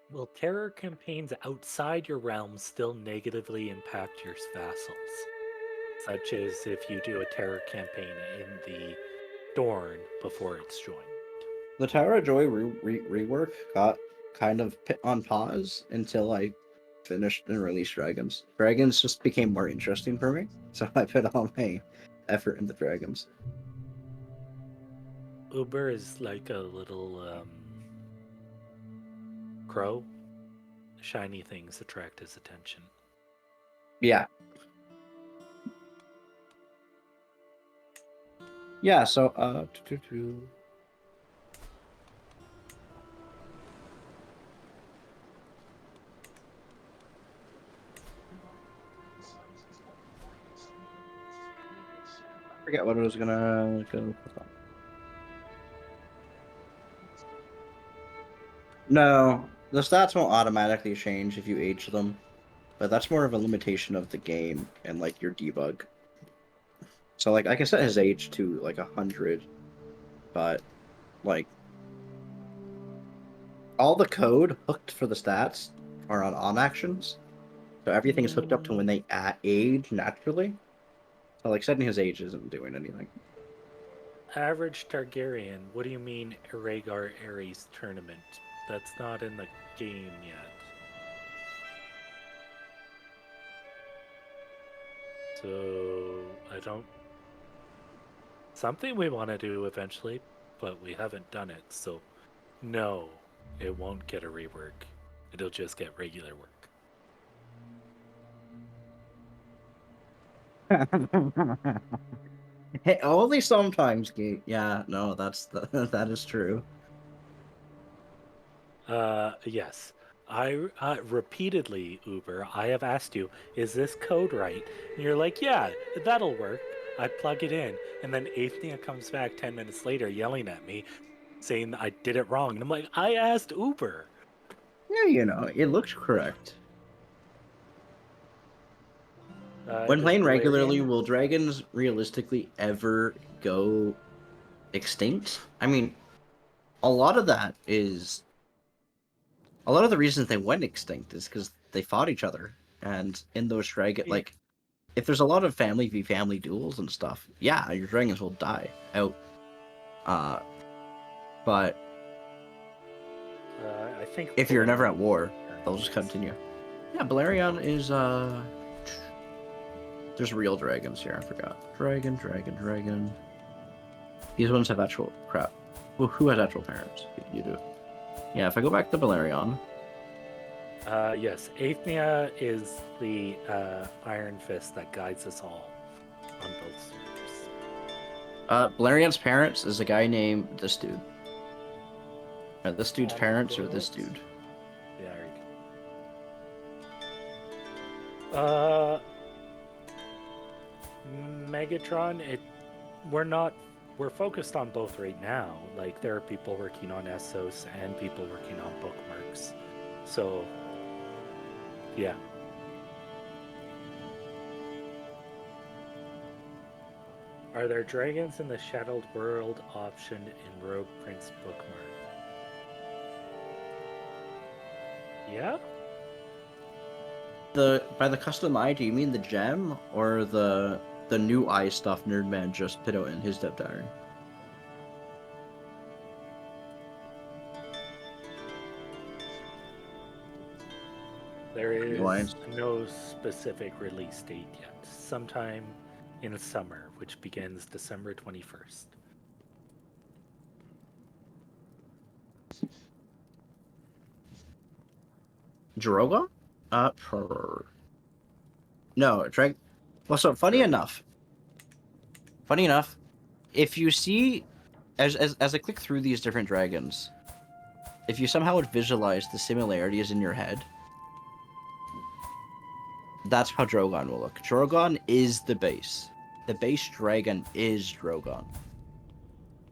Will terror campaigns outside your realm still negatively impact your vassals? Such as if you do a terror campaign in the Dorne before it's joined. The Tower of Joy rework got kind of put on pause until I finished and released Dragons. Dragons just became more interesting for me, so I put all my effort into Dragons. Uber is like a little crow. Shiny things attract his attention. Yeah. Yeah, so, I forget what I was gonna go. No, the stats won't automatically change if you age them, but that's more of a limitation of the game and like your debug. So like I can set his age to like 100, but like all the code hooked for the stats are on actions, so everything is hooked up to when they age naturally. So like setting his age isn't doing anything. Average Targaryen, what do you mean Rhaegar Ares tournament? That's not in the game yet. So, I don't... Something we want to do eventually, but we haven't done it, so no, it won't get a rework. It'll just get regular work. Hey, only sometimes, Gate. Yeah, no, that is true. Yes. I repeatedly, Uber, I have asked you, is this code right? And you're like, yeah, that'll work. I plug it in, and then Athenia comes back 10 minutes later yelling at me, saying I did it wrong. And I'm like, I asked Uber. Yeah, you know, it looks correct. When Does playing regularly, Balerion... will dragons realistically ever go extinct? I mean, a lot of that is a lot of the reasons they went extinct is because they fought each other, and in those dragon Yeah. like if there's a lot of family v family duels and stuff, yeah, your dragons will die out. Uh, But I think if you're never at Valerian war, turns they'll just is- continue. Yeah, Balerion is there's real dragons here. I forgot. Dragon. These ones have actual crap. Well, who has actual parents? You do. Yeah, if I go back to Balerion, Yes, Aethnia is the Iron Fist that guides us all on both servers. Balerion's parents is a guy named this dude. This dude's And parents are this quotes. dude. Yeah, there you go. Megatron, we're focused on both right now. Like, there are people working on Essos and people working on bookmarks. So, yeah. Are there dragons in the Shadowed World optioned in Rogue Prince bookmark? Yeah? By the custom eye, do you mean the gem or the new eye stuff Nerdman just put out in his dev diary? There is Alliance. no specific release date yet. Sometime in summer, which begins December 21st. Drogon? No, drag. Well, so funny enough, if you see, as I click through these different dragons, if you somehow would visualize the similarities in your head, that's how Drogon will look. Drogon is the base. The base dragon is Drogon.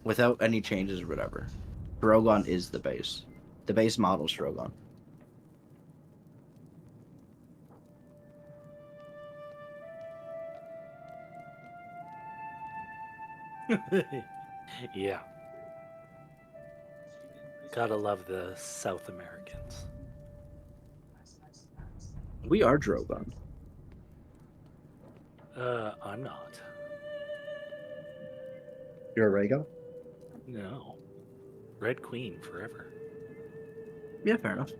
Without any changes or whatever. Drogon is the base. The base model is Drogon. Yeah. Gotta love the South Americans. We are Drogon. I'm not. You're a Rhaegal? No. Red Queen forever. Yeah, fair enough.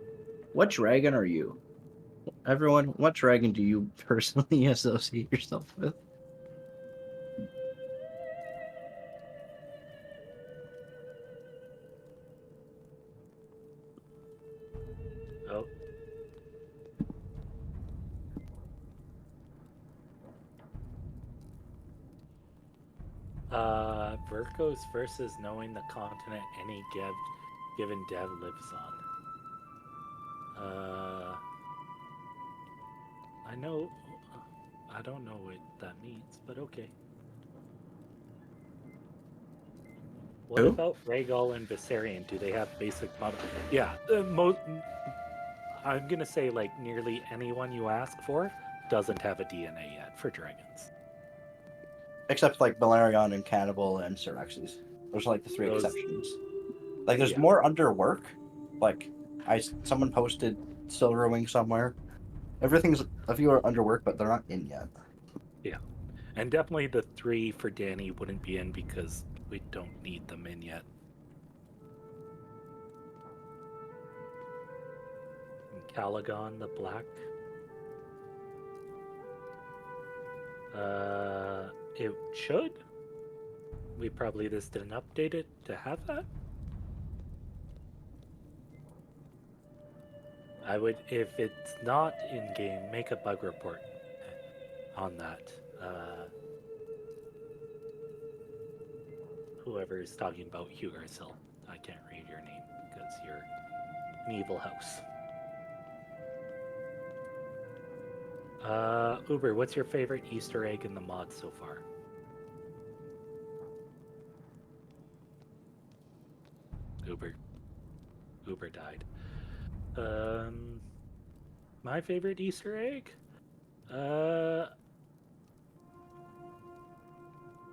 What dragon are you? Everyone, what dragon do you personally associate yourself with? Oh. Virgos versus knowing the continent any given dev lives on. I don't know what that means, but okay. What Who? about Rhaegal and Viserion? Do they have basic model? Yeah, I'm gonna say like nearly anyone you ask for doesn't have a DNA yet for dragons. Except like Balerion and Cannibal and Syraxes. Those are like the three Those- exceptions. Like there's Yeah. more under work. Like someone posted Silverwing somewhere. Everything's a few are under work, but they're not in yet. Yeah, and definitely the 3 for Danny wouldn't be in because we don't need them in yet. And Calagon the Black. It should. We probably just didn't update it to have that. I would, if it's not in game, make a bug report on that. Whoever is talking about Hugh Garcelle, I can't read your name because you're an evil house. Uber, what's your favorite Easter egg in the mod so far? Uber died. My favorite Easter egg?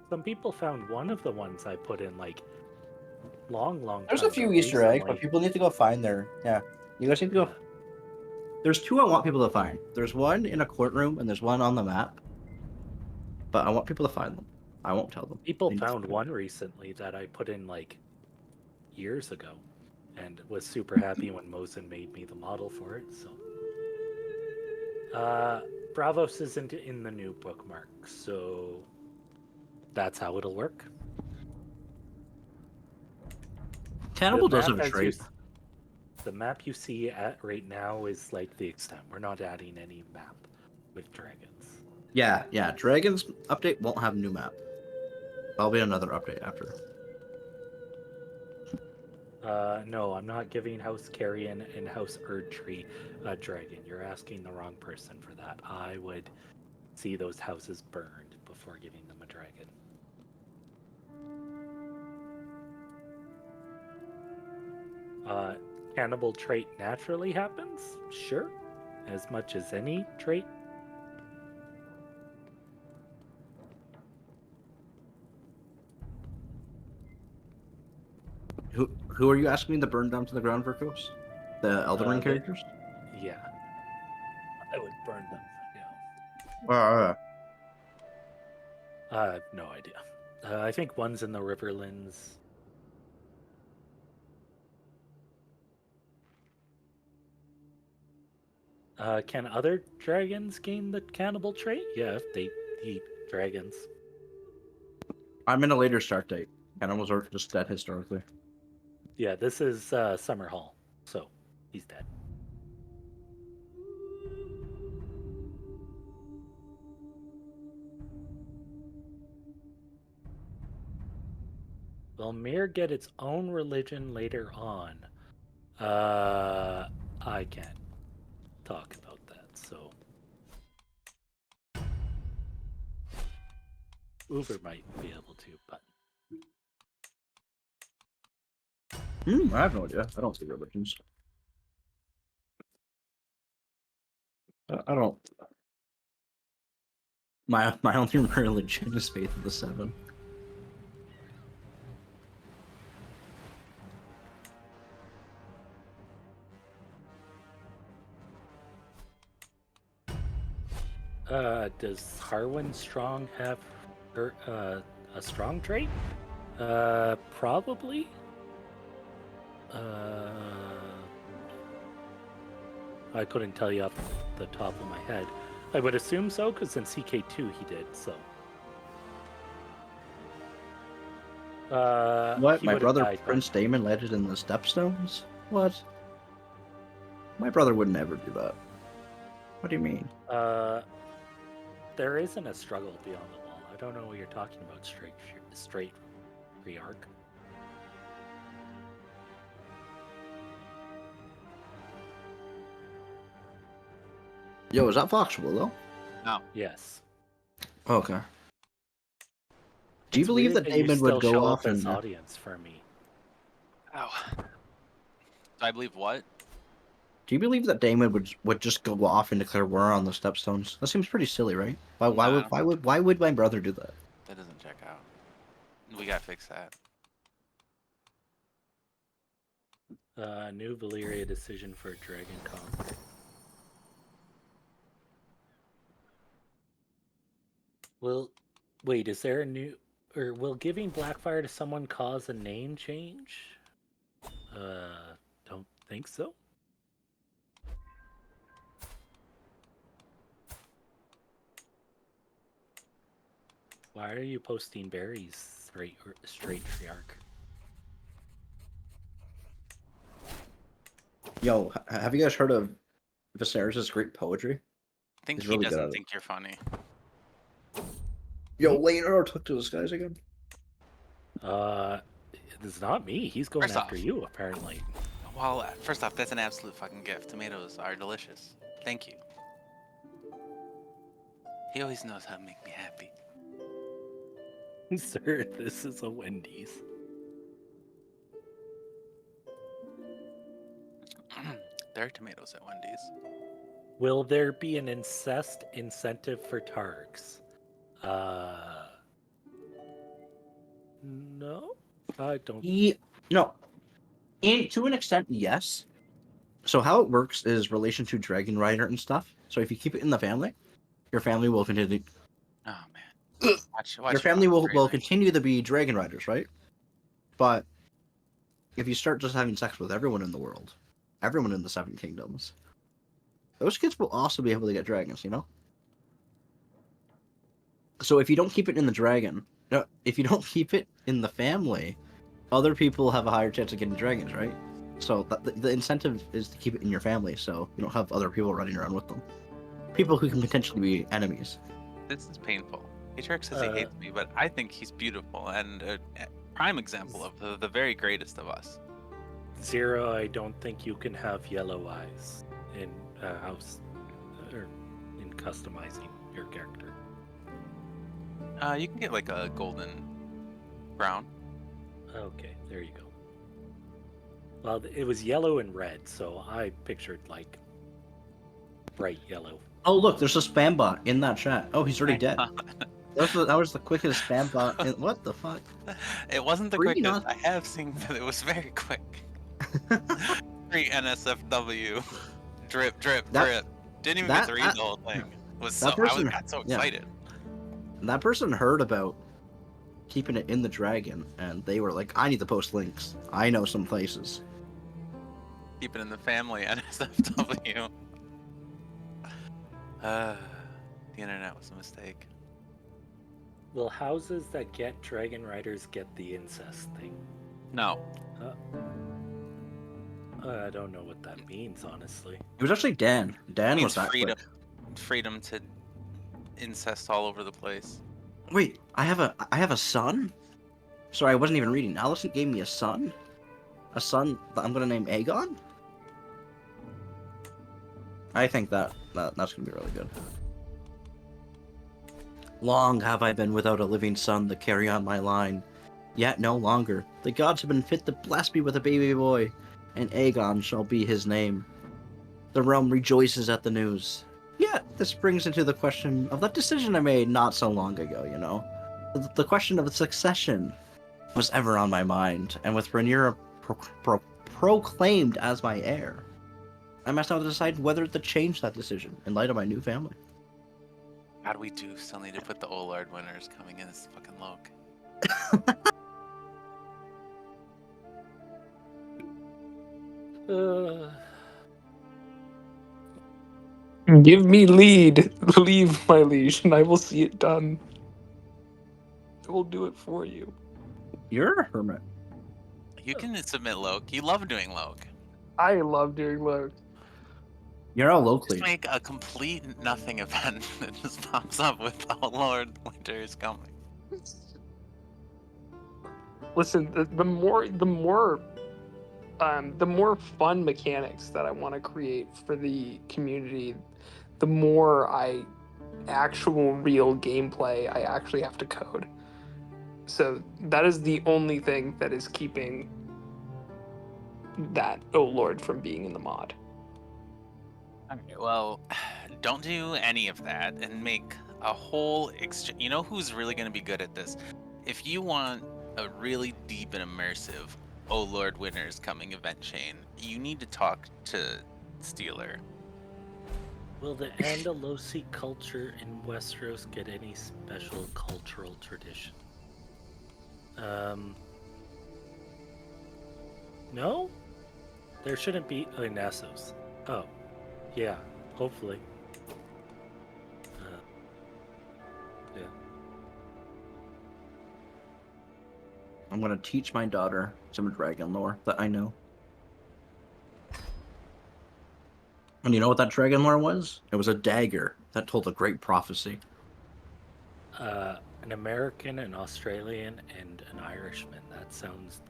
Some people found one of the ones I put in like long There's time a few ago Easter eggs, recently. but people need to go find their. Yeah, you guys need to go. Yeah. There's 2 I want people to find. There's one in a courtroom and there's one on the map. But I want people to find them. I won't tell them. People They need to found find one recently that I put in like years ago, and was super happy when Mosin made me the model for it. So, Bravos isn't in the new bookmark, so that's how it'll work. Cannibal The does map have a as trait. the map you see at right now is like the extent. We're not adding any map with dragons. Yeah, yeah. Dragons update won't have a new map. That'll be another update after. No, I'm not giving House Carrion and House Erdtree a dragon. You're asking the wrong person for that. I would see those houses burned before giving them a dragon. Cannibal trait naturally happens? Sure. As much as any trait. Who are you asking to burn down to the ground, Virgos? The Elden Ring characters? Yeah. I would burn them. Uh, I have no idea. I think one's in the Riverlands. Can other dragons gain the cannibal trait? Yeah, if they eat dragons. I'm in a later start date. Cannibals are just dead historically. Yeah, this is Summer Hall, so he's dead. Will Mir get its own religion later on? I can't talk about that, so Uber might be able to, but I have no idea. I don't see religions. I don't. My only religion is Faith of the Seven. does Harwin Strong have a strong trait? Probably. I couldn't tell you off the top of my head. I would assume so, because in CK2 he did, so. What? He My would've brother died, Prince Damon landed in the Stepstones? What? My brother would never do that. What do you mean? There isn't a struggle beyond the wall. I don't know what you're talking about, straight re-arc. Yo, is that Fox Willow? No. Yes. Okay. Do you It's believe weird that you Damon would still go show off up as and audience for me? Oh. Do I believe what? do you believe that Damon would just go off and declare war on the Stepstones? That seems pretty silly, right? Why No, why would my brother do that? that doesn't check out. We gotta fix that. New Valyria decision for Dragon Con. Will, wait, is there a new, or will giving Blackfire to someone cause a name change? Don't think so. Why are you posting berries straight Triarch? Yo, have you guys heard of Viserys' great poetry? I think He's he really good at doesn't it. think you're funny. Yo, Later took to the skies again. It's not me. He's going First after off. you, apparently. Well, first off, that's an absolute fucking gift. Tomatoes are delicious. Thank you. He always knows how to make me happy. Sir, this is a Wendy's. There are tomatoes at Wendy's. Will there be an incest incentive for Targs? No, I don't. No. To an extent, yes. So how it works is relation to Dragon Rider and stuff. So if you keep it in the family, your family will continue. Oh man. Watch Your family will trailer. continue to be Dragon Riders, right? But if you start just having sex with everyone in the world, everyone in the Seven Kingdoms, those kids will also be able to get dragons, you know? So if you don't keep it in the dragon, no, if you don't keep it in the family, other people have a higher chance of getting dragons, right? So the incentive is to keep it in your family, so you don't have other people running around with them. People who can potentially be enemies. This is painful. Atrix says he hates me, but I think he's beautiful and a prime example of the very greatest of us. Zero, I don't think you can have yellow eyes in house or in customizing your character. You can get like a golden brown. Okay, there you go. Well, it was yellow and red, so I pictured like bright yellow. Oh look, there's a spam bot in that chat. Oh, he's already dead. That was the quickest spam bot. What the fuck? It wasn't the Three quickest. not- I have seen that it was very quick. Free NSFW. Drip, drip, drip. Didn't even get to read the whole thing. I got so excited. That person heard about keeping it in the dragon, and they were like, I need to post links. I know some places. Keep it in the family, NSFW. The internet was a mistake. Will houses that get dragon riders get the incest thing? No. I don't know what that means, honestly. It was actually Dan. Dan was that freedom. quick. Freedom to incest all over the place. Wait, I have a son? Sorry, I wasn't even reading. Allison gave me a son? A son that I'm gonna name Aegon? I think that's gonna be really good. Long have I been without a living son to carry on my line. Yet no longer. The gods have been fit to bless me with a baby boy, and Aegon shall be his name. The realm rejoices at the news. Yet this brings into the question of that decision I made not so long ago, you know? The question of the succession was ever on my mind, and with Rhaenyra proclaimed as my heir, I must now decide whether to change that decision in light of my new family. God, we do still need to put the Olard winners coming in as fucking Loke. Give me lead. Leave, my liege, and I will see it done. I will do it for you. You're a hermit. You can submit Loke. You love doing Loke. I love doing Loke. You're all Just locally. make a complete nothing event that just pops up with "Oh Lord, winter is coming." Listen, the more fun mechanics that I want to create for the community, the more actual real gameplay I actually have to code. So that is the only thing that is keeping that Oh Lord from being in the mod. Okay, well, don't do any of that and make a whole You know who's really going to be good at this? If you want a really deep and immersive "Oh Lord, winter is coming" event chain, you need to talk to Steeler. Will the Andalusi culture in Westeros get any special cultural tradition? No? There shouldn't be in Essos. Oh, yeah, hopefully. Yeah. I'm gonna teach my daughter some dragon lore that I know. And you know what that dragon lore was? It was a dagger that told a great prophecy. An American, an Australian, and an Irishman. That sounds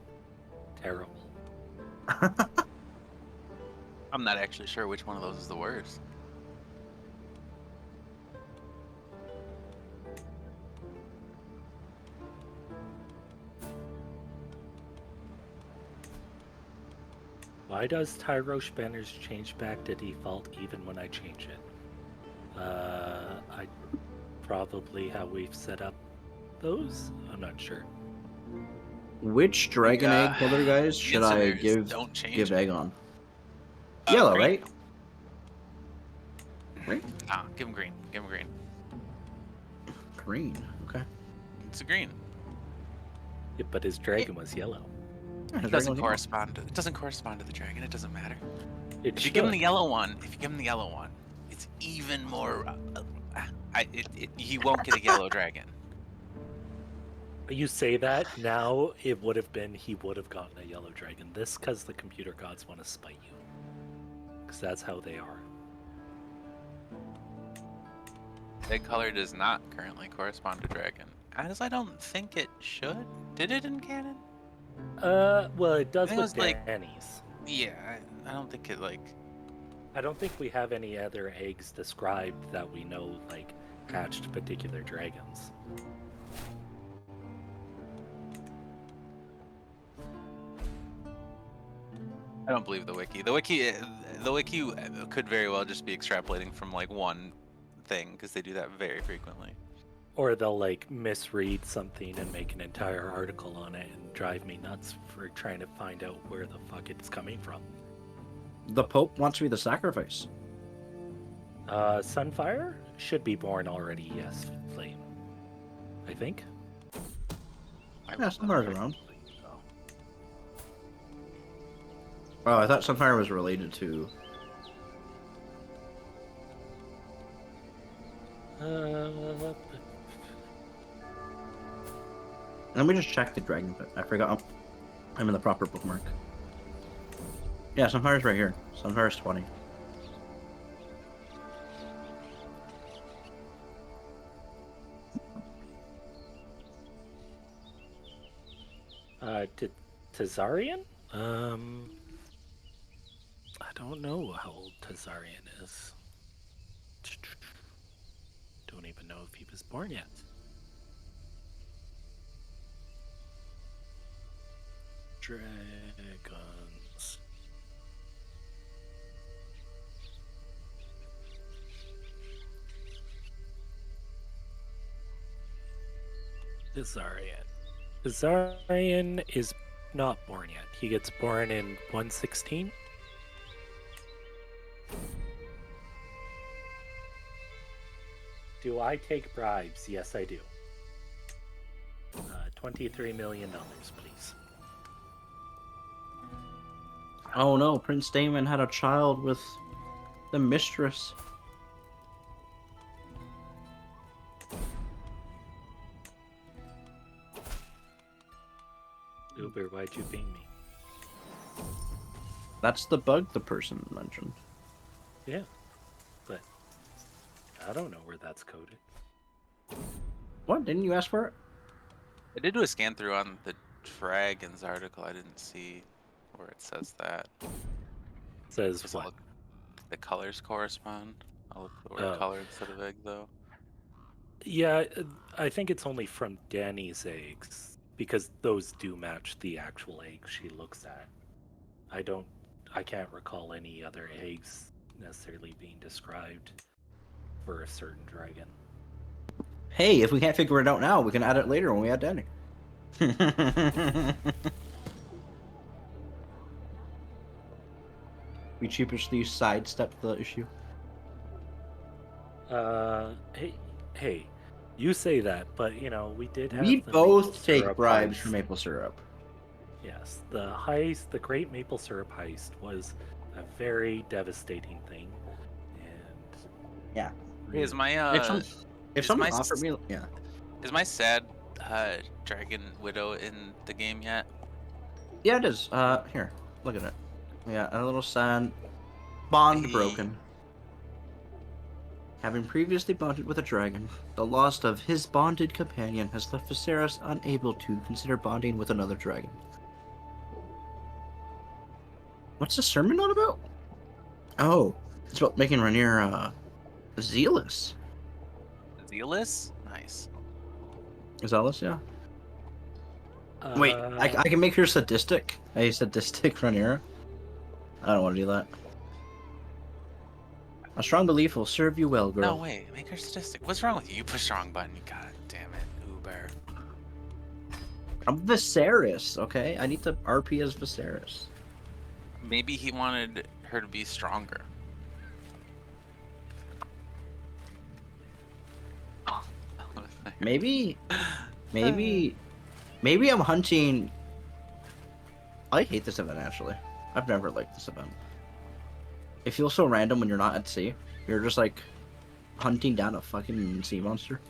terrible. I'm not actually sure which one of those is the worst. Why does Tyrosh banners change back to default even when I change it? Probably how we've set up those? I'm not sure. Which dragon egg color, guys, should I give Aegon? Yellow, green. right? Right? Nah, give him green. Give him green. Green. Okay. It's a green. Yeah, but his dragon was yellow. Yeah, It his doesn't regular yellow. correspond. It doesn't correspond to the dragon. It doesn't matter. It If you give him should. the yellow one, it's even more. He won't get a yellow dragon. You say that now, it would have been he would have gotten a yellow dragon. This because the computer gods want to spite you, because that's how they are. That color does not currently correspond to dragon, as I don't think it should. Did it in canon? Well, it does I think it with was like- Danny's. Yeah, I don't think it like. I don't think we have any other eggs described that we know like hatched particular dragons. I don't believe the wiki. The wiki could very well just be extrapolating from like one thing because they do that very frequently. Or they'll like misread something and make an entire article on it and drive me nuts for trying to find out where the fuck it's coming from. The Pope wants to be the sacrifice. Sunfire should be born already, yes, Flame. I think. Yeah, Sunfire's around. Oh, I thought Sunfire was related to. Let me just check the dragon pit. I forgot. I'm in the proper bookmark. Yeah, Sunfire's right here. Sunfire's 20. Tazarian? I don't know how old Tazarian is. Don't even know if he was born yet. Dragons. Tazarian. Tazarian is not born yet. He gets born in 116. Do I take bribes? Yes, I do. $23 million, please. Oh no, Prince Damon had a child with the mistress. Uber, why'd you ping me? That's the bug the person mentioned. Yeah, but I don't know where that's coded. What? Didn't you ask for it? I did do a scan through on the Dragons article. I didn't see where it says that. Says Does it what? look- the colors correspond. I'll look for the word Oh. color instead of egg though. Yeah, I think it's only from Danny's eggs because those do match the actual eggs she looks at. I can't recall any other eggs necessarily being described for a certain dragon. Hey, if we can't figure it out now, we can add it later when we add Danny. We cheapishly sidestepped the issue. Hey, you say that, but you know, we did have We the both maple take syrup bribes heist. for maple syrup. Yes, the heist, the Great Maple Syrup heist was a very devastating thing. And Yeah. Is my If is someone my offered me, yeah. is my sad dragon widow in the game yet? Yeah, it is. Here, look at it. Yeah, a little sad. Bond Hey. broken. Having previously bonded with a dragon, the loss of his bonded companion has left Viserys unable to consider bonding with another dragon. What's the sermon not about? Oh, it's about making Rhaenyra zealous. Zealous? Nice. Zealous, yeah. Wait, I can make her sadistic. A sadistic Rhaenyra. I don't want to do that. A strong belief will serve you well, girl. No, wait. Make her sadistic. What's wrong with you? You push the wrong button. God damn it, Uber. I'm Viserys, okay? I need to RP as Viserys. Maybe he wanted her to be stronger. Maybe I'm hunting I hate this event actually. I've never liked this event. It feels so random when you're not at sea. You're just like hunting down a fucking sea monster.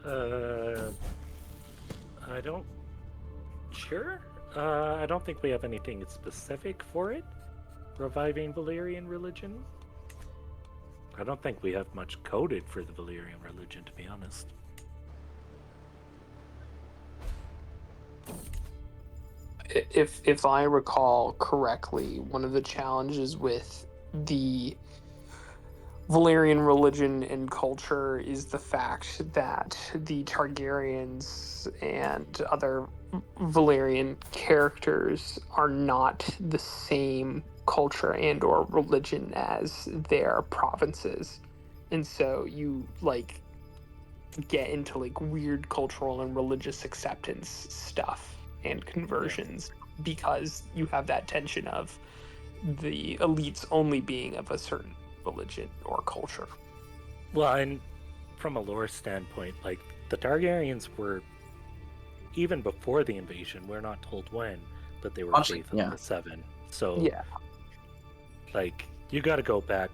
I don't. Sure. I don't think we have anything specific for it. Reviving Valyrian religion. I don't think we have much coded for the Valyrian religion, to be honest. If I recall correctly, one of the challenges with the Valyrian religion and culture is the fact that the Targaryens and other Valyrian characters are not the same culture and or religion as their provinces. And so you like get into like weird cultural and religious acceptance stuff and conversions because you have that tension of the elites only being of a certain religion or culture. Well, and from a lore standpoint, like the Targaryens were, even before the invasion, we're not told when, but they were Honestly, faith of yeah. the Seven. So, Yeah. like, you got to go back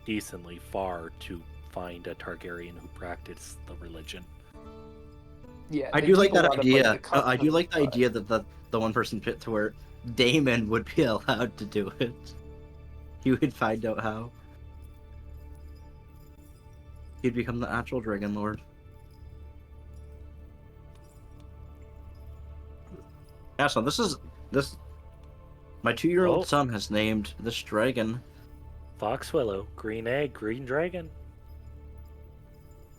decently far to find a Targaryen who practiced the religion. Yeah, I they do like keep a that lot of, idea. like, the I do like the customs, idea that the one person pit to where Daemon would be allowed to do it. He would find out how. He'd become the actual Dragon Lord. Yeah, so this. My 2-year-old Oh. son has named this dragon. Foxwillow, green egg, green dragon.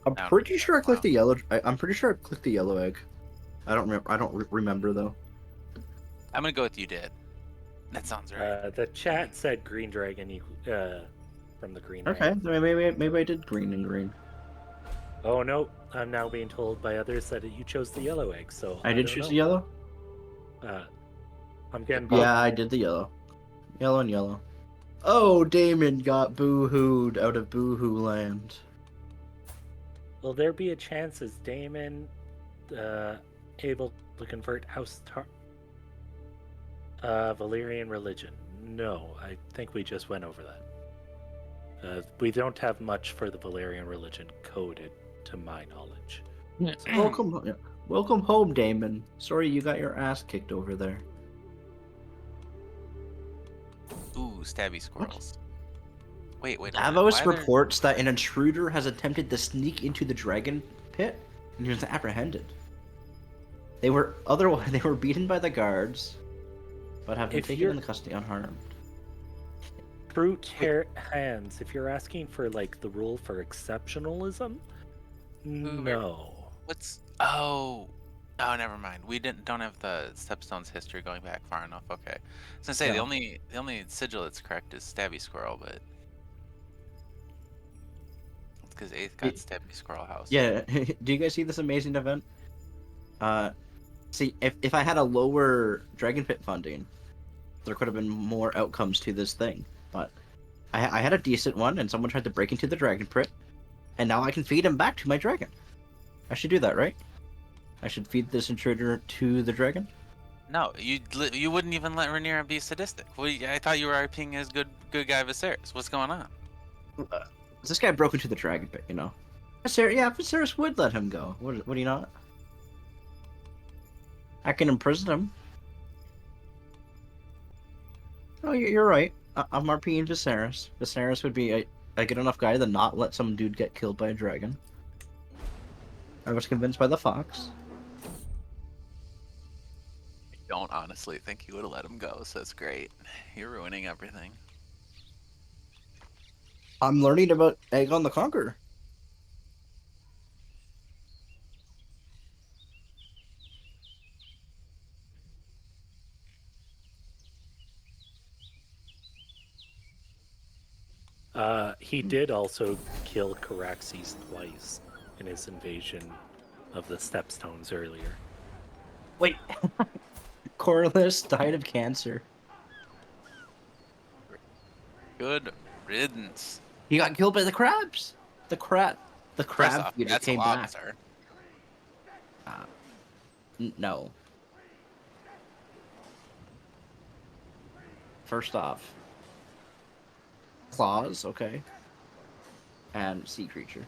I'm Now pretty read sure I that, clicked wow. the yellow. I'm pretty sure I clicked the yellow egg. I don't remember. I don't remember though. I'm gonna go with you did. That sounds right. The chat said green dragon from the green Okay, egg. maybe I did green and green. Oh no, I'm now being told by others that you chose the yellow egg, so I did don't choose know. the yellow. I'm getting both. Yeah, I did the yellow. Yellow and yellow. Oh, Damon got boo-hooed out of Boo-hoo Land. Will there be a chance as Daemon able to convert Valyrian religion? No, I think we just went over that. We don't have much for the Valyrian religion coded, to my knowledge. Welcome home, Damon. Sorry you got your ass kicked over there. Ooh, stabby squirrels. Wait. Davos Why are there... reports that an intruder has attempted to sneak into the dragon pit and he was apprehended. They were beaten by the guards, but have been If taken you're- into custody unharmed. Brute hands, if you're asking for like the rule for exceptionalism, no. What's... Oh, never mind. We don't have the Stepstone's history going back far enough. Okay. I was gonna say Yeah. the only sigil that's correct is Stabby Squirrel, but it's because 8th got Stabby Squirrel House. Yeah, do you guys see this amazing event? See, if I had a lower Dragon Pit funding, there could have been more outcomes to this thing. But I had a decent one, and someone tried to break into the Dragon Pit, and now I can feed him back to my dragon. I should do that, right? I should feed this intruder to the dragon? No, you wouldn't even let Rhaenyra be sadistic. I thought you were RPing as good guy Viserys. What's going on? This guy broke into the Dragon Pit, you know. Viserys would let him go. Would he not? I can imprison him. Oh, you're right. I'm RPing Viserys. Viserys would be a good enough guy to not let some dude get killed by a dragon. I was convinced by the fox. I don't honestly think you would have let him go, so it's great. You're ruining everything. I'm learning about Aegon the Conqueror. He did also kill Caraxes twice in his invasion of the Stepstones earlier. Wait. Corlys died of cancer. Good riddance. He got killed by the crabs. The crab First off, feeder that's came a lot, back. sir. No. First off, claws, okay, and sea creature.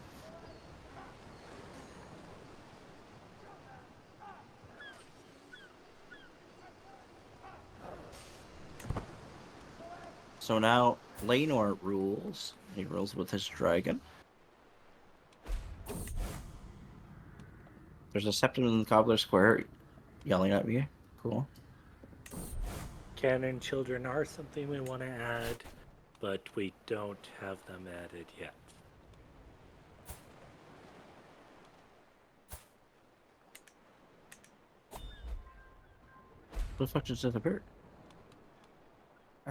So now Lanor rules. He rules with his dragon. There's a septum in the cobbler square yelling at me. Cool. Canon children are something we want to add, but we don't have them added yet. What the fuck just disappeared?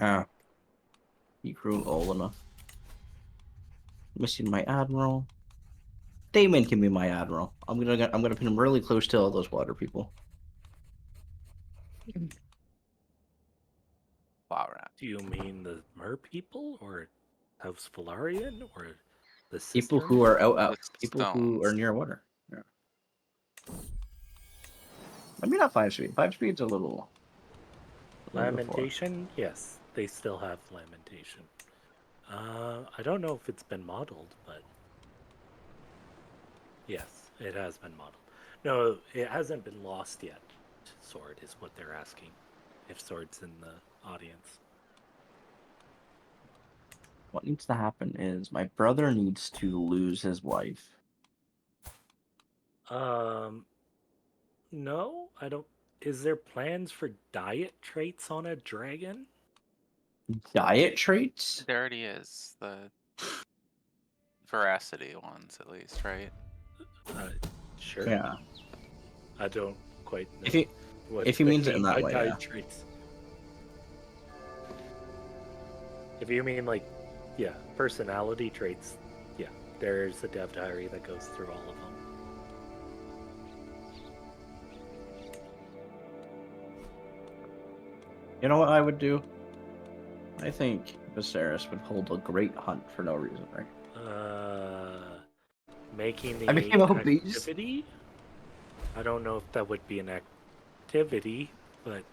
Ah. You grew old enough. Missing my admiral. Damon can be my admiral. I'm gonna put him really close to all those water people. Wow, right. Do you mean the Mer people, or House Valarian, or the People Cistern? who are out, The people who are stones. near water. Yeah. Maybe not 5-speed. 5-speed's a little before. Lamentation? Yes, they still have Lamentation. I don't know if it's been modeled, but yes, it has been modeled. No, it hasn't been lost yet. Sword is what they're asking. If Sword's in the audience. What needs to happen is my brother needs to lose his wife. No, I don't. Is there plans for diet traits on a dragon? Diet traits? There already is the veracity ones, at least, right? Sure. Yeah. I don't quite know. If he means it in that way, diet yeah. traits. If you mean like, yeah, personality traits, yeah, there's a dev diary that goes through all of them. You know what I would do? I think Viserys would hold a great hunt for no reason, right? Making the I became obese. activity? I don't know if that would be an activity, but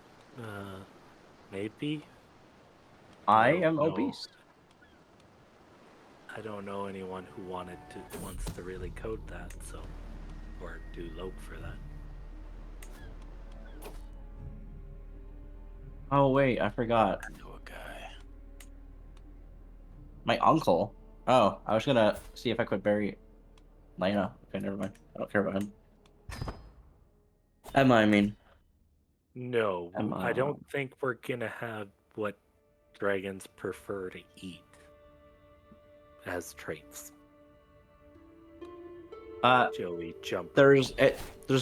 maybe. I don't am know. obese. I don't know anyone who wants to really code that, so, or do load for that. Oh wait, I forgot. I know a guy. My uncle. Oh, I was gonna see if I could bury Lena. Okay, never mind. I don't care about him. Emma, I mean. No, Emma. I don't think we're gonna have what dragons prefer to eat as traits. Joey jumped. There's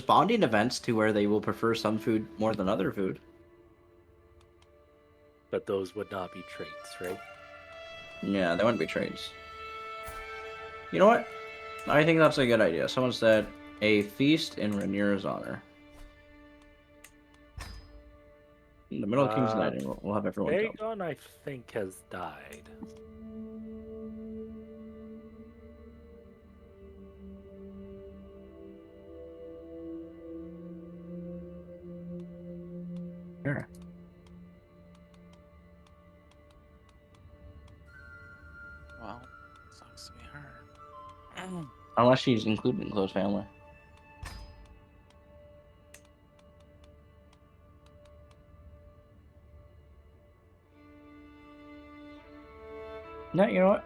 bonding events to where they will prefer some food more than other food. But those would not be traits, right? Yeah, they wouldn't be traits. You know what? I think that's a good idea. Someone said a feast in Rhaenyra's honor. In the Middle King's Night, and we'll have everyone come. Aegon, I think, has died. Sure. Well, sucks to be her. Unless she's included in close family. No, you know what?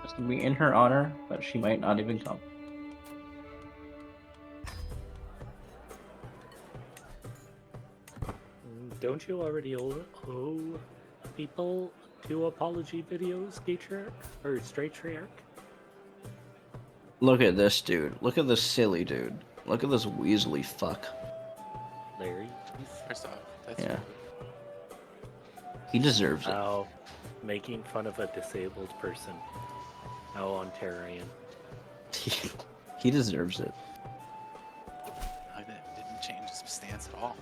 It's gonna be in her honor, but she might not even come. Don't you already owe people 2 apology videos, Gatriarch? Or Straightriarch? Look at this dude. Look at this silly dude. Look at this Weasley fuck. Larry? First off, that's Yeah. rude. He deserves it. Now, making fun of a disabled person. How Ontarian. He deserves it. That didn't change his stance at all.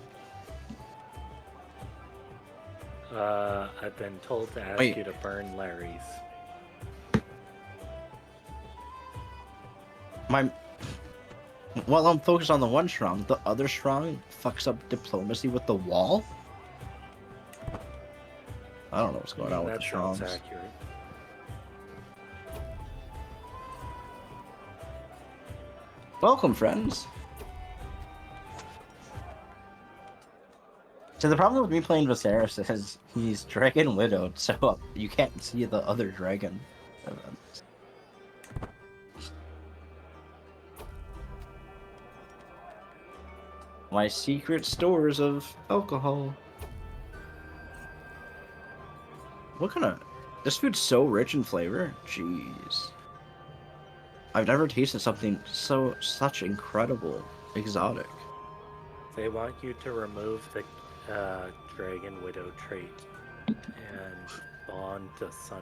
I've been told to ask Wait. you to burn Larry's. Well, I'm focused on the one strong. The other strong fucks up diplomacy with the wall. I don't know what's going on with that the sounds strongs. accurate. Welcome, friends. So the problem with me playing Viserys is he's dragon widowed, so you can't see the other dragon events. My secret stores of alcohol. What kind of... This food's so rich in flavor. Jeez. I've never tasted something such incredible exotic. They want you to remove the Dragon Widow trait and bond to Sunfire.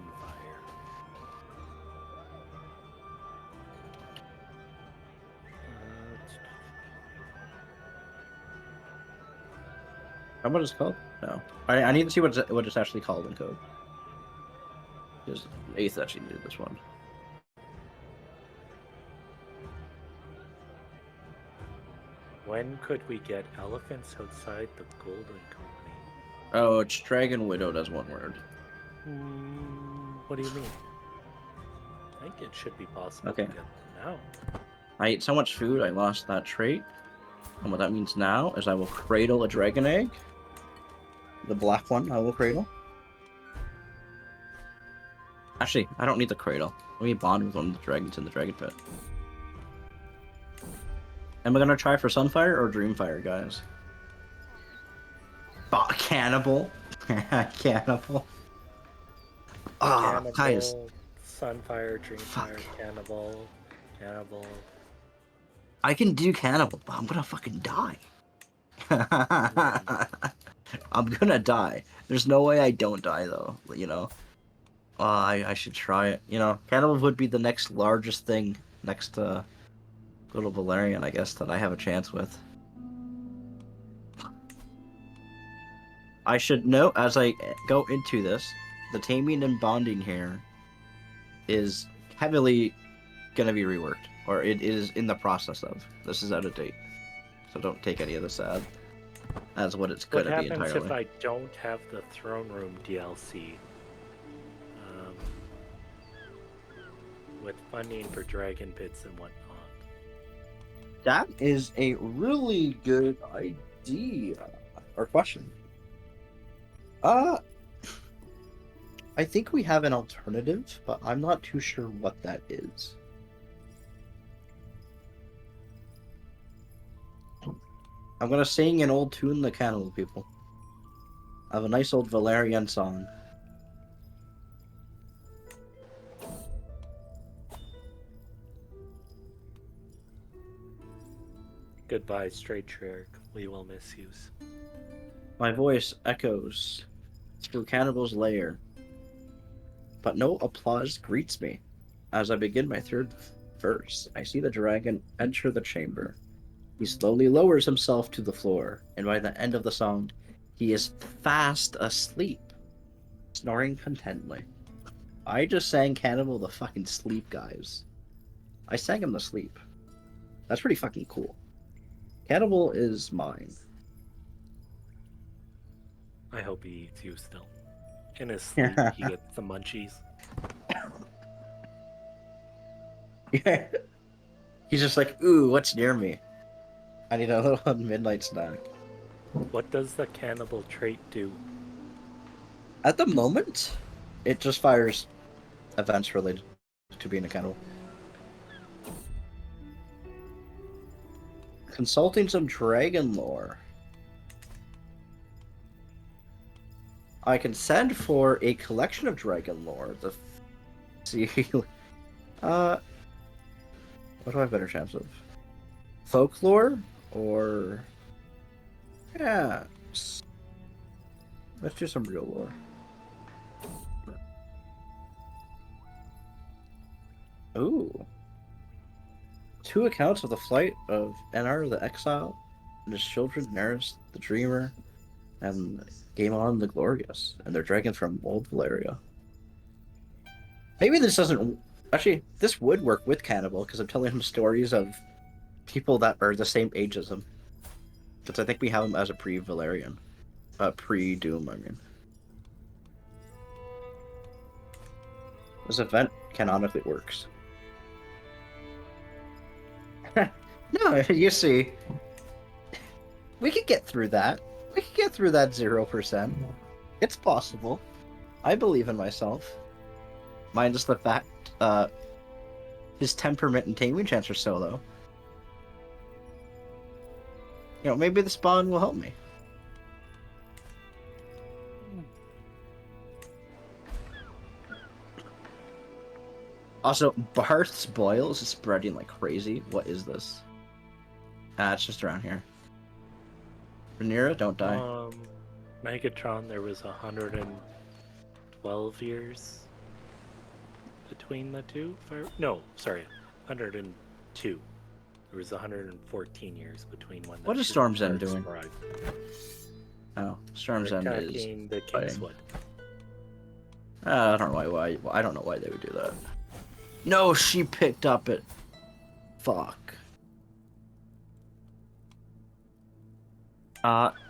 How about it's called? No. I need to see what it's actually called in code. Because 8th actually needed this one. When could we get elephants outside the Golden Company? Oh, it's Dragon Widowed as one word. What do you mean? I think it should be possible Okay. to get them now. I ate so much food, I lost that trait. And what that means now is I will cradle a dragon egg. The black one I will cradle. Actually, I don't need the cradle. Let me bond with one of the dragons in the dragon pit. Am I gonna try for Sunfire or Dreamfire, guys? Oh, Cannibal. Cannibal. Ah, Cannibal, guys. Sunfire, Dreamfire, Fuck. Cannibal. I can do Cannibal, but I'm gonna fucking die. I'm gonna die. There's no way I don't die, though, you know? I should try it. You know, Cannibal would be the next largest thing next to Little Valerian, I guess, that I have a chance with. I should note, as I go into this, the taming and bonding here is heavily gonna be reworked, or it is in the process of. This is out of date, so don't take any of this as what it's What gonna be happens entirely. if I don't have the Throne Room DLC? With funding for Dragon Pits and whatnot. That is a really good idea or question. I think we have an alternative, but I'm not too sure what that is. I'm gonna sing an old tune, the Cannibal people. I have a nice old Valerian song. Goodbye, Straight Triarch. We will miss you. My voice echoes through Cannibal's lair, but no applause greets me. As I begin my third verse, I see the dragon enter the chamber. He slowly lowers himself to the floor, and by the end of the song, he is fast asleep, snoring contentedly. I just sang Cannibal the fucking sleep, guys. I sang him to sleep. That's pretty fucking cool. Cannibal is mine. I hope he eats you still. In his sleep, he gets the munchies. Yeah. He's just like, ooh, what's near me? I need a little midnight snack. What does the Cannibal trait do? At the moment, it just fires events related to being a cannibal. Consulting some dragon lore. I can send for a collection of dragon lore. See, what do I have better chance of? Folklore or yeah. Let's do some real lore. Ooh. 2 accounts of the flight of Enar the Exile and his children, Neris the Dreamer, and Gaemon the Glorious, and their dragons from Old Valeria. Maybe this doesn't... Actually, this would work with Cannibal, because I'm telling him stories of people that are the same age as him. Because I think we have him as a pre-Valerian. Pre-Doom, I mean. This event canonically works. No, you see. We could get through that. We could get through that 0%. It's possible. I believe in myself. Minus the fact, his temperament and taming chance are so low. You know, maybe the spawn will help me. Also, Barth's boils is spreading like crazy. What is this? Ah, it's just around here. Rhaenyra, don't die. Megatron, there was 112 years between the two. No, sorry, 102. There was 114 years between when. What is Storm's End doing? Oh, Storm's End is attacking the Kingswood. I don't know why. I don't know why they would do that. No, she picked up it. Fuck.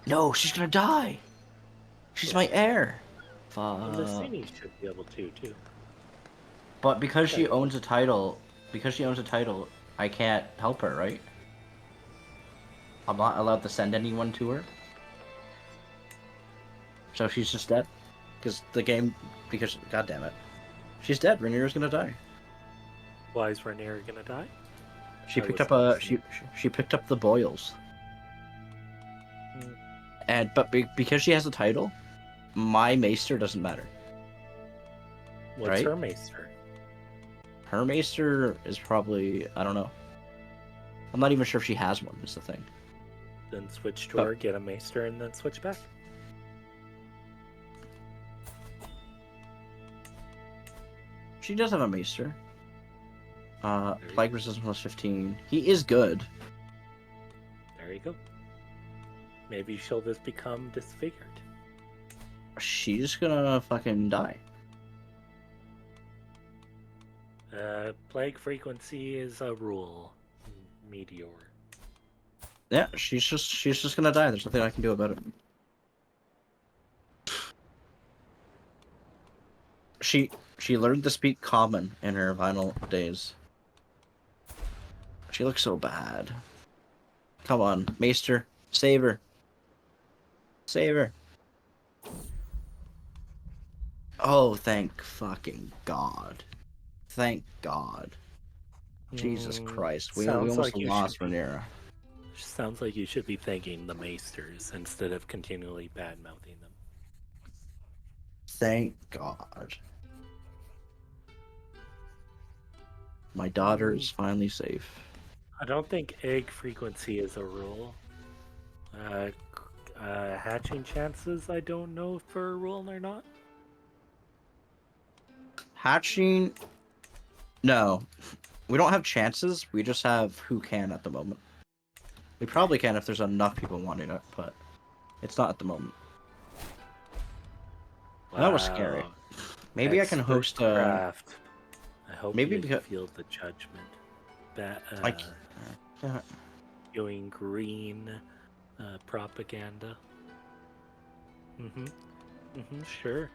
No, she's gonna die. She's my heir. Fuck. Well, the Cine should be able to too. But because she owns a title, I can't help her, right? I'm not allowed to send anyone to her. So she's just dead. Because god damn it. She's dead. Rhaenyra's gonna die. Why is Rhaenyra gonna die? She I picked was up not she picked up the boils. But because she has a title, my maester doesn't matter. What's right? her maester? Her maester is probably, I don't know. I'm not even sure if she has one, is the thing. Then switch to her, get a maester, and then switch back. She does have a maester. Plague resistance plus 15. He is good. There you go. Maybe she'll just become disfigured. She's gonna fucking die. Plague frequency is a rule. Meteor. Yeah, she's just gonna die. There's nothing I can do about it. She learned to speak common in her final days. She looks so bad. Come on, Maester, save her. Save her. Oh, thank fucking God. Thank God. Jesus Christ. We almost lost Rhaenyra. Sounds like you should be thanking the maesters instead of continually bad-mouthing them. Thank God. My daughter is finally safe. I don't think egg frequency is a rule. Hatching chances, I don't know if they're a rule or not. Hatching? No. We don't have chances, we just have who can at the moment. We probably can if there's enough people wanting it, but it's not at the moment. Wow. That was scary. Maybe I can host a... craft. I hope maybe you because... feel the judgment. That I... doing green propaganda. Sure.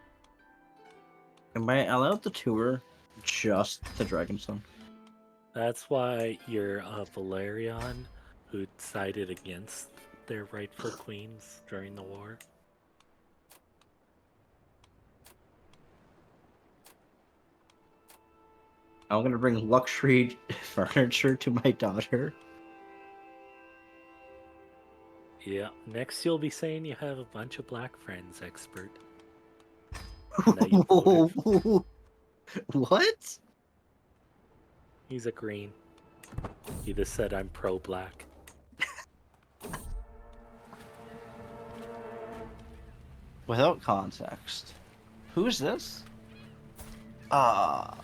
Am I allowed to tour just the Dragonstone? That's why you're a Valerian who sided against their rightful queens during the war. I'm gonna bring luxury furniture to my daughter. Yeah, next you'll be saying you have a bunch of black friends, expert. And that you voted for. What? He's a green. He just said I'm pro-black. Without context. Who is this? Ah,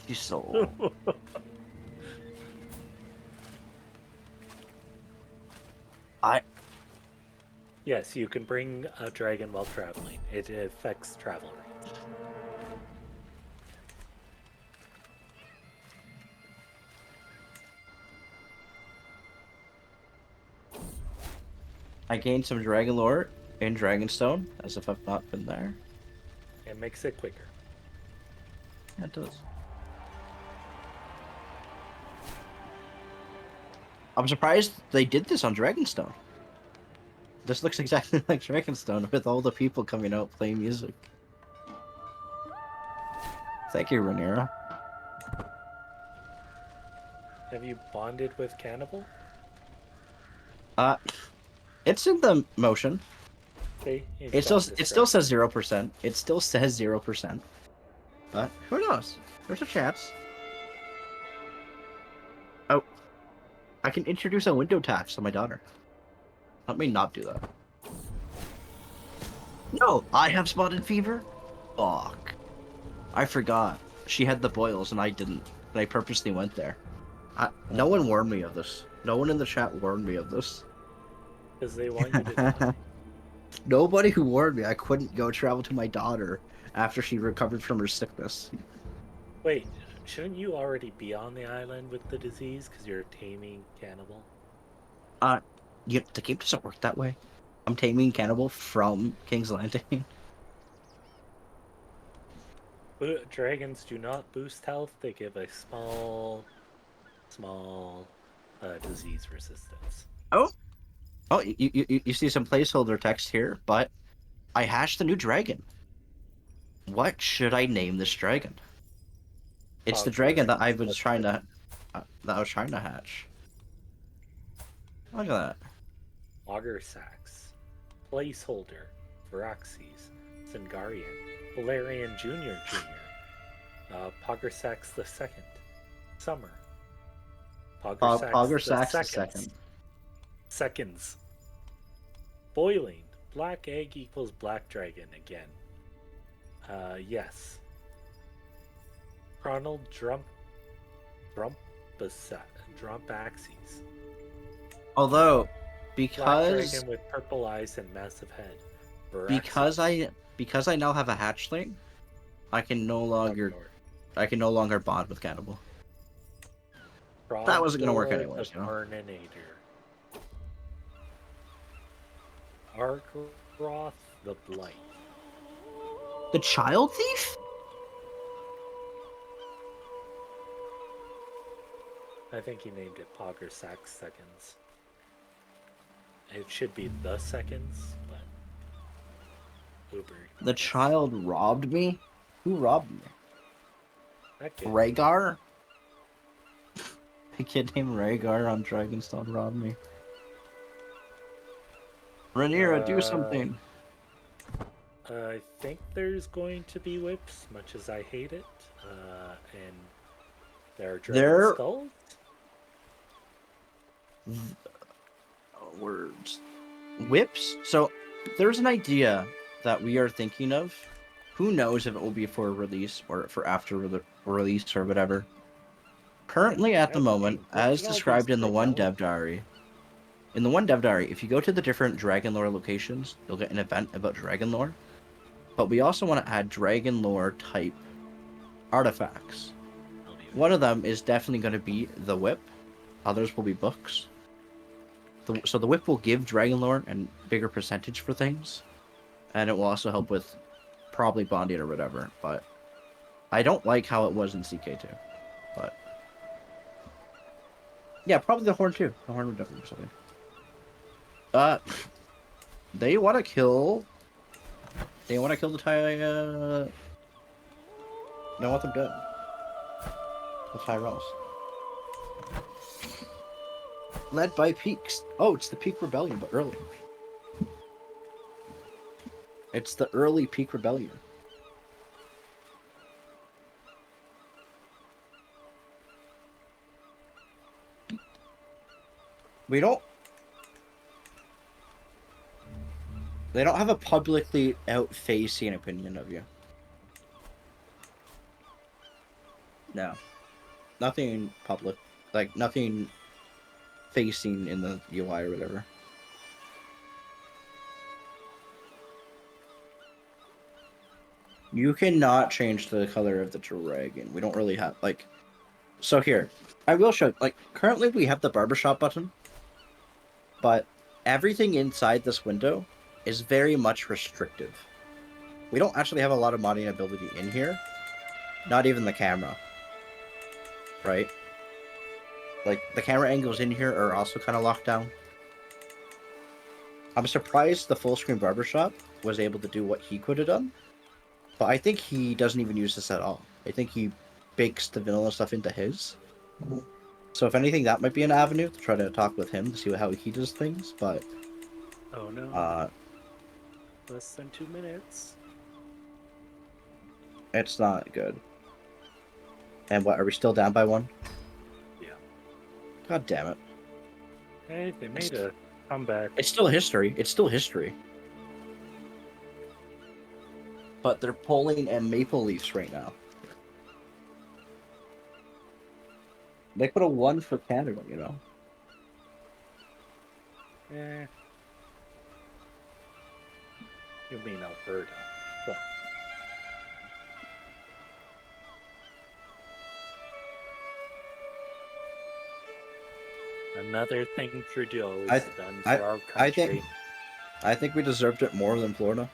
you soul. Yes, you can bring a dragon while traveling. It affects travel rates. I gained some dragon lore in Dragonstone, as if I've not been there. It makes it quicker. Yeah, it does. I'm surprised they did this on Dragonstone. This looks exactly like Dragonstone with all the people coming out playing music. Thank you, Rhaenyra. Have you bonded with Cannibal? It's in the motion. See, he's It still gone says distracted. 0%. It still says 0%. But who knows? There's a chance. Oh, I can introduce a window tax to my daughter. Let me not do that. No, I have spotted fever? Fuck. I forgot. She had the boils and I didn't. And I purposely went there. No one warned me of this. No one in the chat warned me of this. Because they want you to die. Nobody who warned me I couldn't go travel to my daughter after she recovered from her sickness. Wait, shouldn't you already be on the island with the disease because you're taming Cannibal? The game doesn't work that way. I'm taming Cannibal from King's Landing. Dragons do not boost health, they give a small disease resistance. Oh, you see some placeholder text here, but I hashed a new dragon. What should I name this dragon? It's the dragon that I was trying to hatch. Look at that. Augur Sax, Placeholder, Viraxes, Singarian, Valerian Jr. Poggersax the Second, Summer, Poggersax the Seconds. second. Seconds. Boiling. Black egg equals black dragon again. Yes. Chronal Drumpaxes. Although, Black because dragon with purple eyes and massive head. because Viraxes. I now have a hatchling, I can no longer bond with Cannibal. That wasn't gonna work Crogdor anyways, the you know. Burninator. Argroth the Blight. The Child Thief? I think he named it Poggersax Seconds. It should be the Seconds, but Uber. The child robbed me? Who robbed me? That kid. Rhaegar? A kid named Rhaegar on Dragonstone robbed me. Rhaenyra, do something. I think there's going to be whips, much as I hate it. And there are dragon skulls. Words. Whips? So, there's an idea that we are thinking of. Who knows if it will be for release or for after release or whatever. Currently, at the moment, as described in the One Dev Diary, if you go to the different Dragon Lore locations, you'll get an event about Dragon Lore. But we also want to add Dragon Lore type artifacts. One of them is definitely going to be the whip. Others will be books. So the whip will give Dragon Lore and bigger percentage for things. And it will also help with probably bonding or whatever. But I don't like how it was in CK2. But yeah, probably the horn too. The horn would definitely be something. They want to kill. They want to kill the They want them dead. The Tyrells. Led by Peaks. Oh, it's the Peak Rebellion, but early. It's the early Peak Rebellion. We don't. They don't have a publicly out-facing opinion of you. No. Nothing public. Like, nothing facing in the UI or whatever. You cannot change the color of the dragon. We don't really have, like... So here, I will show, like, currently we have the barbershop button, but everything inside this window is very much restrictive. We don't actually have a lot of modding ability in here. Not even the camera. Right? Like, the camera angles in here are also kind of locked down. I'm surprised the full screen barbershop was able to do what he could have done. But I think he doesn't even use this at all. I think he bakes the vanilla stuff into his. So if anything, that might be an avenue to try to talk with him to see how he does things. But Oh no. Less than 2 minutes. it's not good. And what, are we still down by 1? Yeah. God damn it. Hey, they made a comeback. It's still history. It's still history. But they're pulling and Maple Leafs right now. They could have won for Canada, you know? Eh. You mean Alberta. But another thing Trudeau's done for our country. I think we deserved it more than Florida.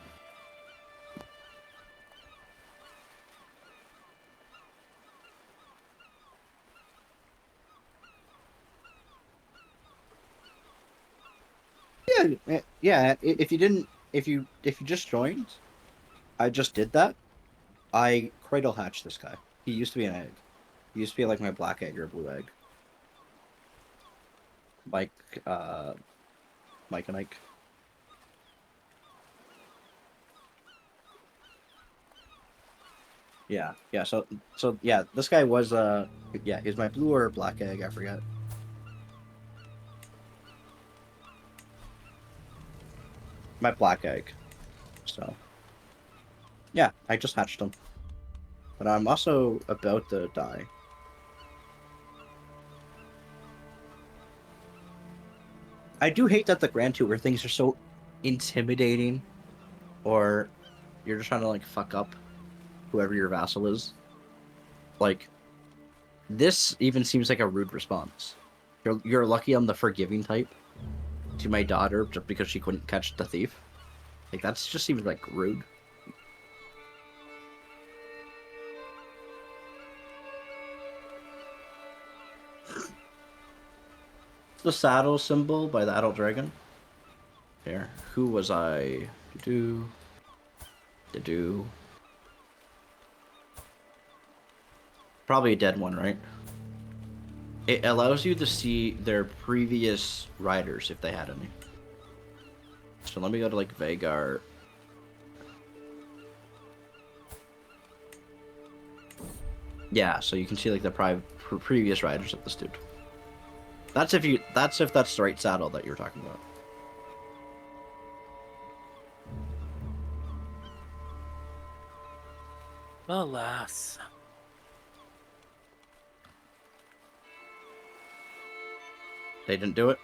Yeah. If you just joined, I just did that. I cradle hatched this guy. He used to be an egg. He used to be like my black egg or blue egg. Mike and Ike. Yeah. So yeah, this guy was he's my blue or black egg. I forget. My black egg. So yeah, I just hatched him. But I'm also about to die. I do hate that the Grand Tour things are so intimidating, or you're just trying to like fuck up whoever your vassal is. Like, this even seems like a rude response. You're lucky I'm the forgiving type to my daughter just because she couldn't catch the thief. Like, that's just seems like rude. The saddle symbol by the adult dragon. There. Who was I? Do. Probably a dead one, right? It allows you to see their previous riders if they had any. So let me go to like Vagar. Yeah, so you can see like the previous riders of this dude. That's if that's the right saddle that you're talking about. Alas. They didn't do it.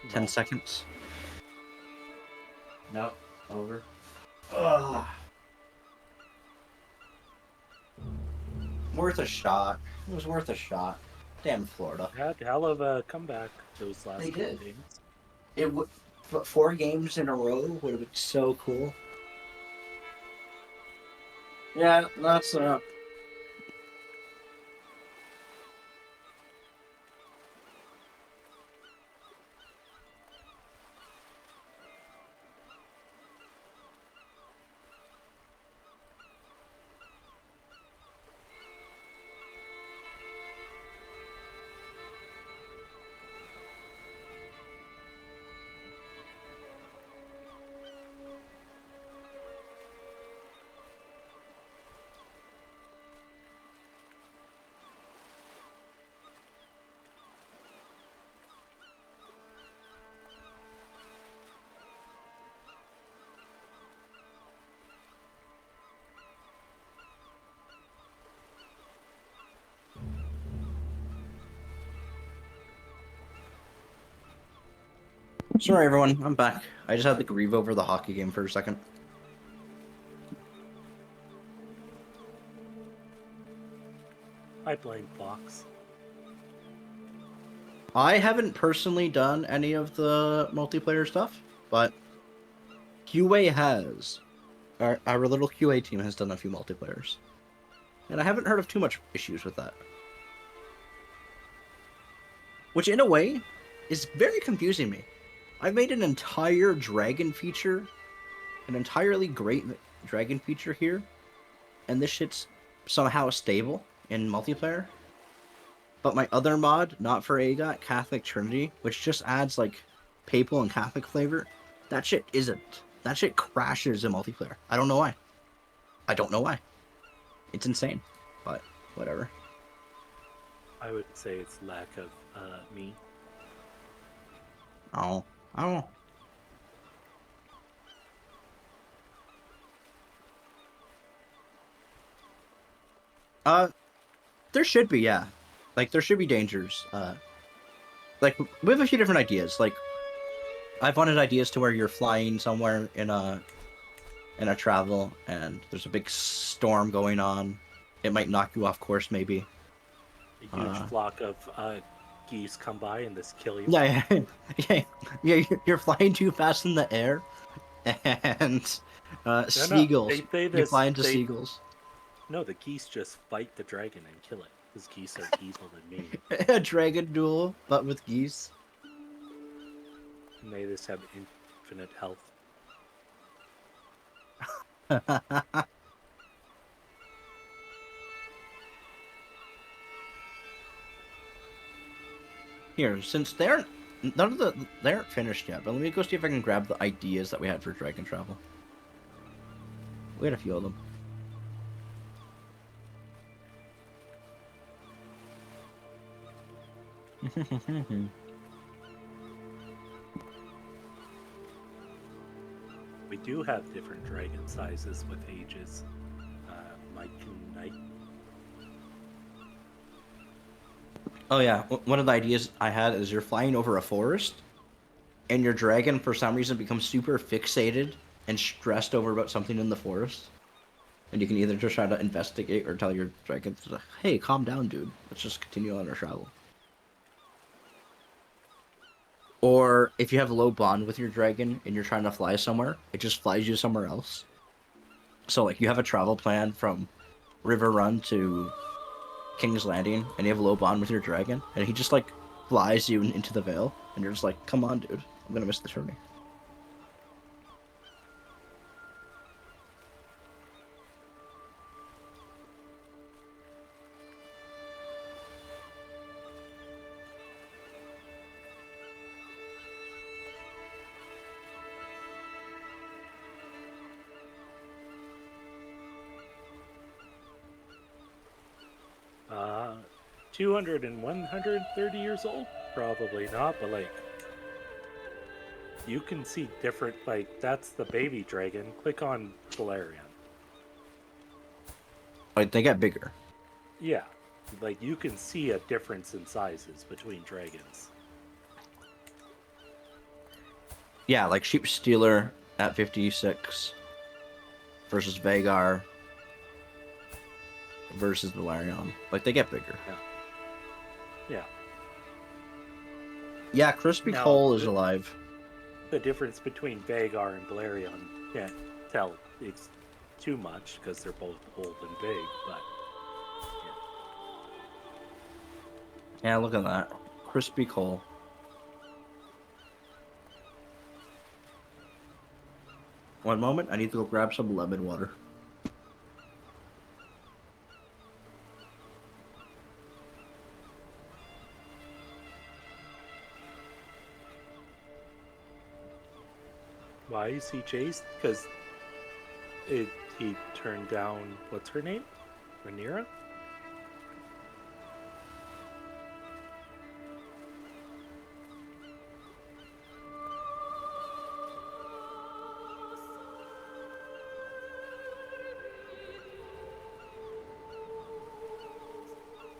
10 No. seconds. No, over. Ugh. Worth a shot. It was worth a shot. Damn Florida. Had hell of a comeback those last They couple did. games. It would, but 4 games in a row would have been so cool. Yeah, that's Sorry, everyone. I'm back. I just had to grieve over the hockey game for a second. I blame Fox. I haven't personally done any of the multiplayer stuff, but QA has. Our little QA team has done a few multiplayers. And I haven't heard of too much issues with that. Which, in a way, is very confusing me. I've made an entire dragon feature, an entirely great dragon feature here, and this shit's somehow stable in multiplayer. But my other mod, not for AGOT, Catholic Trinity, which just adds, like, papal and Catholic flavor, that shit isn't. That shit crashes in multiplayer. I don't know why. I don't know why. It's insane. But, whatever. I would say it's lack of me. Oh, I don't know. There should be, yeah. Like, there should be dangers. Like, we have a few different ideas. Like, I've wanted ideas to where you're flying somewhere in a travel, and there's a big storm going on. It might knock you off course, maybe. A huge flock of geese come by and this kill you. Yeah, yeah. You're flying too fast in the air, and seagulls. You fly into seagulls. No, the geese just fight the dragon and kill it. Because geese are evil and mean. A dragon duel, but with geese. And they just have infinite health. Here, since they aren't finished yet, but let me go see if I can grab the ideas that we had for dragon travel. We had a few of them. We do have different dragon sizes with ages. Mike and Knight. Oh yeah, one of the ideas I had is you're flying over a forest, and your dragon for some reason becomes super fixated and stressed over about something in the forest. And you can either just try to investigate or tell your dragon, hey, calm down, dude. Let's just continue on our travel. Or if you have a low bond with your dragon and you're trying to fly somewhere, it just flies you somewhere else. So, like, you have a travel plan from River Run to King's Landing, and you have a low bond with your dragon, and he just, like, flies you into the Vale, and you're just like, come on, dude. I'm gonna miss the journey. Uh, 200 and 130 years old? Probably not, but like, you can see different, like, that's the baby dragon. Click on Valerian. Like, they get bigger. Yeah, like, you can see a difference in sizes between dragons. Yeah, like Sheep Stealer at 56 versus Vagar versus Valerian. Like, they get bigger. Yeah. Yeah, Crispy Now, Cole is alive. The difference between Vagar and Valerian can't tell it's too much because they're both old and big, but Yeah, look at that. Crispy Cole. One moment, I need to go grab some lemon water. why is he chased? Because he turned down, what's her name? Rhaenyra?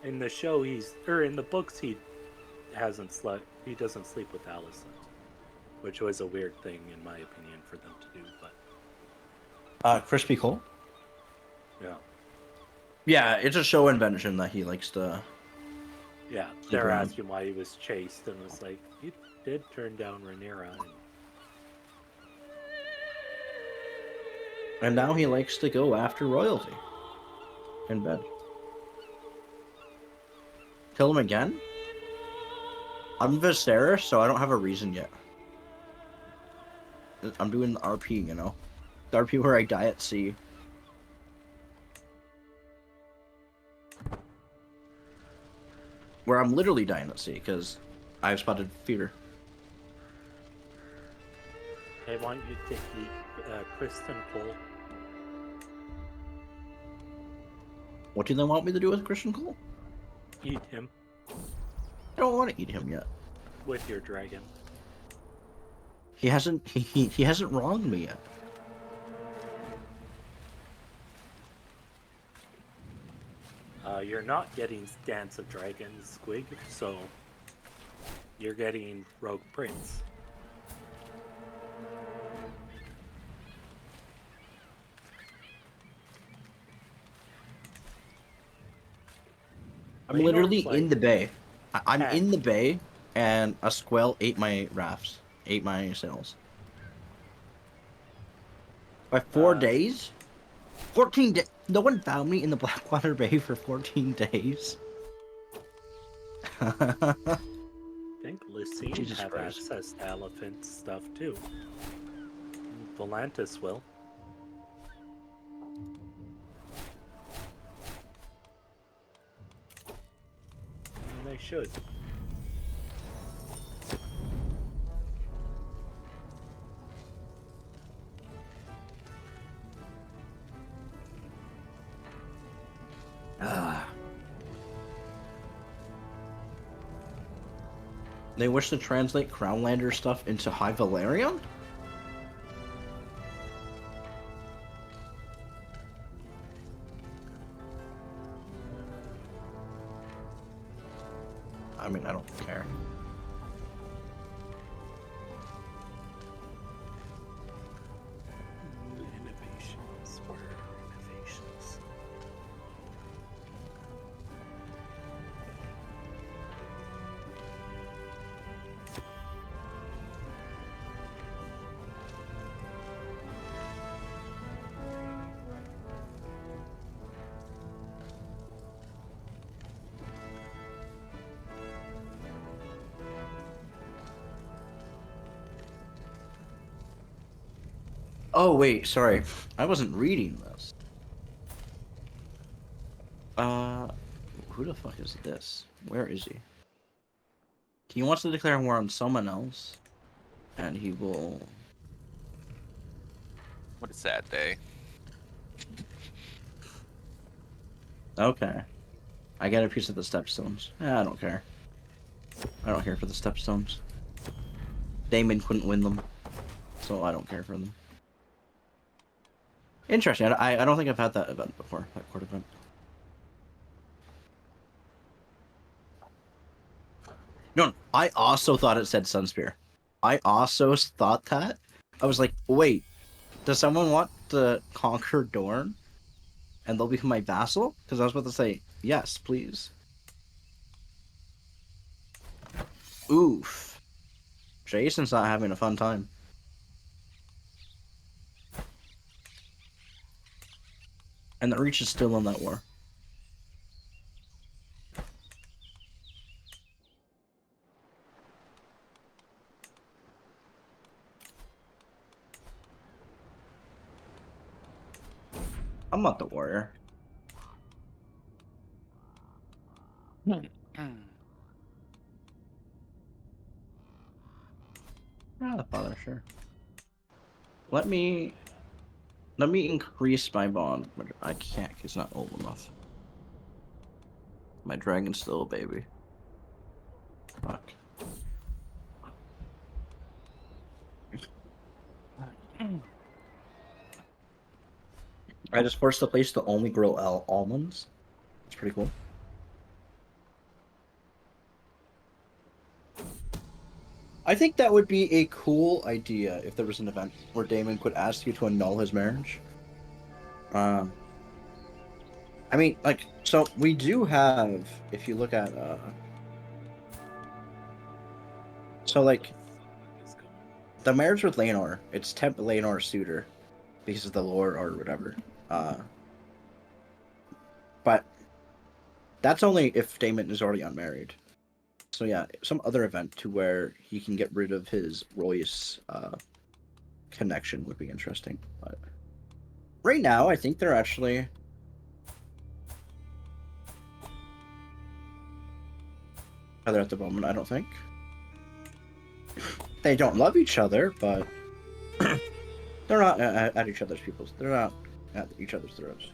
In the show, in the books, he hasn't slept. He doesn't sleep with Alicent, which was a weird thing, in my opinion, for them to do. But Crispy Cole? yeah, Yeah, it's a show invention that he likes to Yeah, they're around. asking why he was chased, and was like, he did turn down Rhaenyra. And now he likes to go after royalty. In bed. Kill him again? I'm Viserys, so I don't have a reason yet. I'm doing the RP, you know? The RP where I die at sea. Where I'm literally dying at sea, because I've spotted fever. They want you to eat Kristen Cole. What do they want me to do with Christian Cole? Eat him I don't want to eat him yet. with your dragon. He hasn't he hasn't wronged me yet. You're not getting Dance of Dragons, Squig, so you're getting Rogue Prince. I'm Raenor's literally like in the bay. I'm heck. in the bay, and a squall ate my rafts, ate my sails. By 4 days? 14 days? No one found me in the Blackwater Bay for 14 days? I think Lysine Jesus have Christ. access to elephant stuff too. Volantis will. And they should. They wish to translate Crownlander stuff into High Valerian? I mean, I don't care. Innovations. Where are innovations? Oh, wait, sorry. I wasn't reading this. Who the fuck is this? Where is he? He wants to declare war on someone else, and he will... What a sad day. Okay. I get a piece of the stepstones. I don't care. I don't care for the stepstones. Daemon couldn't win them, so I don't care for them. Interesting. I don't think I've had that event before, that court event. No, I also thought it said Sunspear. I also thought that. I was like, wait, does someone want to conquer Dorne? And they'll become my vassal? Because I was about to say, yes, please. Oof. Jason's not having a fun time. And the Reach is still in that war. I'm not the warrior. Ah, the father, sure. Let me increase my bond, but I can't. He's not old enough. My dragon's still a baby. Fuck. I just forced the place to only grow almonds. It's pretty cool. I think that would be a cool idea if there was an event where Daemon could ask you to annul his marriage. I mean, like, so we do have, if you look at So, like, Is going. the marriage with Laenor, it's temp Laenor suitor because of the lore or whatever. But that's only if Daemon is already unmarried. So yeah, some other event to where he can get rid of his Royce connection would be interesting. But right now, I think they're actually together at the moment. I don't think they don't love each other, but they're not at each other's peoples. They're not at each other's throats.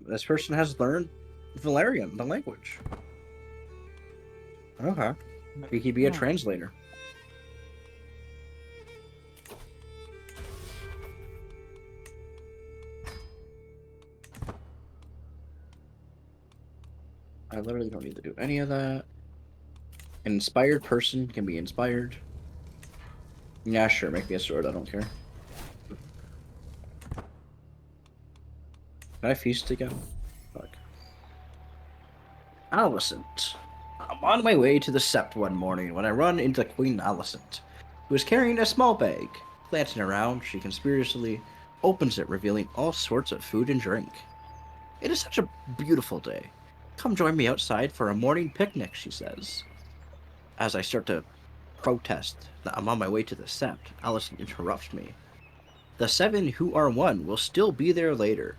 This person has learned Valerian, the language. Okay. He could be a translator. I literally don't need to do any of that. An inspired person can be inspired. Yeah, sure, make me a sword, I don't care. Can I feast again? Fuck. Alicent. I'm on my way to the Sept one morning when I run into Queen Alicent, who is carrying a small bag. Glancing around, she conspicuously opens it, revealing all sorts of food and drink. It is such a beautiful day. Come join me outside for a morning picnic, she says. As I start to protest that I'm on my way to the Sept, Alicent interrupts me. The 7 who are one will still be there later.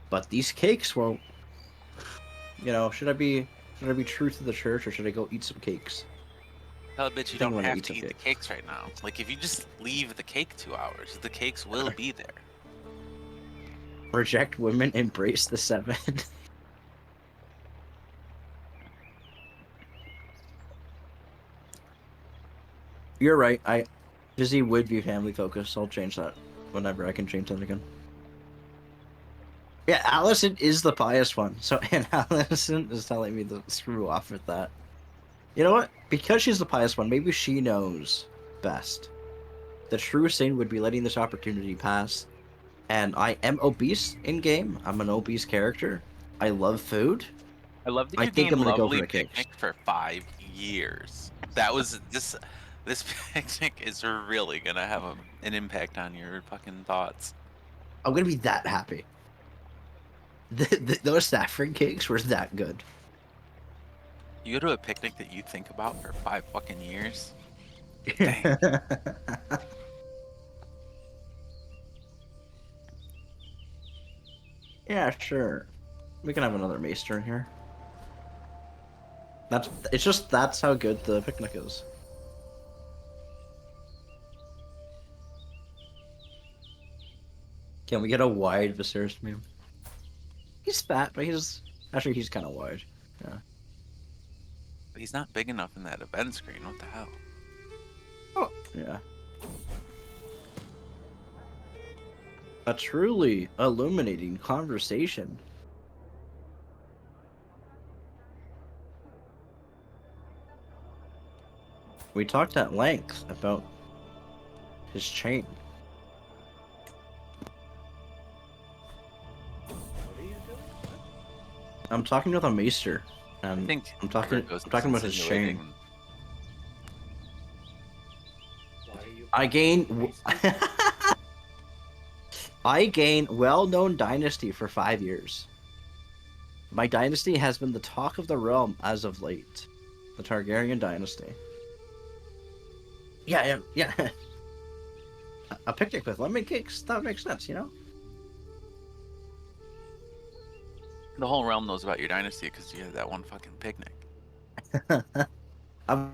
But these cakes won't. You know, should I be true to the church or should I go eat some cakes? Tell a bitch you think don't I'm gonna have eat to some eat the cakes right now. Like, if you just leave the cake 2 hours, the cakes will be there. Reject women, embrace the 7. You're right. Busy would be family focused. I'll change that whenever I can change that again. Yeah, Alicent is the pious one. So, and Alicent is telling me to screw off with that. You know what? Because she's the pious one, maybe she knows best. The true sin would be letting this opportunity pass. And I am obese in game. I'm an obese character. I love food. I love that I you're think doing I'm gonna go for Lovely the cakes. Picnic for 5 years. That was this picnic is really gonna have an impact on your fucking thoughts. I'm gonna be that happy. Those saffron cakes were that good. You go to a picnic that you think about for 5 fucking years. Dang. Yeah, sure. We can have another maester in here. That's how good the picnic is. Can we get a wide Viserys meme? He's fat, but he's kind of wide. Yeah. But he's not big enough in that event screen. What the hell? Oh, yeah. A truly illuminating conversation. We talked at length about his chain. What are you doing? I'm talking with a maester, I and think I'm talking Virgo's about his chain. insinuating- Why are you? I gain I gain well-known dynasty for 5 years. My dynasty has been the talk of the realm as of late. The Targaryen dynasty. Yeah. A picnic with lemon cakes, that makes sense, you know? The whole realm knows about your dynasty because you had that one fucking picnic. I'm...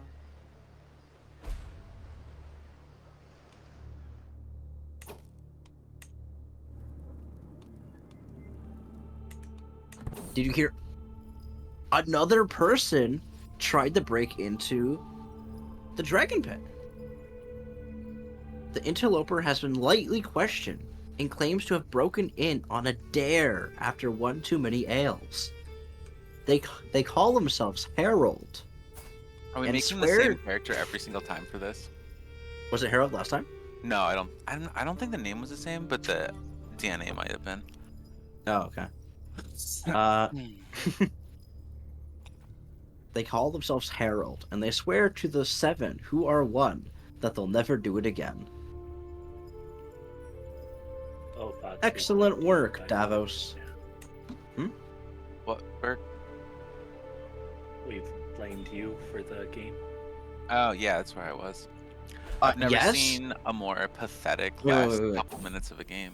Did you hear? Another person tried to break into the dragon pit. The interloper has been lightly questioned and claims to have broken in on a dare after one too many ales. they call themselves Harold. Are we And making the swear- same character every single time for this? Was it Harold last time? No, I don't think the name was the same, but the DNA might have been. Oh, okay. They call themselves Harold, and they swear to the seven who are one that they'll never do it again. Oh, fuck. Excellent work, Davos. What? Bert? We've blamed you for the game. Oh yeah, that's where I was. I've never yes? seen a more pathetic Wait, wait, last wait, wait. couple minutes of a game.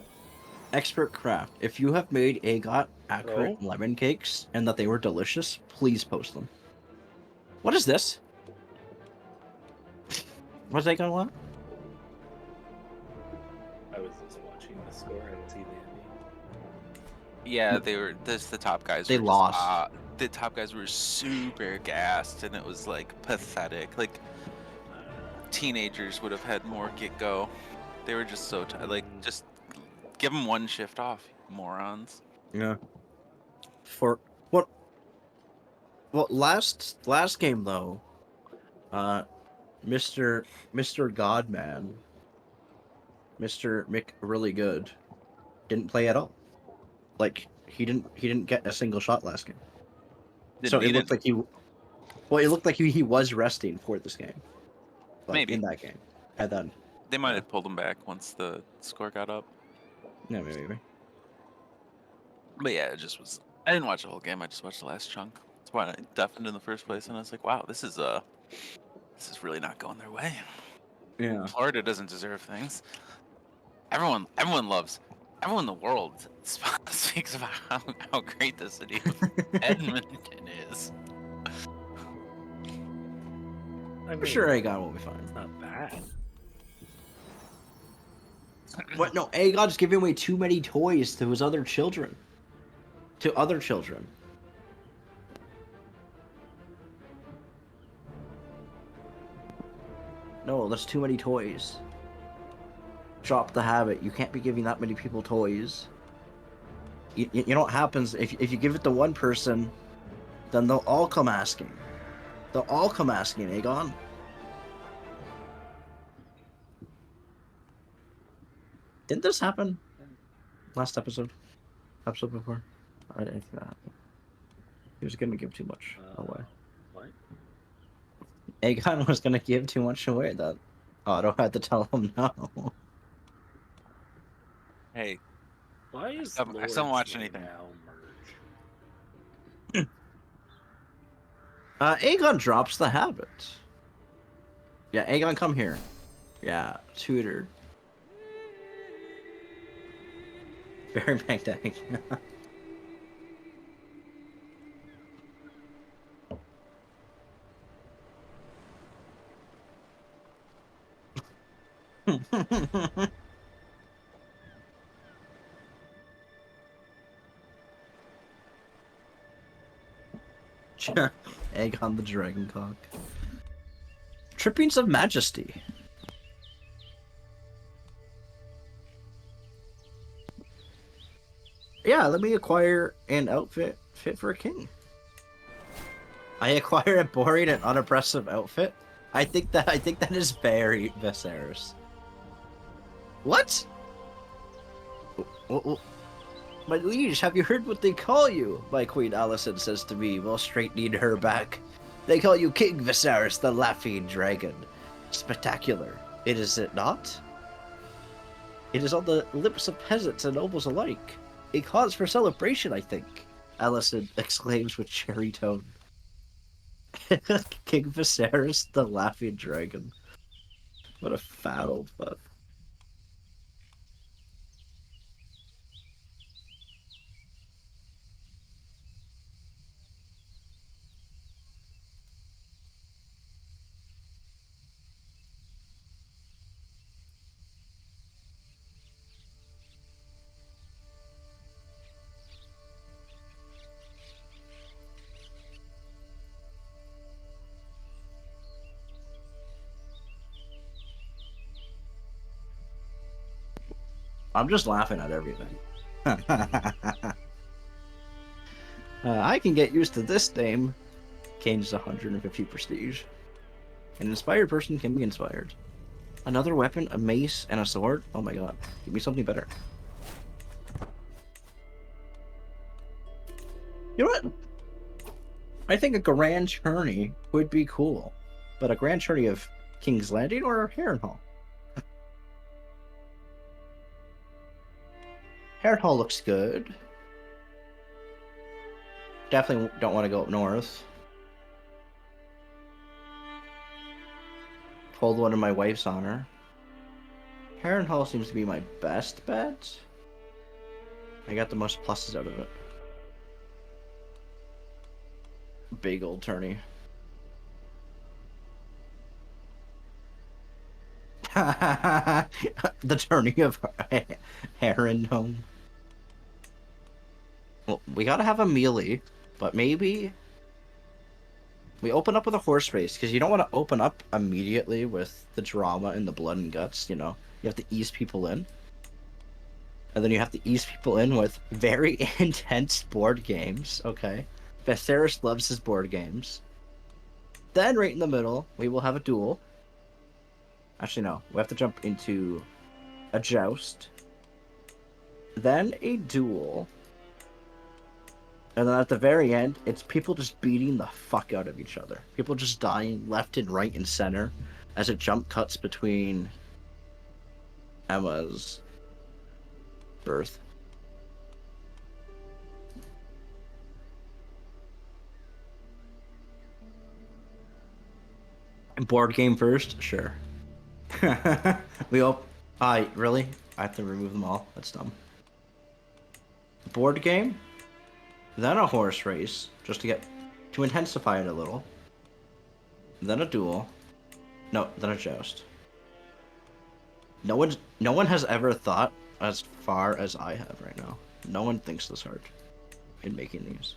Expert craft. If you have made AGOT accurate Oh? lemon cakes and that they were delicious, please post them. What is this? What's that going on? I was just watching the score. I didn't see the ending. Yeah, they were. The top guys. They were lost. The top guys were super gassed, and it was like pathetic. Like teenagers would have had more get go. They were just so like just give them one shift off, morons. Yeah. For what? Well, last game though, Mr. Godman, Mr. Mick really good, didn't play at all. Like he didn't get a single shot last game. So it looked like he was resting for this game. Like, Maybe. in that game. And then They might have pulled him back once the score got up. yeah, maybe. But yeah, it just was. I didn't watch the whole game. I just watched the last chunk. That's why I deafened in the first place, and I was like, "Wow, this is really not going their way." Yeah. Florida doesn't deserve things. Everyone in the world speaks about how great the city of Edmonton is. I For sure Aegon will be fine. It's not bad. What? No, Aegon's giving away too many toys to his other children. To other children. No, that's too many toys. Drop the habit. You can't be giving that many people toys. You know what happens if you give it to one person, then they'll all come asking. They'll all come asking, Aegon. Didn't this happen last episode? Episode before? I didn't think that happened. He was gonna give too much away. What? Aegon was gonna give too much away. That Otto had to tell him no. Hey, Why is I still don't watch anything. now merge? Aegon drops the habit. Yeah, Aegon, come here. Yeah, tutor. Very magnetic. Aegon the Dragoncock. Trippings of Majesty. Yeah, let me acquire an outfit fit for a king. I acquire a boring and unimpressive outfit. I think that is very Viserys. What? My liege, have you heard what they call you? My Queen Alicent says to me while straightening her back. They call you King Viserys, the Laughing Dragon. Spectacular, is it not? It is on the lips of peasants and nobles alike. A cause for celebration, I think, Alicent exclaims with cherry tone. King Viserys, the Laughing Dragon. What a fat old fuck. I'm just laughing at everything. I can get used to this name. Gains 150 prestige. An inspired person can be inspired. Another weapon, a mace, and a sword? Oh my god. Give me something better. You know what? I think a grand journey would be cool. But a grand journey of King's Landing or Harrenhal? Harrenhal looks good. Definitely don't want to go up north. Pulled one in my wife's honor. Harrenhal seems to be my best bet. I got the most pluses out of it. Big old tourney. The tourney of Harrenhal. Well, we gotta have a melee, but maybe we open up with a horse race, because you don't want to open up immediately with the drama and the blood and guts, you know? You have to ease people in. And then you have to ease people in with very intense board games, okay? Viserys loves his board games. Then, right in the middle, we will have a duel. Actually, no. We have to jump into a joust. Then a duel. And then at the very end, it's people just beating the fuck out of each other. People just dying left and right and center as it jump cuts between Emma's birth. Board game first? Sure. We all... really? I have to remove them all? That's dumb. Board game? Then a horse race, just to intensify it a little. Then a duel. No, then a joust. No one has ever thought as far as I have right now. No one thinks this hard in making these.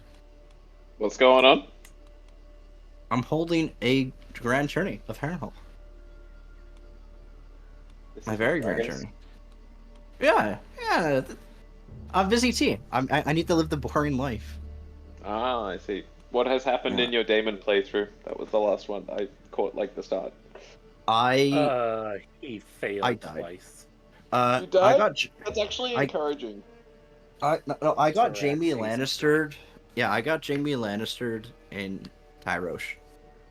What's going on? I'm holding a grand journey of Harrenhal. This My is very grand Dragons? journey. Yeah. I'm busy tea. I need to live the boring life. Ah, I see. What has happened in your Daemon playthrough? That was the last one I caught, like, the start. He failed I died. twice. You I died? got That's actually I- encouraging. I got Correct, Jamie season Lannistered. Yeah, I got Jamie Lannistered in Tyrosh.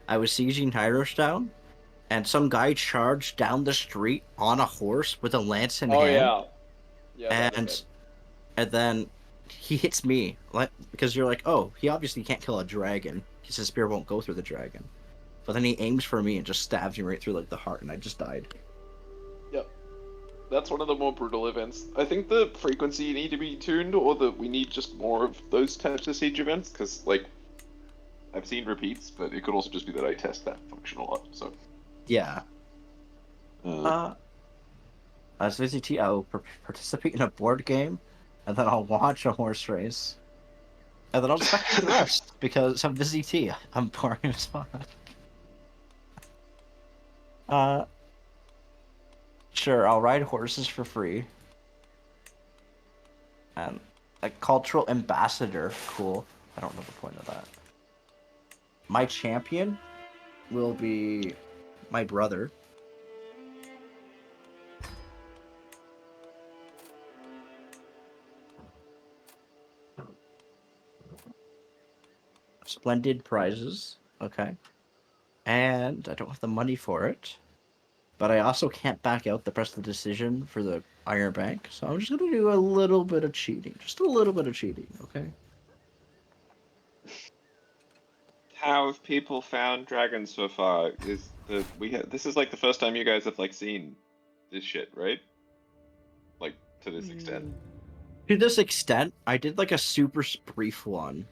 I was sieging Tyrosh down, and some guy charged down the street on a horse with a lance in Oh, hand. yeah. Yeah, that is And then he hits me, like, because you're like, oh, he obviously can't kill a dragon because his spear won't go through the dragon. But then he aims for me and just stabs me right through like the heart, and I just died. Yep. That's one of the more brutal events. I think the frequency need to be tuned, or that we need just more of those types of siege events, because, like, I've seen repeats, but it could also just be that I test that function a lot, so... Yeah. As VCT, I will participate in a board game, and then I'll watch a horse race. And then I'll spectate the rest, because I'm VCT. I'm boring as fuck. Sure, I'll ride horses for free. And a cultural ambassador, cool. I don't know the point of that. My champion will be my brother. Splendid prizes, okay. And I don't have the money for it. But I also can't back out the press of the decision for the Iron Bank, so I'm just gonna do a little bit of cheating. Just a little bit of cheating, okay? How have people found dragons so far? This is like the first time you guys have, like, seen this shit, right? Like, to this extent. To this extent, I did like a super brief one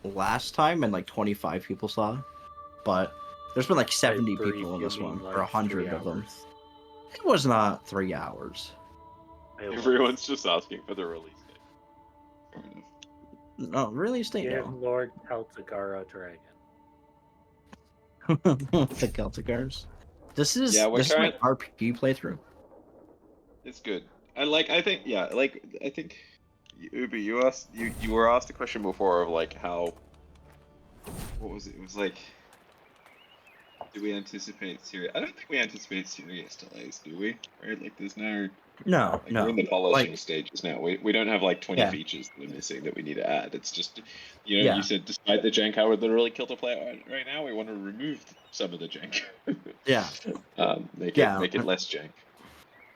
last time, and like 25 people saw, but there's been like 70 By brief, people in you this mean, one, like, or 100 3 of them. hours? It was not 3 hours. Everyone's just asking for the release date. No, release date, Give no. Lord Peltigara Dragon. The Celticars. This is Yeah, this is my RP playthrough. It's good. I think Uber, you were asked a question before of like how. What was it? It was like. Do we anticipate serious? I don't think we anticipate serious delays, do we? Right? Like, there's no. No, Like, we're in no. the polishing Like, stages now. We don't have like 20 yeah, features that are missing that we need to add. It's just, you know, you yeah, said despite the jank, I would literally kill to play right now. We want to remove some of the jank. yeah, Make yeah. it less jank.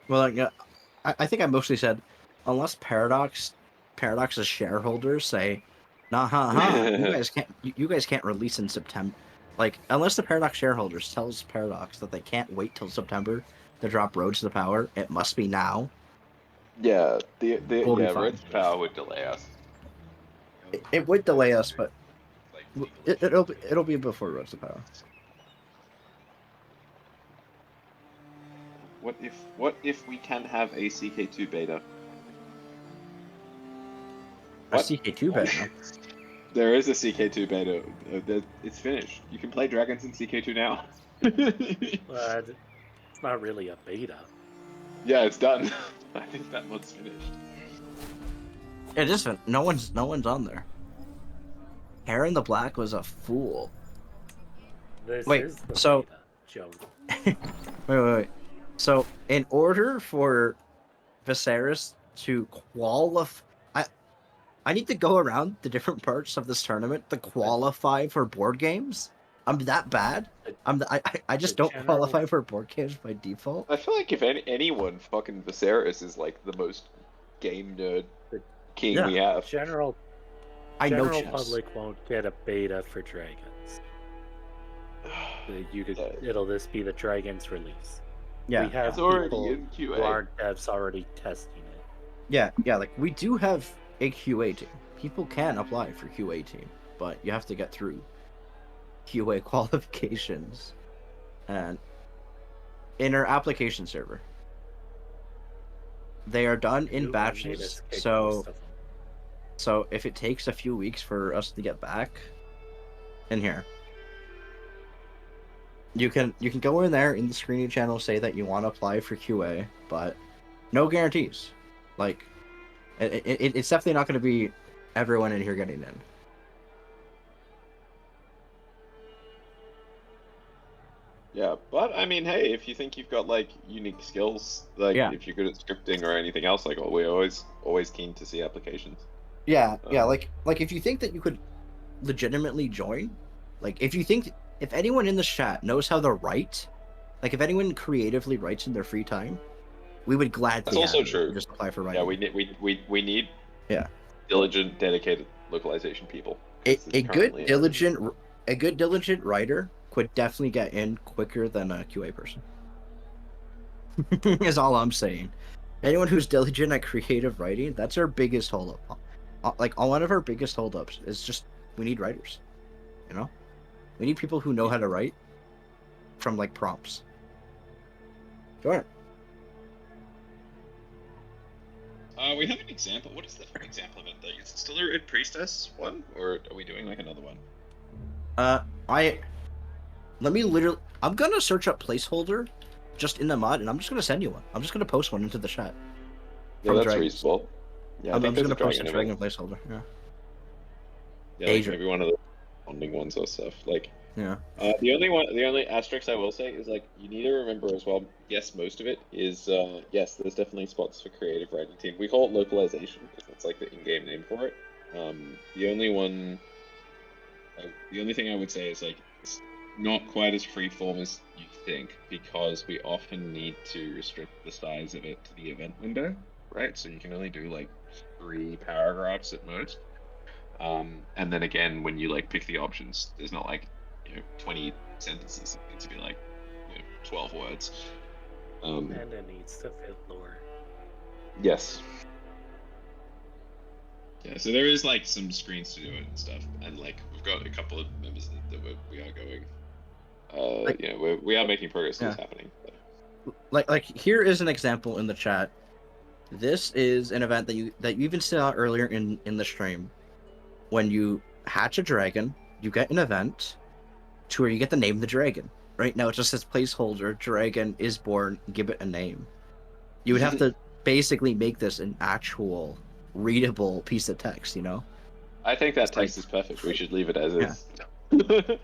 Well, like, I think I mostly said, unless Paradox's shareholders say, nah, you guys can't release in September. Like, unless the Paradox shareholders tells Paradox that they can't wait till September to drop Roads to the Power, it must be now. Yeah, We'll be fine. Road to Power would delay us. It would delay us, but Like, it'll be before Roads to Power. What if we can have a CK2 beta? A What? CK2 beta. There is a CK2 beta. It's finished. You can play dragons in CK2 now. But it's not really a beta. Yeah, it's done. I think that mod's finished. It isn't. No one's on there. Aaron the Black was a fool. This Wait, is the so- beta, Joe. Wait. So, in order for Viserys to qualify, I need to go around the different parts of this tournament to qualify for board games. I'm that bad. I just The don't general- qualify for board games by default. I feel like if anyone, fucking Viserys is like the most game nerd king Yeah. we have. General I know general chess. public won't get a beta for dragons. Yeah. It'll just be the dragons release. Yeah, We have It's already people in who QA. aren't devs already testing it. yeah. Like we do have a QA team. People can apply for QA team, but you have to get through QA qualifications, and in our application server, they are done in New one made us batches. kick So most of them. So if it takes a few weeks for us to get back in here, you can go in there in the screening channel, say that you want to apply for QA, but no guarantees. Like it's definitely not going to be everyone in here getting in. Yeah, but I mean, hey, if you think you've got like unique skills, like Yeah. if you're good at scripting or anything else, like we're always keen to see applications. Yeah. Like if you think that you could legitimately join, like if anyone in the chat knows how to write, like if anyone creatively writes in their free time, we would gladly That's also have you true. just apply for writing. Yeah, we need Yeah. diligent, dedicated localization people. A This is good currently- diligent writer could definitely get in quicker than a QA person. Is all I'm saying. Anyone who's diligent at creative writing, that's our biggest holdup. Like one of our biggest holdups is just we need writers. You know, we need people who know how to write from like prompts. Join it. We have an example. What is the example event thing? Is it still a Red Priestess one, or are we doing like another one? I'm gonna search up placeholder just in the mod, and I'm just gonna send you one. I'm just gonna post one into the chat. Yeah, From that's Dragons. reasonable. Yeah, I I'm think just there's gonna post a dragon dragon event. placeholder. Yeah. Yeah, like Asia. maybe one of the bonding ones or stuff. Like, Yeah. the only asterisk I will say is like you need to remember as well. Yes, most of it is yes. There's definitely spots for creative writing team. We call it localization because that's like the in-game name for it. The only thing I would say is like it's not quite as freeform as you think because we often need to restrict the size of it to the event window, right? So you can only do like 3 paragraphs at most. And then again, when you like pick the options, there's not like 20 sentences. It needs to be like 12 words. And it needs to fit lore. Yes. Yeah, so there is like some screens to do it and stuff, and like we've got a couple of members that we are going. We are making progress. Yeah. It's happening. So. Like here is an example in the chat. This is an event that you even saw earlier in the stream. When you hatch a dragon, you get an event to where you get the name of the dragon. Right now it just says placeholder, dragon is born, give it a name. You would have to basically make this an actual readable piece of text, you know? I think that It's like- text is perfect. We should leave it as Yeah. is.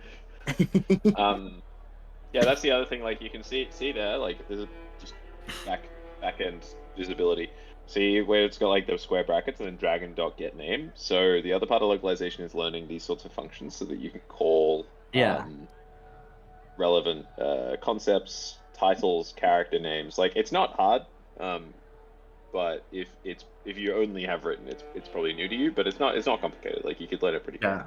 Yeah, that's the other thing. Like you can see there, like there's a just back end visibility. See where it's got like the square brackets and then dragon.getName. So the other part of localization is learning these sorts of functions so that you can call Yeah. relevant concepts, titles, character names. Like it's not hard, but if you only have written, it's probably new to you. But it's not complicated. Like you could learn it pretty quick.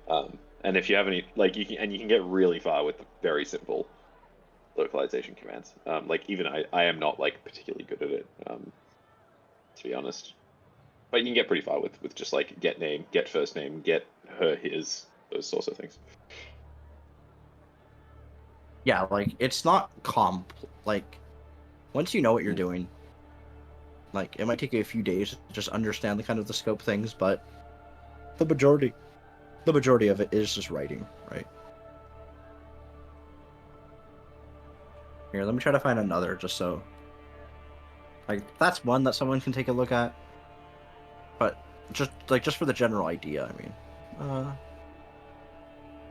Yeah. And if you have any, like you can get really far with very simple localization commands. Like even I am not like particularly good at it, to be honest. But you can get pretty far with just like get name, get first name, get her, his, those sorts of things. Yeah, like it's not like once you know what you're doing, like it might take you a few days to just understand the kind of the scope things, but the majority of it is just writing, right? Here, let me try to find another just so like that's one that someone can take a look at. But just for the general idea, I mean.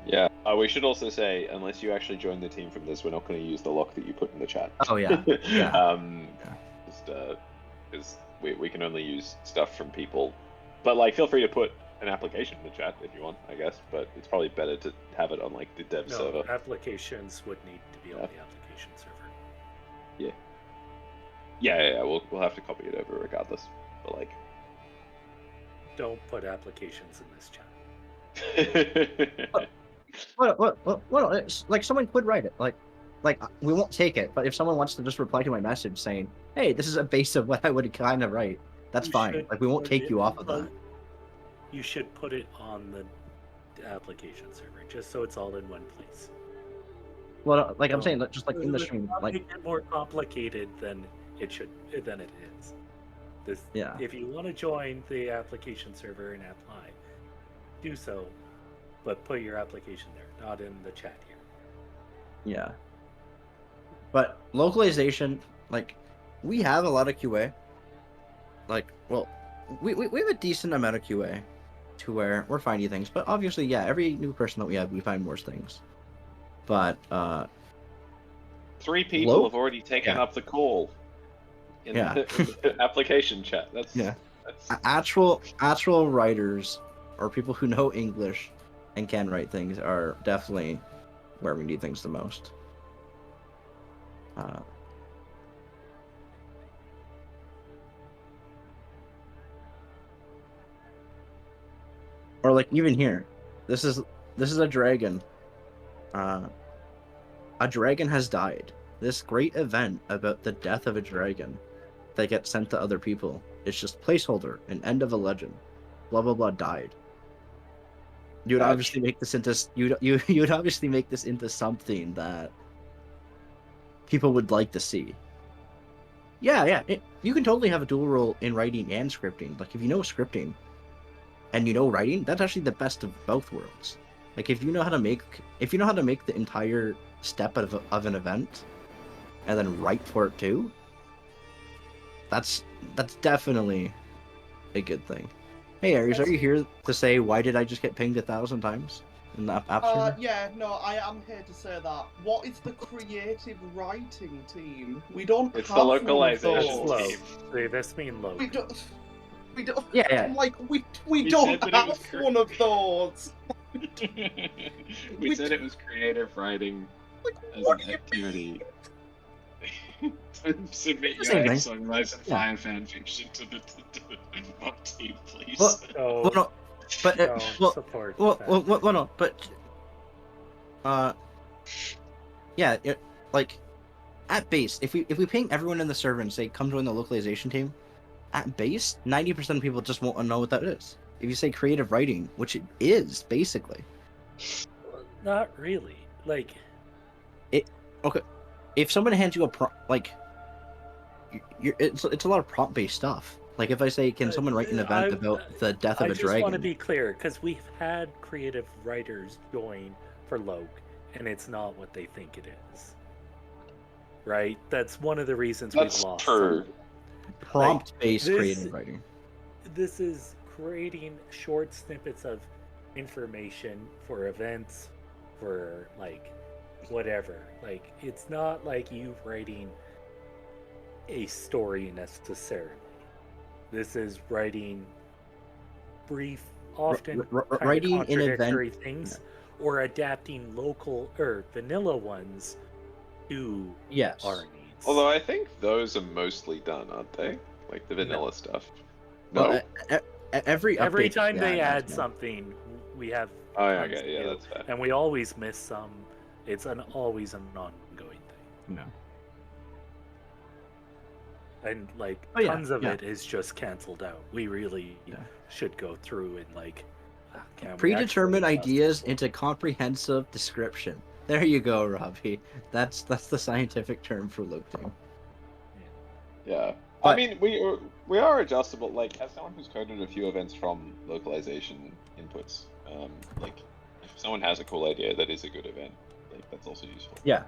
Yeah. We should also say, unless you actually join the team from this, we're not going to use the lock that you put in the chat. Oh yeah. Yeah. Just because we can only use stuff from people. But like, feel free to put an application in the chat if you want, I guess. But it's probably better to have it on like the dev No, server. applications would need to be on the application server. Yeah. We'll have to copy it over regardless. But like, Don't put applications in this chat. Well, it's like someone could write it. Like we won't take it, but if someone wants to just reply to my message saying, "Hey, this is a base of what I would kind of write," that's You fine. should Like we won't put take it you off of on- that. You should put it on the application server, just so it's all in one place. Well, like I'm No. saying, like, just like in the Let's stream, not like make it more complicated than it is. yeah, If you want to join the application server and apply, do so, but put your application there, not in the chat here. yeah. But localization, like we have a lot of QA. Like, well, we have a decent amount of QA to where we're finding things, but obviously, yeah, every new person that we have, we find more things. But 3 people Low? have already taken Yeah. up the call in Yeah. the application chat. That's actual writers or people who know English and can write things are definitely where we need things the most. Or like even here, this is a dragon. A dragon has died. This great event about the death of a dragon that gets sent to other people. It's just placeholder, an end of a legend. Blah blah blah died. You would obviously make this into you would obviously make this into something that people would like to see. Yeah. You can totally have a dual role in writing and scripting. Like if you know scripting and you know writing, that's actually the best of both worlds. Like if you know how to make the entire step of an event and then write for it too, that's definitely a good thing. Hey Aries, are you here to say why did I just get pinged 1,000 times in the app stream? Yeah, no, I am here to say that. What is the creative writing team? We don't It's have the one of localization those. team. Say this mean low. We don't. Yeah. I'm like, we We don't said that it was have one of those. We said it was creative writing Like, as what an do you activity. Submit your Same thing. Exxon Rise and Yeah. Fire fan fiction to the mob team, please. Well, Oh, well, no, but no, well, support. well, that. well, no, but yeah, like at base, if we ping everyone in the server and say come join the localization team, at base, 90% of people just won't know what that is. If you say creative writing, which it is basically, Not really. Like, okay, if someone hands you a prompt, like, it's a lot of prompt based stuff. Like if I say, can someone write an event about the death of I a just want to dragon? be clear because we've had creative writers join for Loke, and it's not what they think it is. Right? That's one of the reasons That's we've lost. true. them. Prompt based this- creative writing. this is creating short snippets of information for events, for like whatever. Like it's not like you writing a story necessarily. This is writing brief, often kind of writing an event. contradictory things, or adapting local or vanilla ones to Yes. our needs. Although I think those are mostly done, aren't they? Like the vanilla stuff. No. Well, every Every update time they add has something, we have Oh, yeah, tons okay, yeah, to do, that's fair. and we always miss some. It's always an ongoing thing, No. and like Oh, yeah, tons of yeah. it is just canceled out. We really Yeah. should go through and like can we Predetermined actually ideas justify- into comprehensive description. There you go, Robbie. That's the scientific term for looping. Yeah. I But- mean, we are adjustable. Like, as someone who's coded a few events from localization inputs, like, if someone has a cool idea that is a good event, like, that's also useful. Yeah,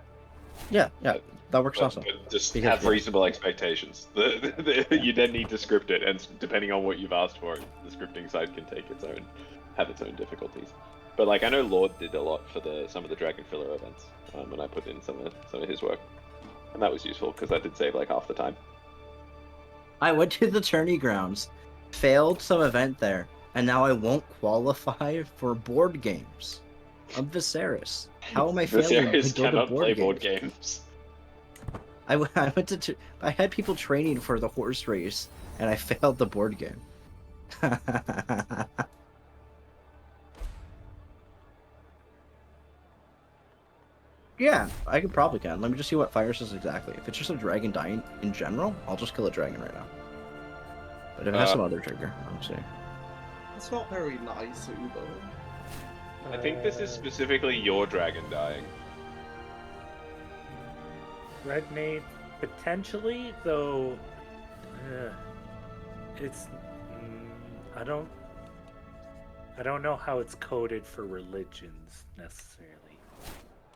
that works But, also. but just Because- have reasonable expectations. You then need to script it, and depending on what you've asked for, the scripting side can have its own difficulties. But like, I know Lord did a lot for some of the Dragon Filler events, and I put in some of his work, and that was useful because that did save like half the time. I went to the tourney grounds, failed some event there, and now I won't qualify for board games of Viserys. How am I The failing series to go to cannot board play games? board games. I went to I had people training for the horse race, and I failed the board game. Yeah, I could probably can. Let me just see what fire says exactly. If it's just a dragon dying in general, I'll just kill a dragon right now. But if it has some other trigger, I'll see. It's not very nice, Uber. I think this is specifically your dragon dying. Red Maid potentially, though. It's I don't know how it's coded for religions necessarily.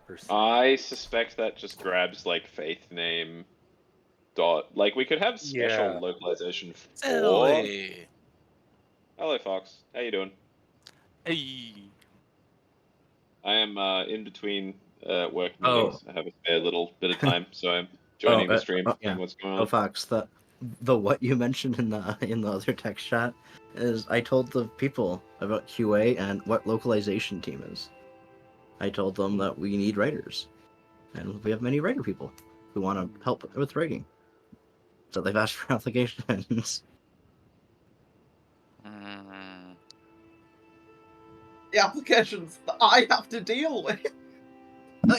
Per se. I suspect that just grabs like faith name dot. Like we could have special Yeah. localization for. Silly. Hello, Fox. How you doing? Hey. I am in between work Oh. meetings. I have a fair little bit of time, so I'm joining the stream, yeah. seeing what's going Oh, on. Fox, the what you mentioned in the other text chat is I told the people about QA and what localization team is. I told them that we need writers, and we have many writer people who want to help with writing. So they've asked for applications. Mm. The applications that I have to deal with.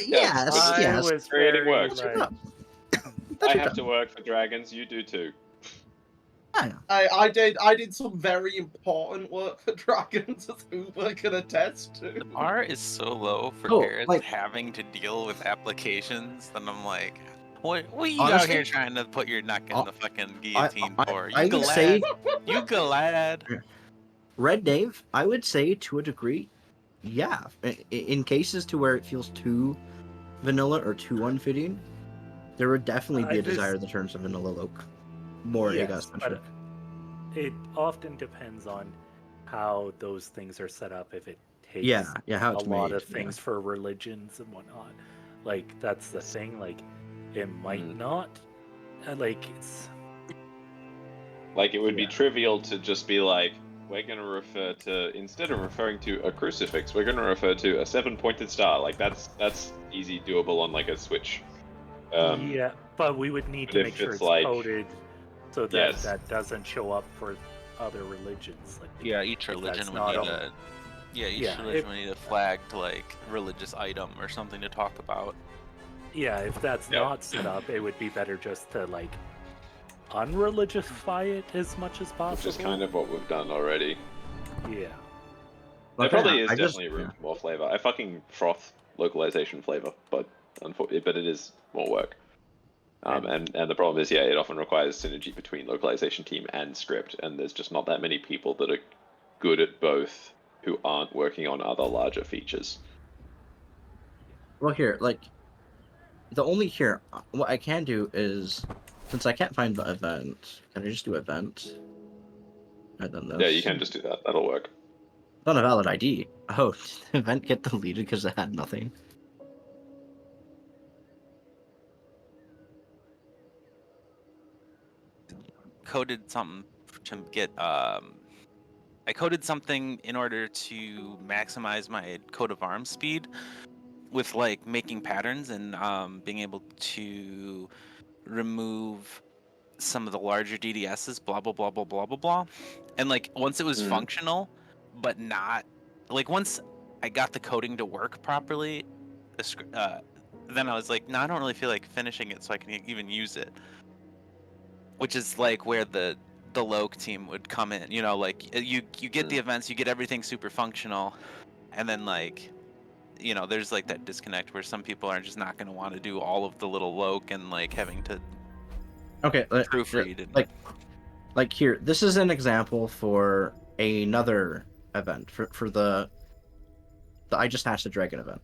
Yes, I yes. was Creating very work. That's your like, job. That's I your have to job. work for dragons. You do too. Yeah. I did some very important work for dragons, as Uber can attest to. The bar is so low for Oh, Garrett like- having to deal with applications that I'm like, what are you out Honestly, here trying to put your neck in the fucking guillotine for? I would say You glad? Red Dave, I would say to a degree, yeah. In cases to where it feels too vanilla or too unfitting, there would definitely be a desire in the terms of vanilla look. More yes, AGOT but specific. it often depends on how those things are set up. If it takes Yeah, how a it's lot made. of things for religions and whatnot, like that's the thing. Like it might not. Like it's Like it would be Yeah. trivial to just be like, we're going to refer to, instead of referring to a crucifix, we're going to refer to a 7-pointed star. Like that's easy doable on like a Switch. yeah, but we would need but to if make sure it's it's like- coded so that Yes. that doesn't show up for other religions. Like Yeah, each if religion that's would not need a- each Yeah, religion if- would need a flagged like religious item or something to talk about. Yeah, if that's Yeah. not set up, it would be better just to like unreligify it as much as possible. Which is kind of what we've done already. Yeah. There probably is I just- definitely room for more flavor. I fucking froth localization flavor, but it is more work. And the problem is, it often requires synergy between localization team and script, and there's just not that many people that are good at both who aren't working on other larger features. Well, here, like, what I can do is, since I can't find the event, can I just do event? And then Yeah, this. you can just do that. That'll work. Not a valid ID. Oh, did the event get deleted because it had nothing? Coded something to get I coded something in order to maximize my coat of arms speed with like making patterns and being able to remove some of the larger DDSs, blah blah blah blah blah blah blah. And like once it was Mhm. functional, but not like once I got the coding to work properly, then I was like, no, I don't really feel like finishing it so I can even use it. Which is like where the Loke team would come in, you know, like you get the events, you get everything super functional, and then like, you know, there's like that disconnect where some people are just not going to want to do all of the little Loke and like having to Okay, proofread and like here, this is an example for another event for the I just hatched a dragon event.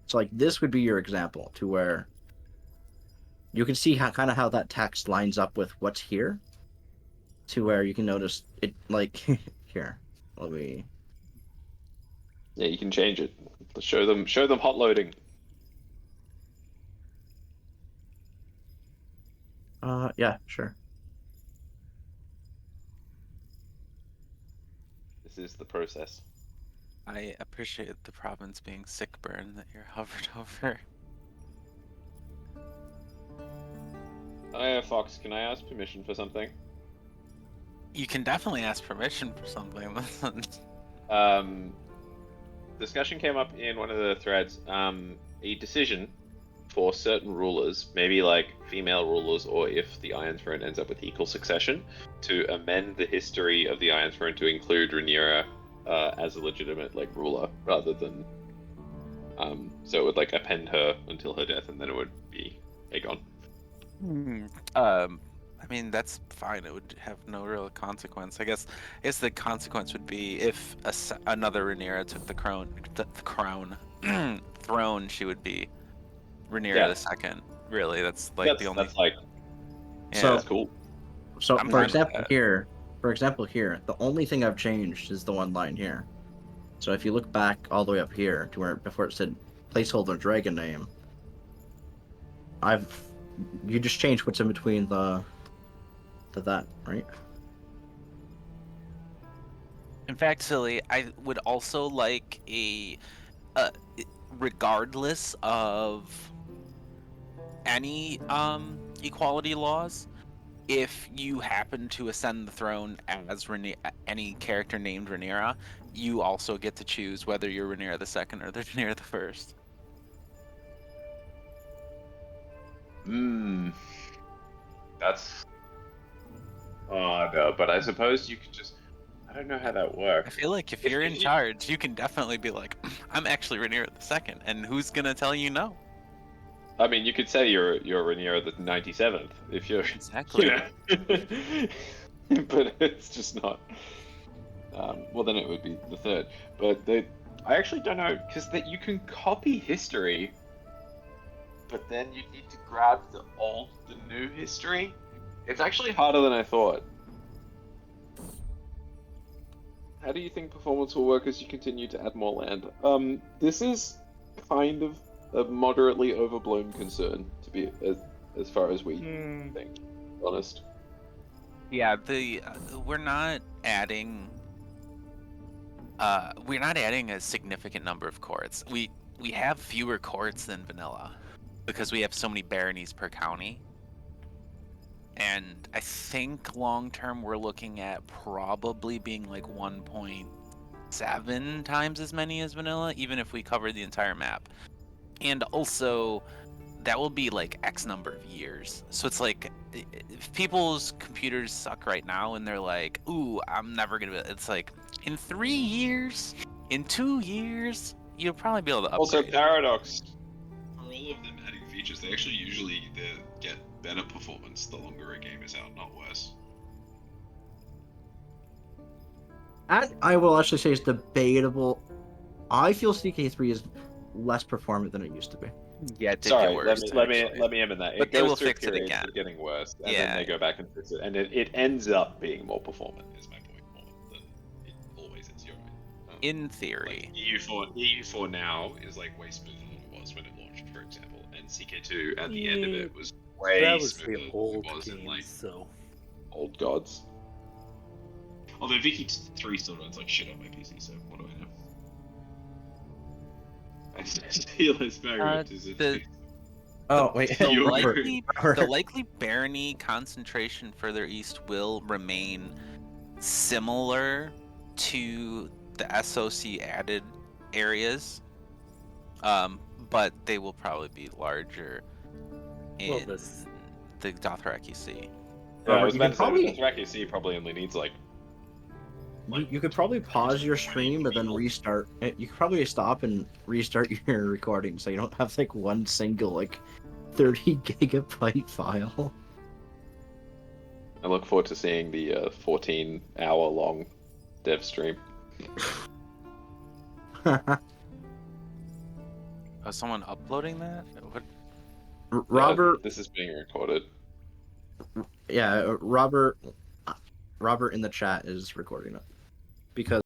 So like this would be your example to where you can see how kind of how that text lines up with what's here, to where you can notice it like here. Let me. Yeah, you can change it. Show them hot loading. Yeah, sure. This is the process. I appreciate the province being sick burn that you're hovered over. Hi, Fox. Can I ask permission for something? You can definitely ask permission for something. Discussion came up in one of the threads. A decision for certain rulers, maybe like female rulers, or if the Iron Throne ends up with equal succession, to amend the history of the Iron Throne to include Rhaenyra as a legitimate like ruler, rather than so it would like append her until her death, and then it would be Aegon. I mean that's fine. It would have no real consequence. I guess the consequence would be if another Rhaenyra took the throne, she would be Rhaenyra the second. Really, that's like the only. That's like. Yeah. So That's cool. So I'm for fine with example here, the only thing I've changed is the one line here. So if you look back all the way up here to where before it said placeholder dragon name, you just changed what's in between the that, right? In fact, Silly, I would also like regardless of any equality laws, if you happen to ascend the throne as any character named Rhaenyra, you also get to choose whether you're Rhaenyra the second or the Rhaenyra the first. That's. Oh no, but I suppose you could just. I don't know how that I works. feel like if you're in charge, you can definitely be like, I'm actually Rhaenyra the second, and who's gonna tell you no? I mean, you could say you're Rhaenyra the 97th if you're. Exactly. You know. But it's just not. Well, then it would be the third. But I actually don't know because you can copy history, but then you need to grab the new history. It's actually harder than I thought. How do you think performance will work as you continue to add more land? This is kind of a moderately overblown concern, to be as far as we think. Honest. Yeah, we're not adding a significant number of courts. We have fewer courts than vanilla because we have so many baronies per county. And I think long term we're looking at probably being like 1.7 times as many as vanilla, even if we cover the entire map. And also that will be like X number of years. So it's like if people's computers suck right now and they're like, ooh, I'm never gonna be, it's like in 3 years, in 2 years, you'll probably be able to upgrade. Also, Paradox. For all of them adding features, they actually usually get better performance the longer a game is out, not worse. I will actually say it's debatable. I feel CK3 is less performant than it used to be. Yeah, it did Sorry, get worse, let me actually. amend that. But It they goes will through fix it periods again. of getting worse, and Yeah. then they go back and fix it, and it ends up being more performant. Is my point. More In theory. EU4 now is like way smoother than it was when it launched, for example, and CK2 at the end of it was way That was smoother the than old it was in games, like so Old gods. Although Vicky 3 still runs like shit on my PC, so what do I know? I just feel as Margaret is Oh wait, The You're- likely barony concentration further east will remain similar to the SOC added areas, but they will probably be larger in the Dothraki Sea. Yeah, I was you about could to say probably the Dothraki Sea probably only needs like you could probably pause your stream but then restart. You could probably stop and restart your recording so you don't have like one single like 30 gigabyte file. I look forward to seeing the 14-hour long dev stream. Is someone uploading that? What? Robert, This is being recorded. yeah, Robert in the chat is recording it because